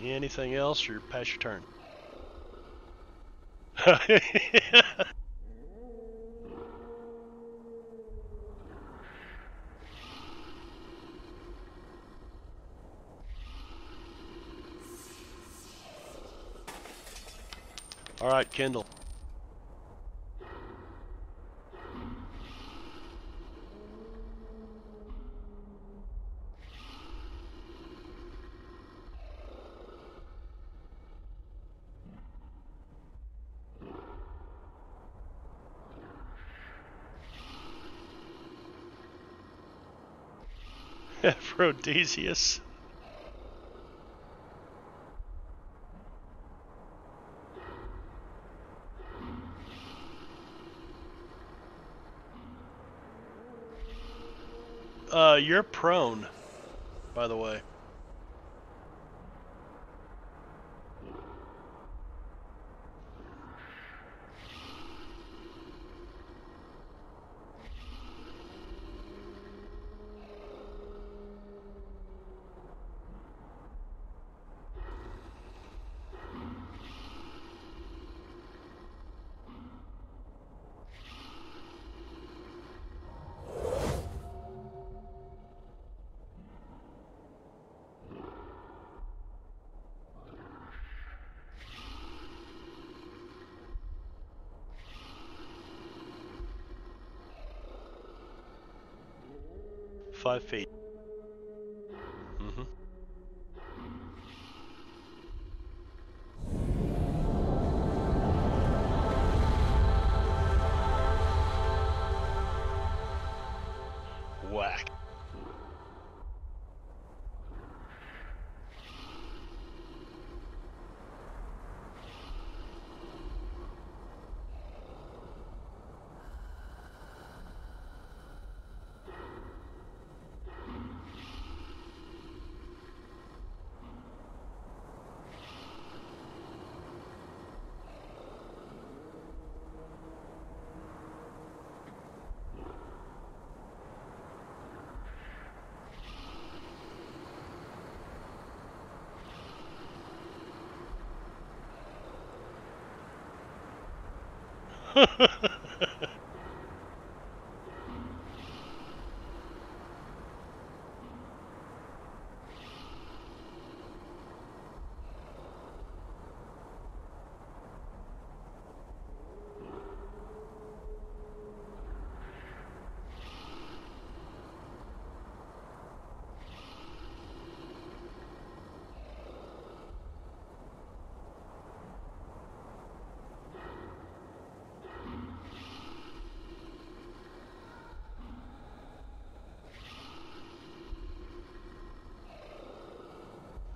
Anything else, or pass your turn? All right, Kendall. Aphrodisias. You're prone, by the way. Five feet. Mm-hmm. Whack.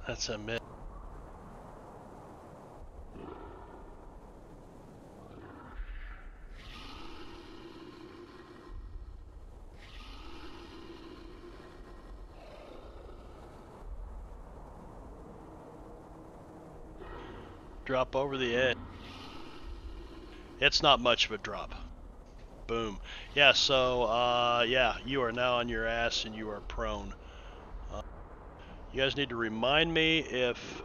That's a miss. Drop over the edge. It's not much of a drop. Boom. Yeah, so, yeah, you are now on your ass and you are prone. You guys need to remind me if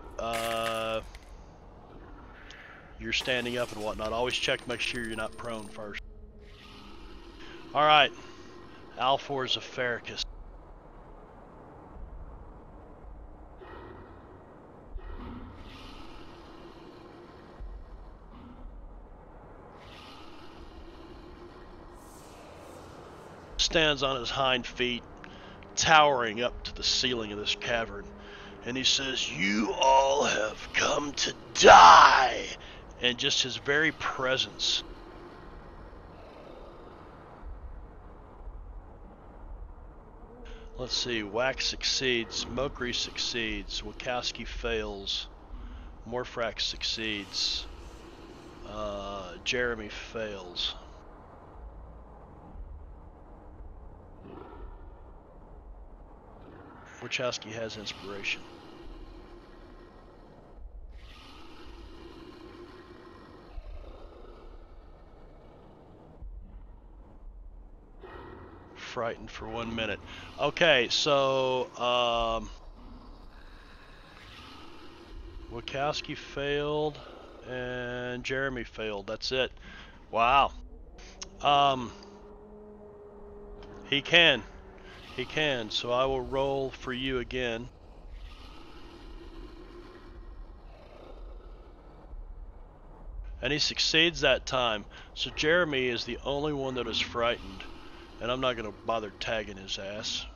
you're standing up and whatnot. Always check to make sure you're not prone first. Alright. Alfor's Afaricus. Stands on his hind feet, towering up to the ceiling of this cavern, and he says, "You all have come to die!" And just his very presence. Let's see, Whack succeeds, Mokri succeeds, Wachowski fails, Morfrax succeeds, Jeremy fails. Wachowski has inspiration. Frightened for 1 minute. Okay, so Wachowski failed and Jeremy failed. That's it. Wow. He can. He can. So I will roll for you again. And he succeeds that time. So Jeremy is the only one that is frightened. And I'm not going to bother tagging his ass.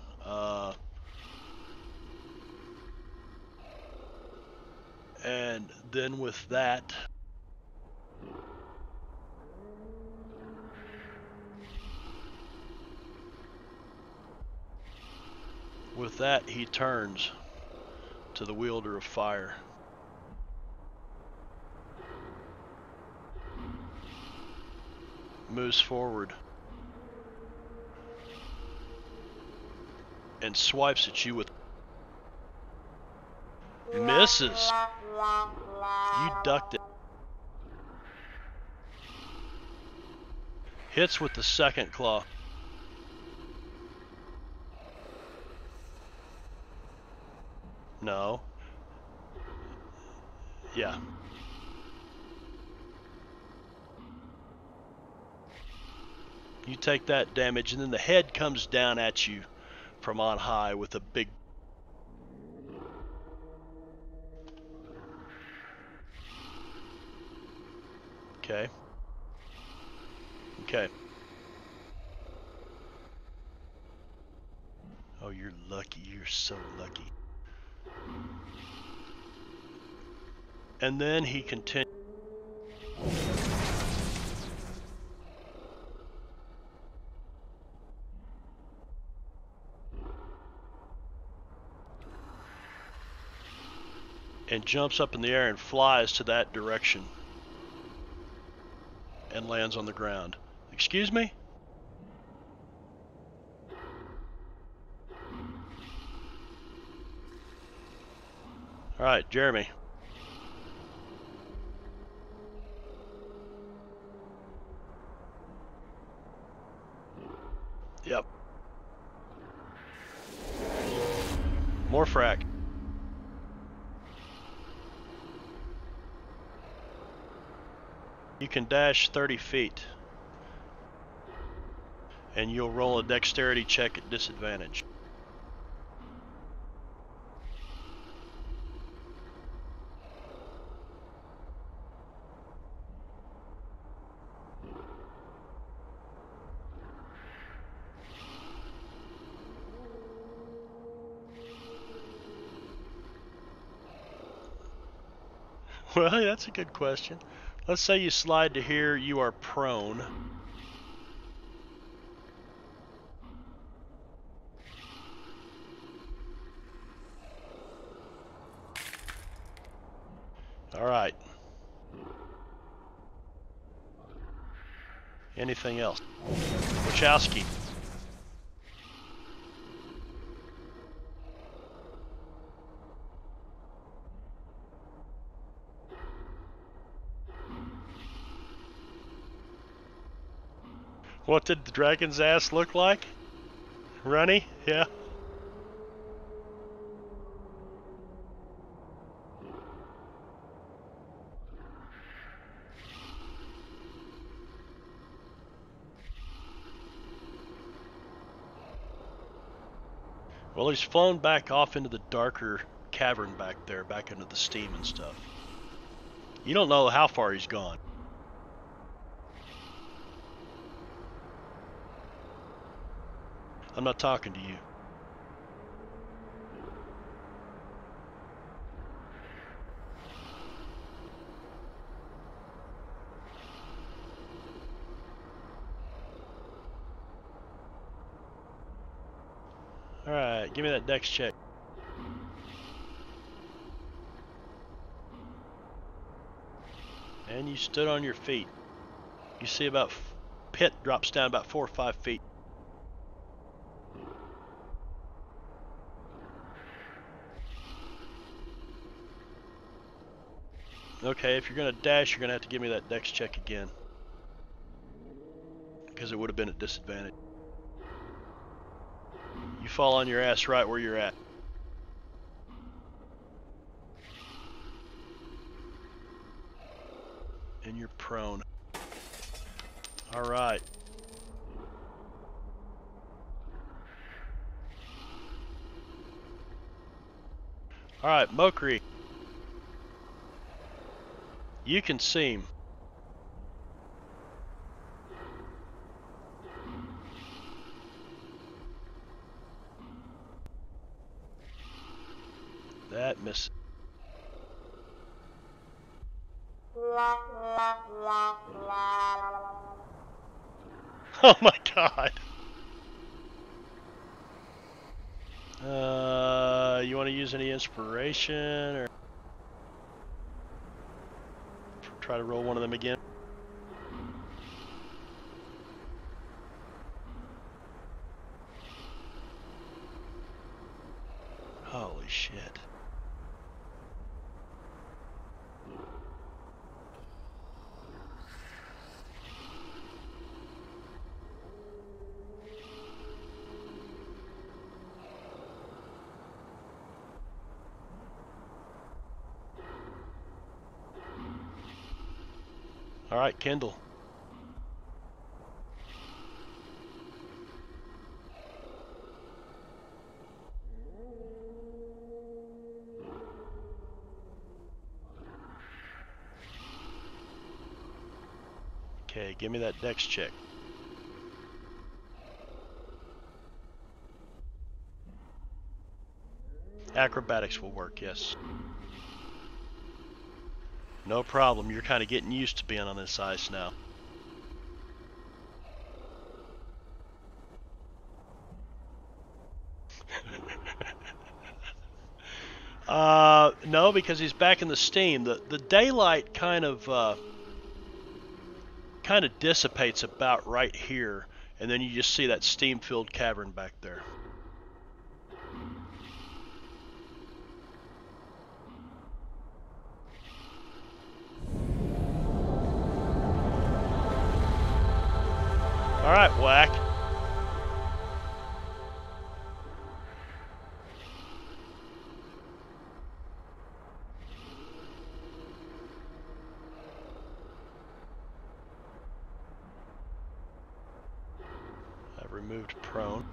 And then with that, he turns to the wielder of fire. Moves forward. and swipes at you with... Misses. You ducked it. Hits with the second claw. No. Yeah. You take that damage, and then the head comes down at you from on high with a big... Okay. Okay. Oh, you're lucky. You're so lucky. And then he continues. And jumps up in the air and flies to that direction. And lands on the ground. Excuse me? Alright, Jeremy. Yep. More frack. You can dash 30 feet. And you'll roll a dexterity check at disadvantage. Well, that's a good question. Let's say you slide to here, you are prone. All right. Anything else? Wachowski. What did the dragon's ass look like? Runny? Yeah. Well, he's flown back off into the darker cavern back there, back into the steam and stuff. You don't know how far he's gone. I'm not talking to you. Alright, give me that dex check. And you stood on your feet. You see about... Pit drops down about 4 or 5 feet. Okay, if you're going to dash, you're going to have to give me that dex check again. Because it would have been at disadvantage. You fall on your ass right where you're at. And you're prone. Alright. Alright, Mokri. You can see him. That misses. Oh my god. You want to use any inspiration or try to roll one of them again? All right, Kendall. Okay, give me that dex check. Acrobatics will work, yes. No problem, you're kind of getting used to being on this ice now. No, because he's back in the steam. The daylight kind of dissipates about right here, and then you just see that steam-filled cavern back there. All right, Whack. I've removed prone.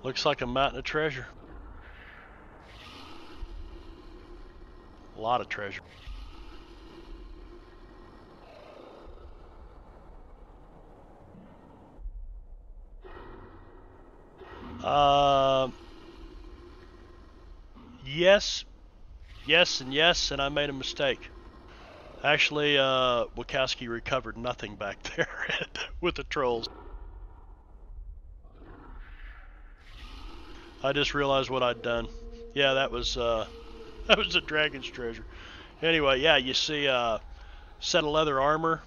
Looks like a mountain of treasure. A lot of treasure. Yes, and I made a mistake. Actually, Wachowski recovered nothing back there with the trolls. I just realized what I'd done. Yeah, that was that was a dragon's treasure. Anyway, yeah, you see a set of leather armor,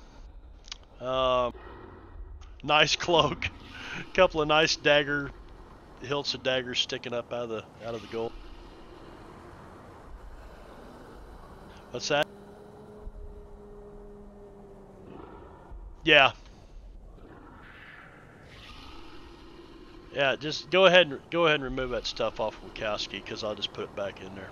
nice cloak, couple of nice hilts of daggers sticking up out of the gold. What's that? Yeah. Yeah, just go ahead and remove that stuff off of Wachowski, because I'll just put it back in there.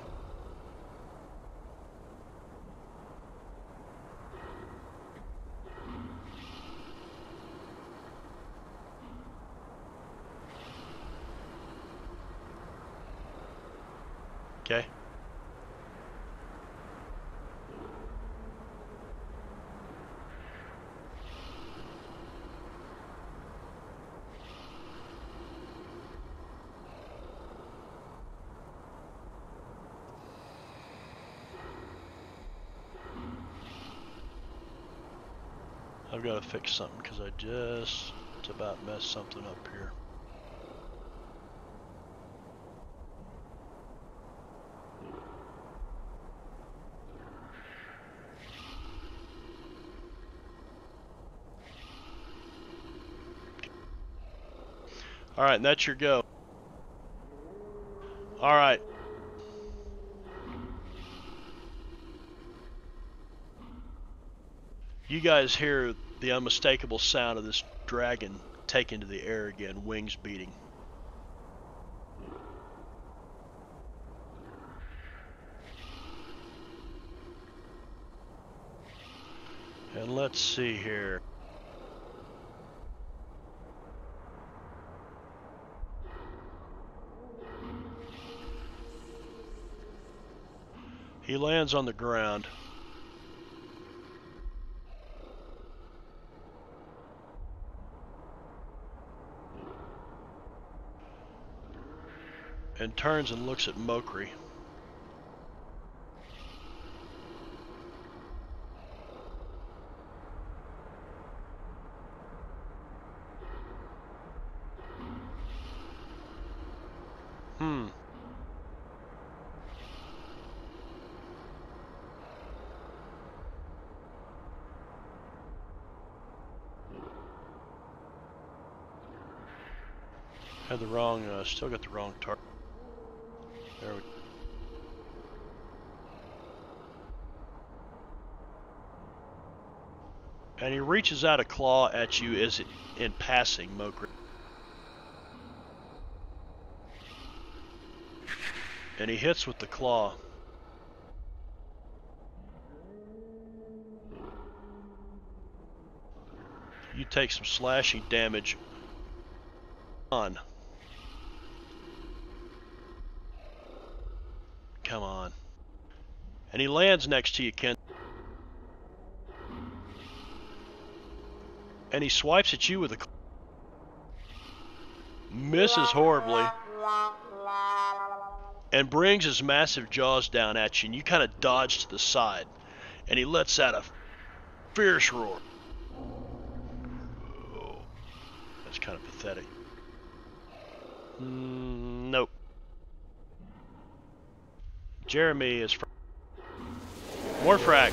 Okay. I've got to fix something because I just about messed something up here. Alright, and that's your go. Alright. You guys hear the unmistakable sound of this dragon taking to the air again, wings beating. And let's see here. He lands on the ground. And turns and looks at Mokri. Had the wrong, still got the wrong target. There we go. And he reaches out a claw at you as it, in passing, Mokri. And he hits with the claw. You take some slashing damage. On. Come on. And he lands next to you, Ken. And he swipes at you with a claw. Misses horribly. And brings his massive jaws down at you, and you kind of dodge to the side. And he lets out a fierce roar. Oh, that's kind of pathetic. Nope. Jeremy is... More frag.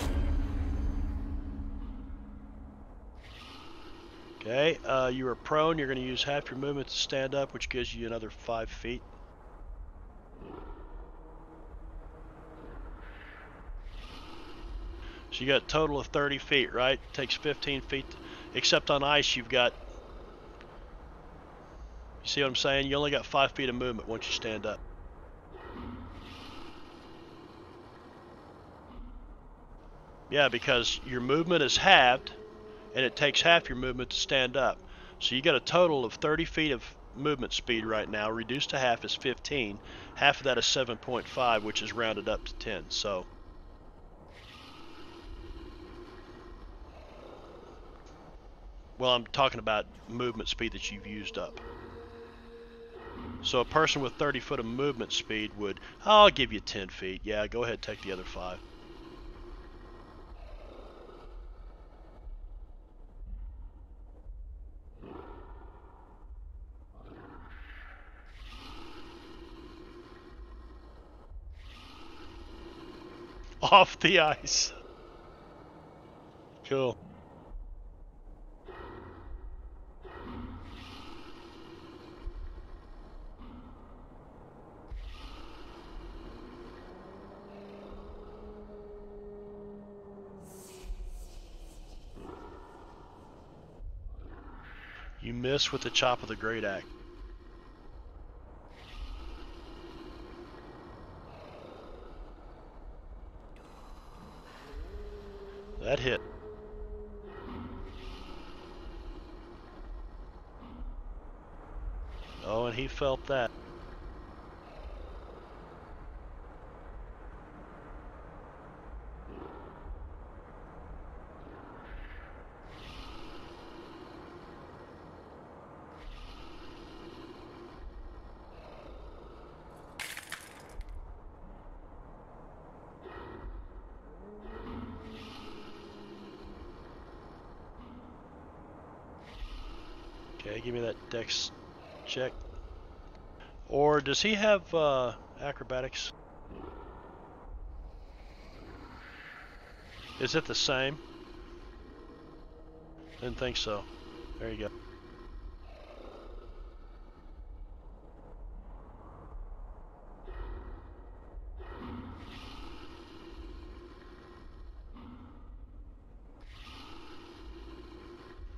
Okay, you are prone. You're going to use half your movement to stand up, which gives you another 5 feet. So you got a total of 30 feet, right? Takes 15 feet, except on ice you've got... You see what I'm saying? You only got 5 feet of movement once you stand up. Yeah, because your movement is halved, and it takes half your movement to stand up. So you got a total of 30 feet of movement speed right now. Reduced to half is 15. Half of that is 7.5, which is rounded up to 10. So... Well, I'm talking about movement speed that you've used up. So a person with 30 foot of movement speed would... I'll give you 10 feet. Yeah, go ahead, take the other 5. Off the ice. Cool. You miss with the chop of the great axe. That hit. Oh, and he felt that. Okay, give me that dex check. Or does he have acrobatics? Is it the same? Didn't think so. There you go.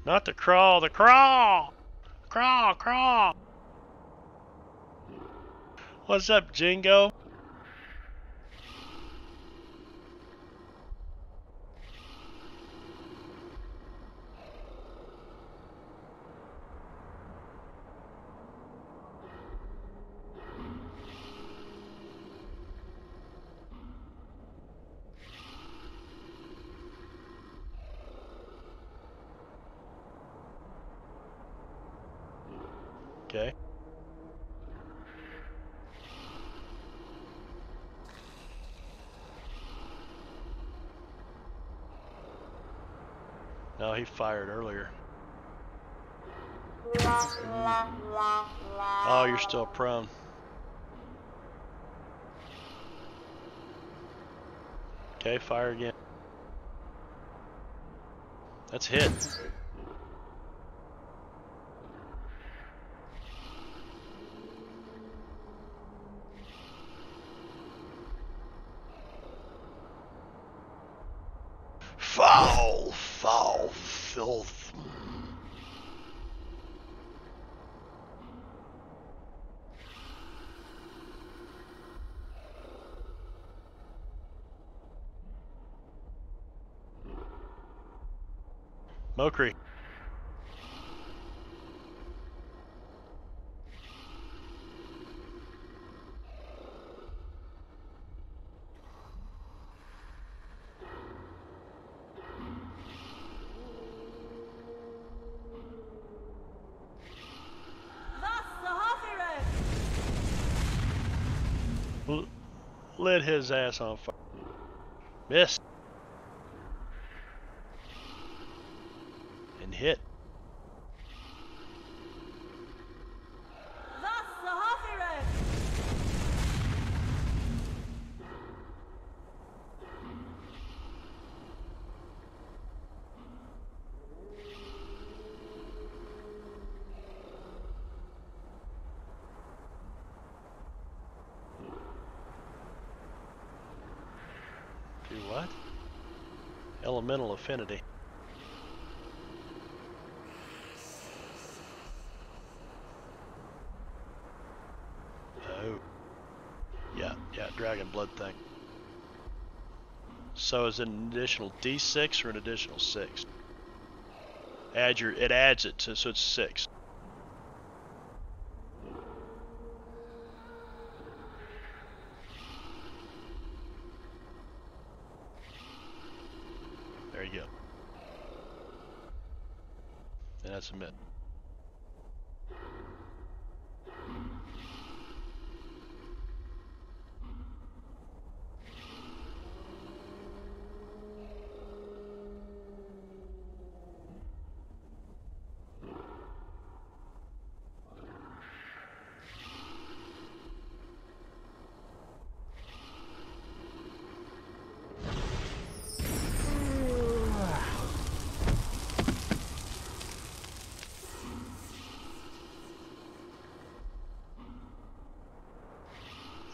Not the crawl, the crawl! Crawl, crawl! What's up, Jingo? Okay. No, he fired earlier. Oh, you're still prone. Okay, fire again. That's hit. Foul, foul, filth. Mokri. Lit his ass on fire. Miss. And hit. Do what? Elemental affinity. Oh. Yeah, dragon blood thing. So is it an additional D6 or an additional 6? It adds it to, so it's 6. There you go. And that's a mid.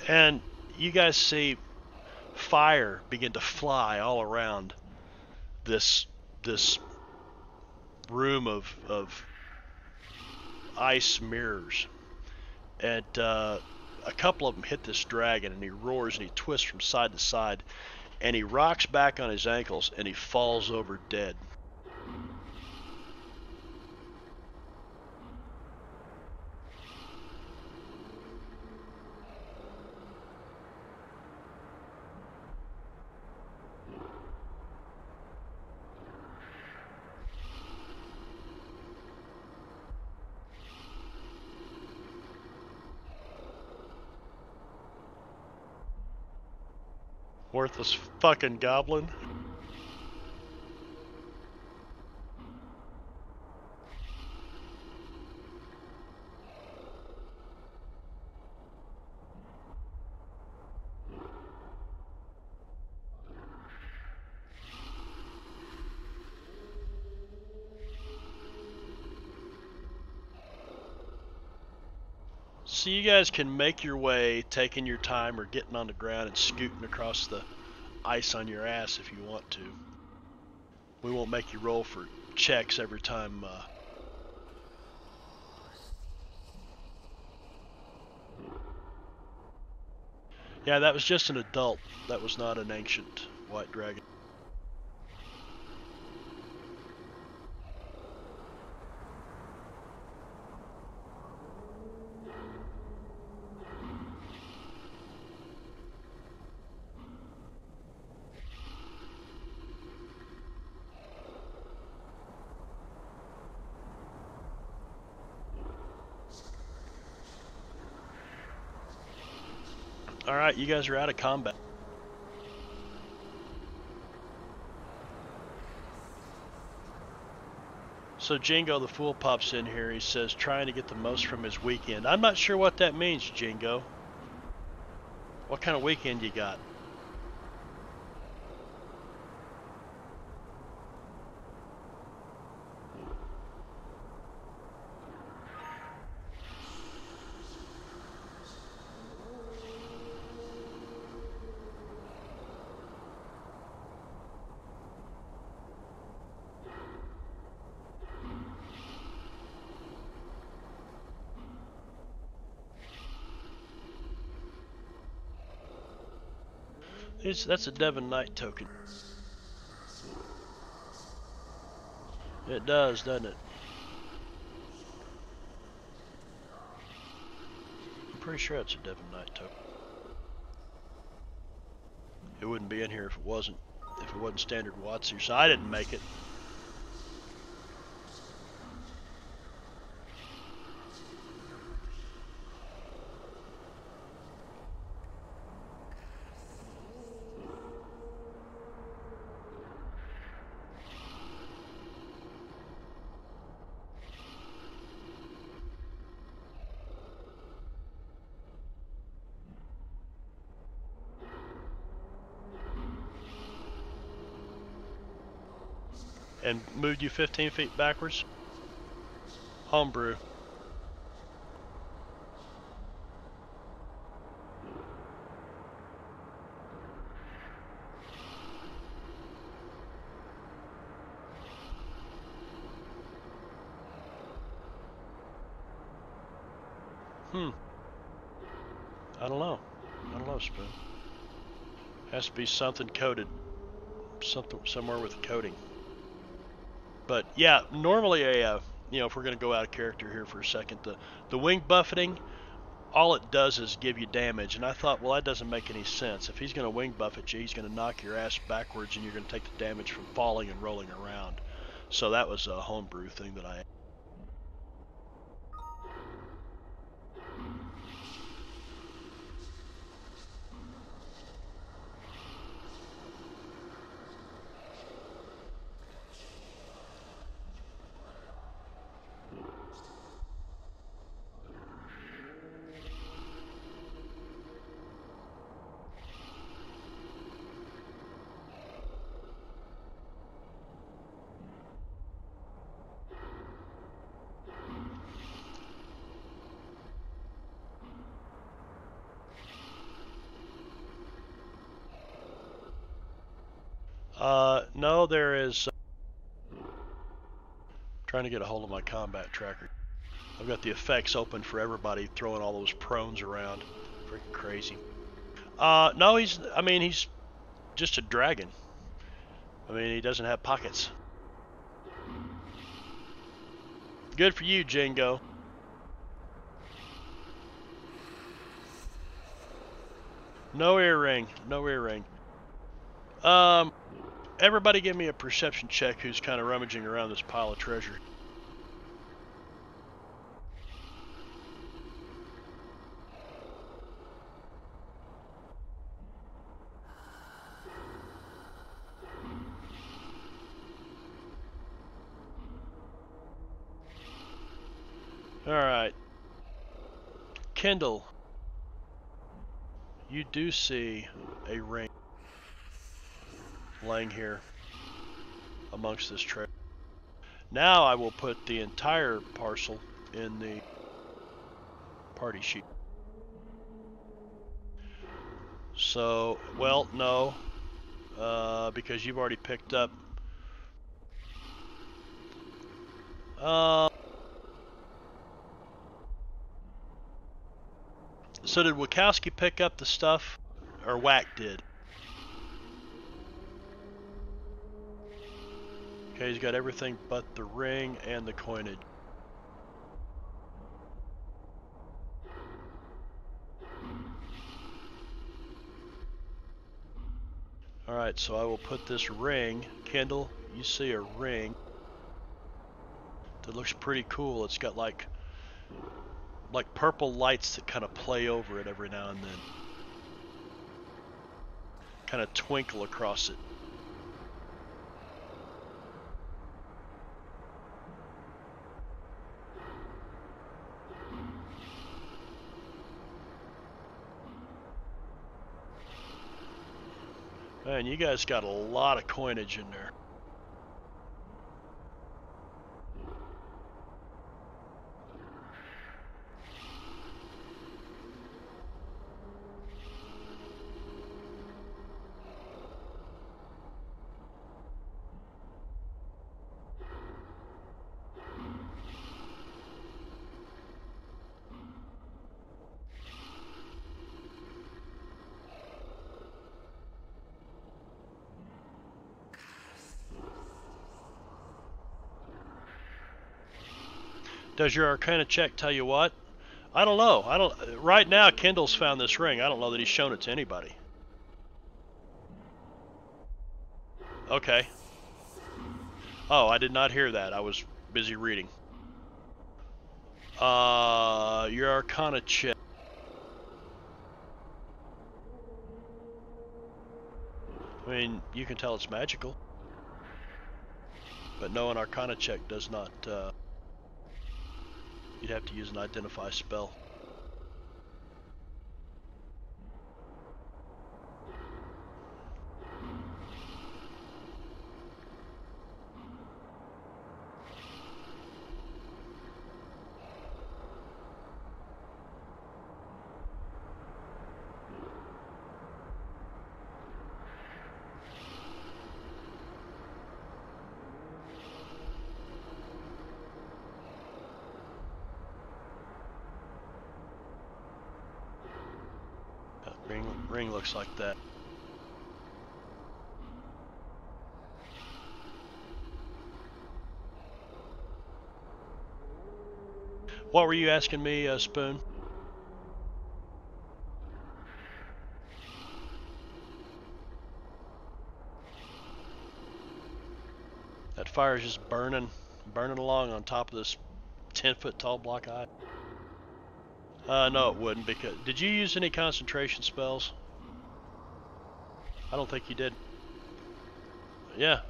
And you guys see fire begin to fly all around this room of ice mirrors. And a couple of them hit this dragon, and he roars and he twists from side to side, and he rocks back on his ankles and he falls over dead. Worthless fucking goblin. So you guys can make your way, taking your time or getting on the ground and scooting across the ice on your ass if you want to. We won't make you roll for checks every time. Yeah, that was just an adult. That was not an ancient white dragon. Alright, you guys are out of combat. So Jingo the Fool pops in here. He says, trying to get the most from his weekend. I'm not sure what that means, Jingo. What kind of weekend you got? That's a Devon Knight token. It does, doesn't it? I'm pretty sure it's a Devon Knight token. It wouldn't be in here if it wasn't standard WotC, so I didn't make it. And moved you 15 feet backwards? Homebrew. I don't know. Spoon. Has to be something coated. Somewhere with coating. But yeah, normally if we're gonna go out of character here for a second, the wing buffeting, all it does is give you damage. And I thought, well, that doesn't make any sense. If he's gonna wing buffet you, he's gonna knock your ass backwards, and you're gonna take the damage from falling and rolling around. So that was a homebrew thing that I. No, there is. Trying to get a hold of my combat tracker. I've got the effects open for everybody, throwing all those prones around. Freaking crazy. No, he's just a dragon. I mean, he doesn't have pockets. Good for you, Jingo. No earring. No earring. Everybody give me a perception check who's kind of rummaging around this pile of treasure. Alright. Kendall, you do see a ring laying here amongst this treasure. Now I will put the entire parcel in the party sheet. So, well, no, because you've already picked up. So did Wachowski pick up the stuff, or Whack did? Okay, he's got everything but the ring and the coinage. Alright, so I will put this ring. Kendall, you see a ring that looks pretty cool. It's got like purple lights that kind of play over it every now and then. Kind of twinkle across it. Man, you guys got a lot of coinage in there. Does your Arcana check tell you what? I don't know. Right now, Kendall's found this ring. I don't know that he's shown it to anybody. Okay. Oh, I did not hear that. I was busy reading. Your Arcana check. I mean, you can tell it's magical. But no, an Arcana check does not, you'd have to use an identify spell. Ring looks like that. What were you asking me, Spoon? That fire is just burning along on top of this 10-foot tall block of ice. No, it wouldn't. Because did you use any concentration spells? I don't think you did. Yeah,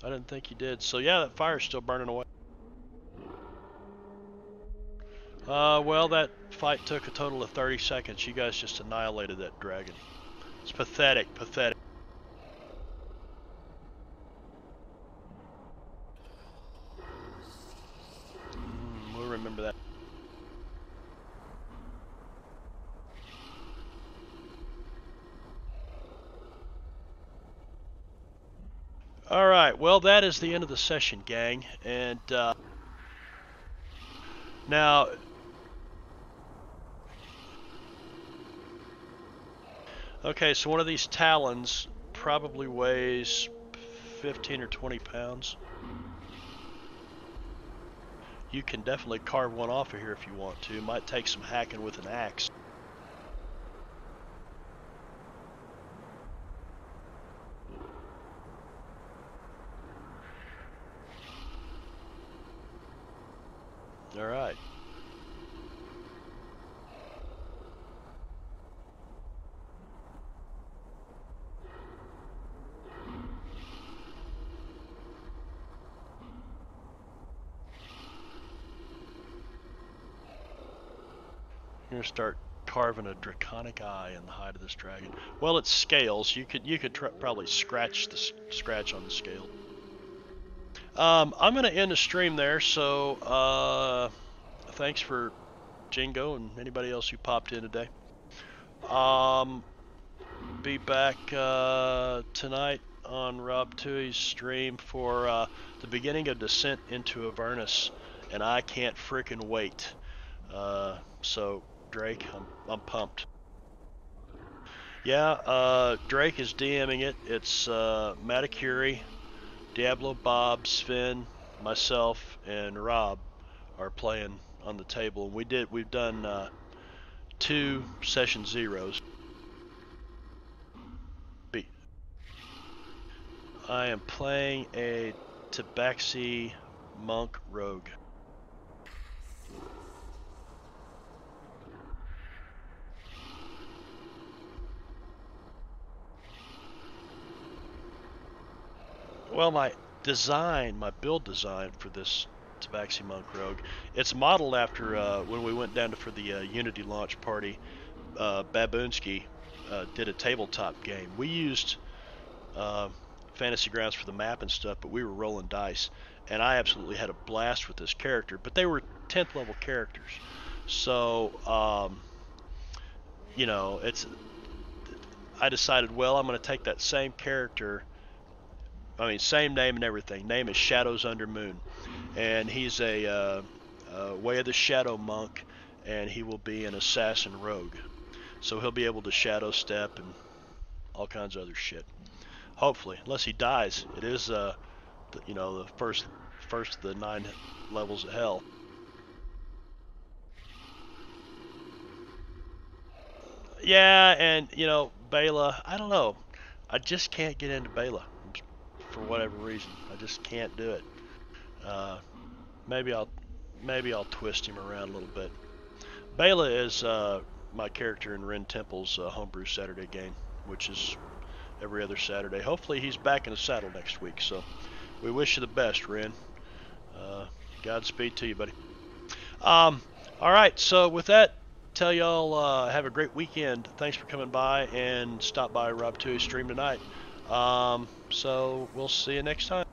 I didn't think you did. So yeah, that fire's still burning away. Well, that fight took a total of 30 seconds. You guys just annihilated that dragon. It's pathetic, pathetic. We'll remember that. Alright, well that is the end of the session, gang. And now, okay, so one of these talons probably weighs 15 or 20 pounds. You can definitely carve one off of here if you want to. Might take some hacking with an axe. All right. You're gonna start carving a draconic eye in the hide of this dragon. Well, it's scales. You could probably scratch on the scale. I'm gonna end the stream there. So thanks for Jingo and anybody else who popped in today. Be back tonight on Rob Tui's stream for the beginning of Descent into Avernus, and I can't freaking wait. So Drake, I'm pumped. Yeah, Drake is DMing it. It's Matakuri, Diablo Bob, Sven, myself, and Rob are playing on the table. We've done 2 session zeros. I am playing a Tabaxi Monk Rogue. Well, my build design for this Tabaxi Monk Rogue, it's modeled after when we went down for the Unity launch party. Baboonsky did a tabletop game. We used Fantasy Grounds for the map and stuff, but we were rolling dice, and I absolutely had a blast with this character. But they were 10th level characters, so you know, I decided, well, I'm going to take that same character. I mean, same name and everything. Name is Shadows Under Moon, and he's a Way of the Shadow monk, and he will be an assassin rogue. So he'll be able to shadow step and all kinds of other shit. Hopefully, unless he dies. It is, you know, the first of the 9 levels of hell. Yeah, and you know, Bela, I don't know. I just can't get into Bela for whatever reason. I just can't do it. Maybe I'll twist him around a little bit. Bela is my character in Ren Temple's Homebrew Saturday game, which is every other Saturday. Hopefully he's back in the saddle next week. So we wish you the best, Ren. Godspeed to you, buddy. All right. So with that, tell y'all have a great weekend. Thanks for coming by and stop by Rob Tui's stream tonight. So we'll see you next time.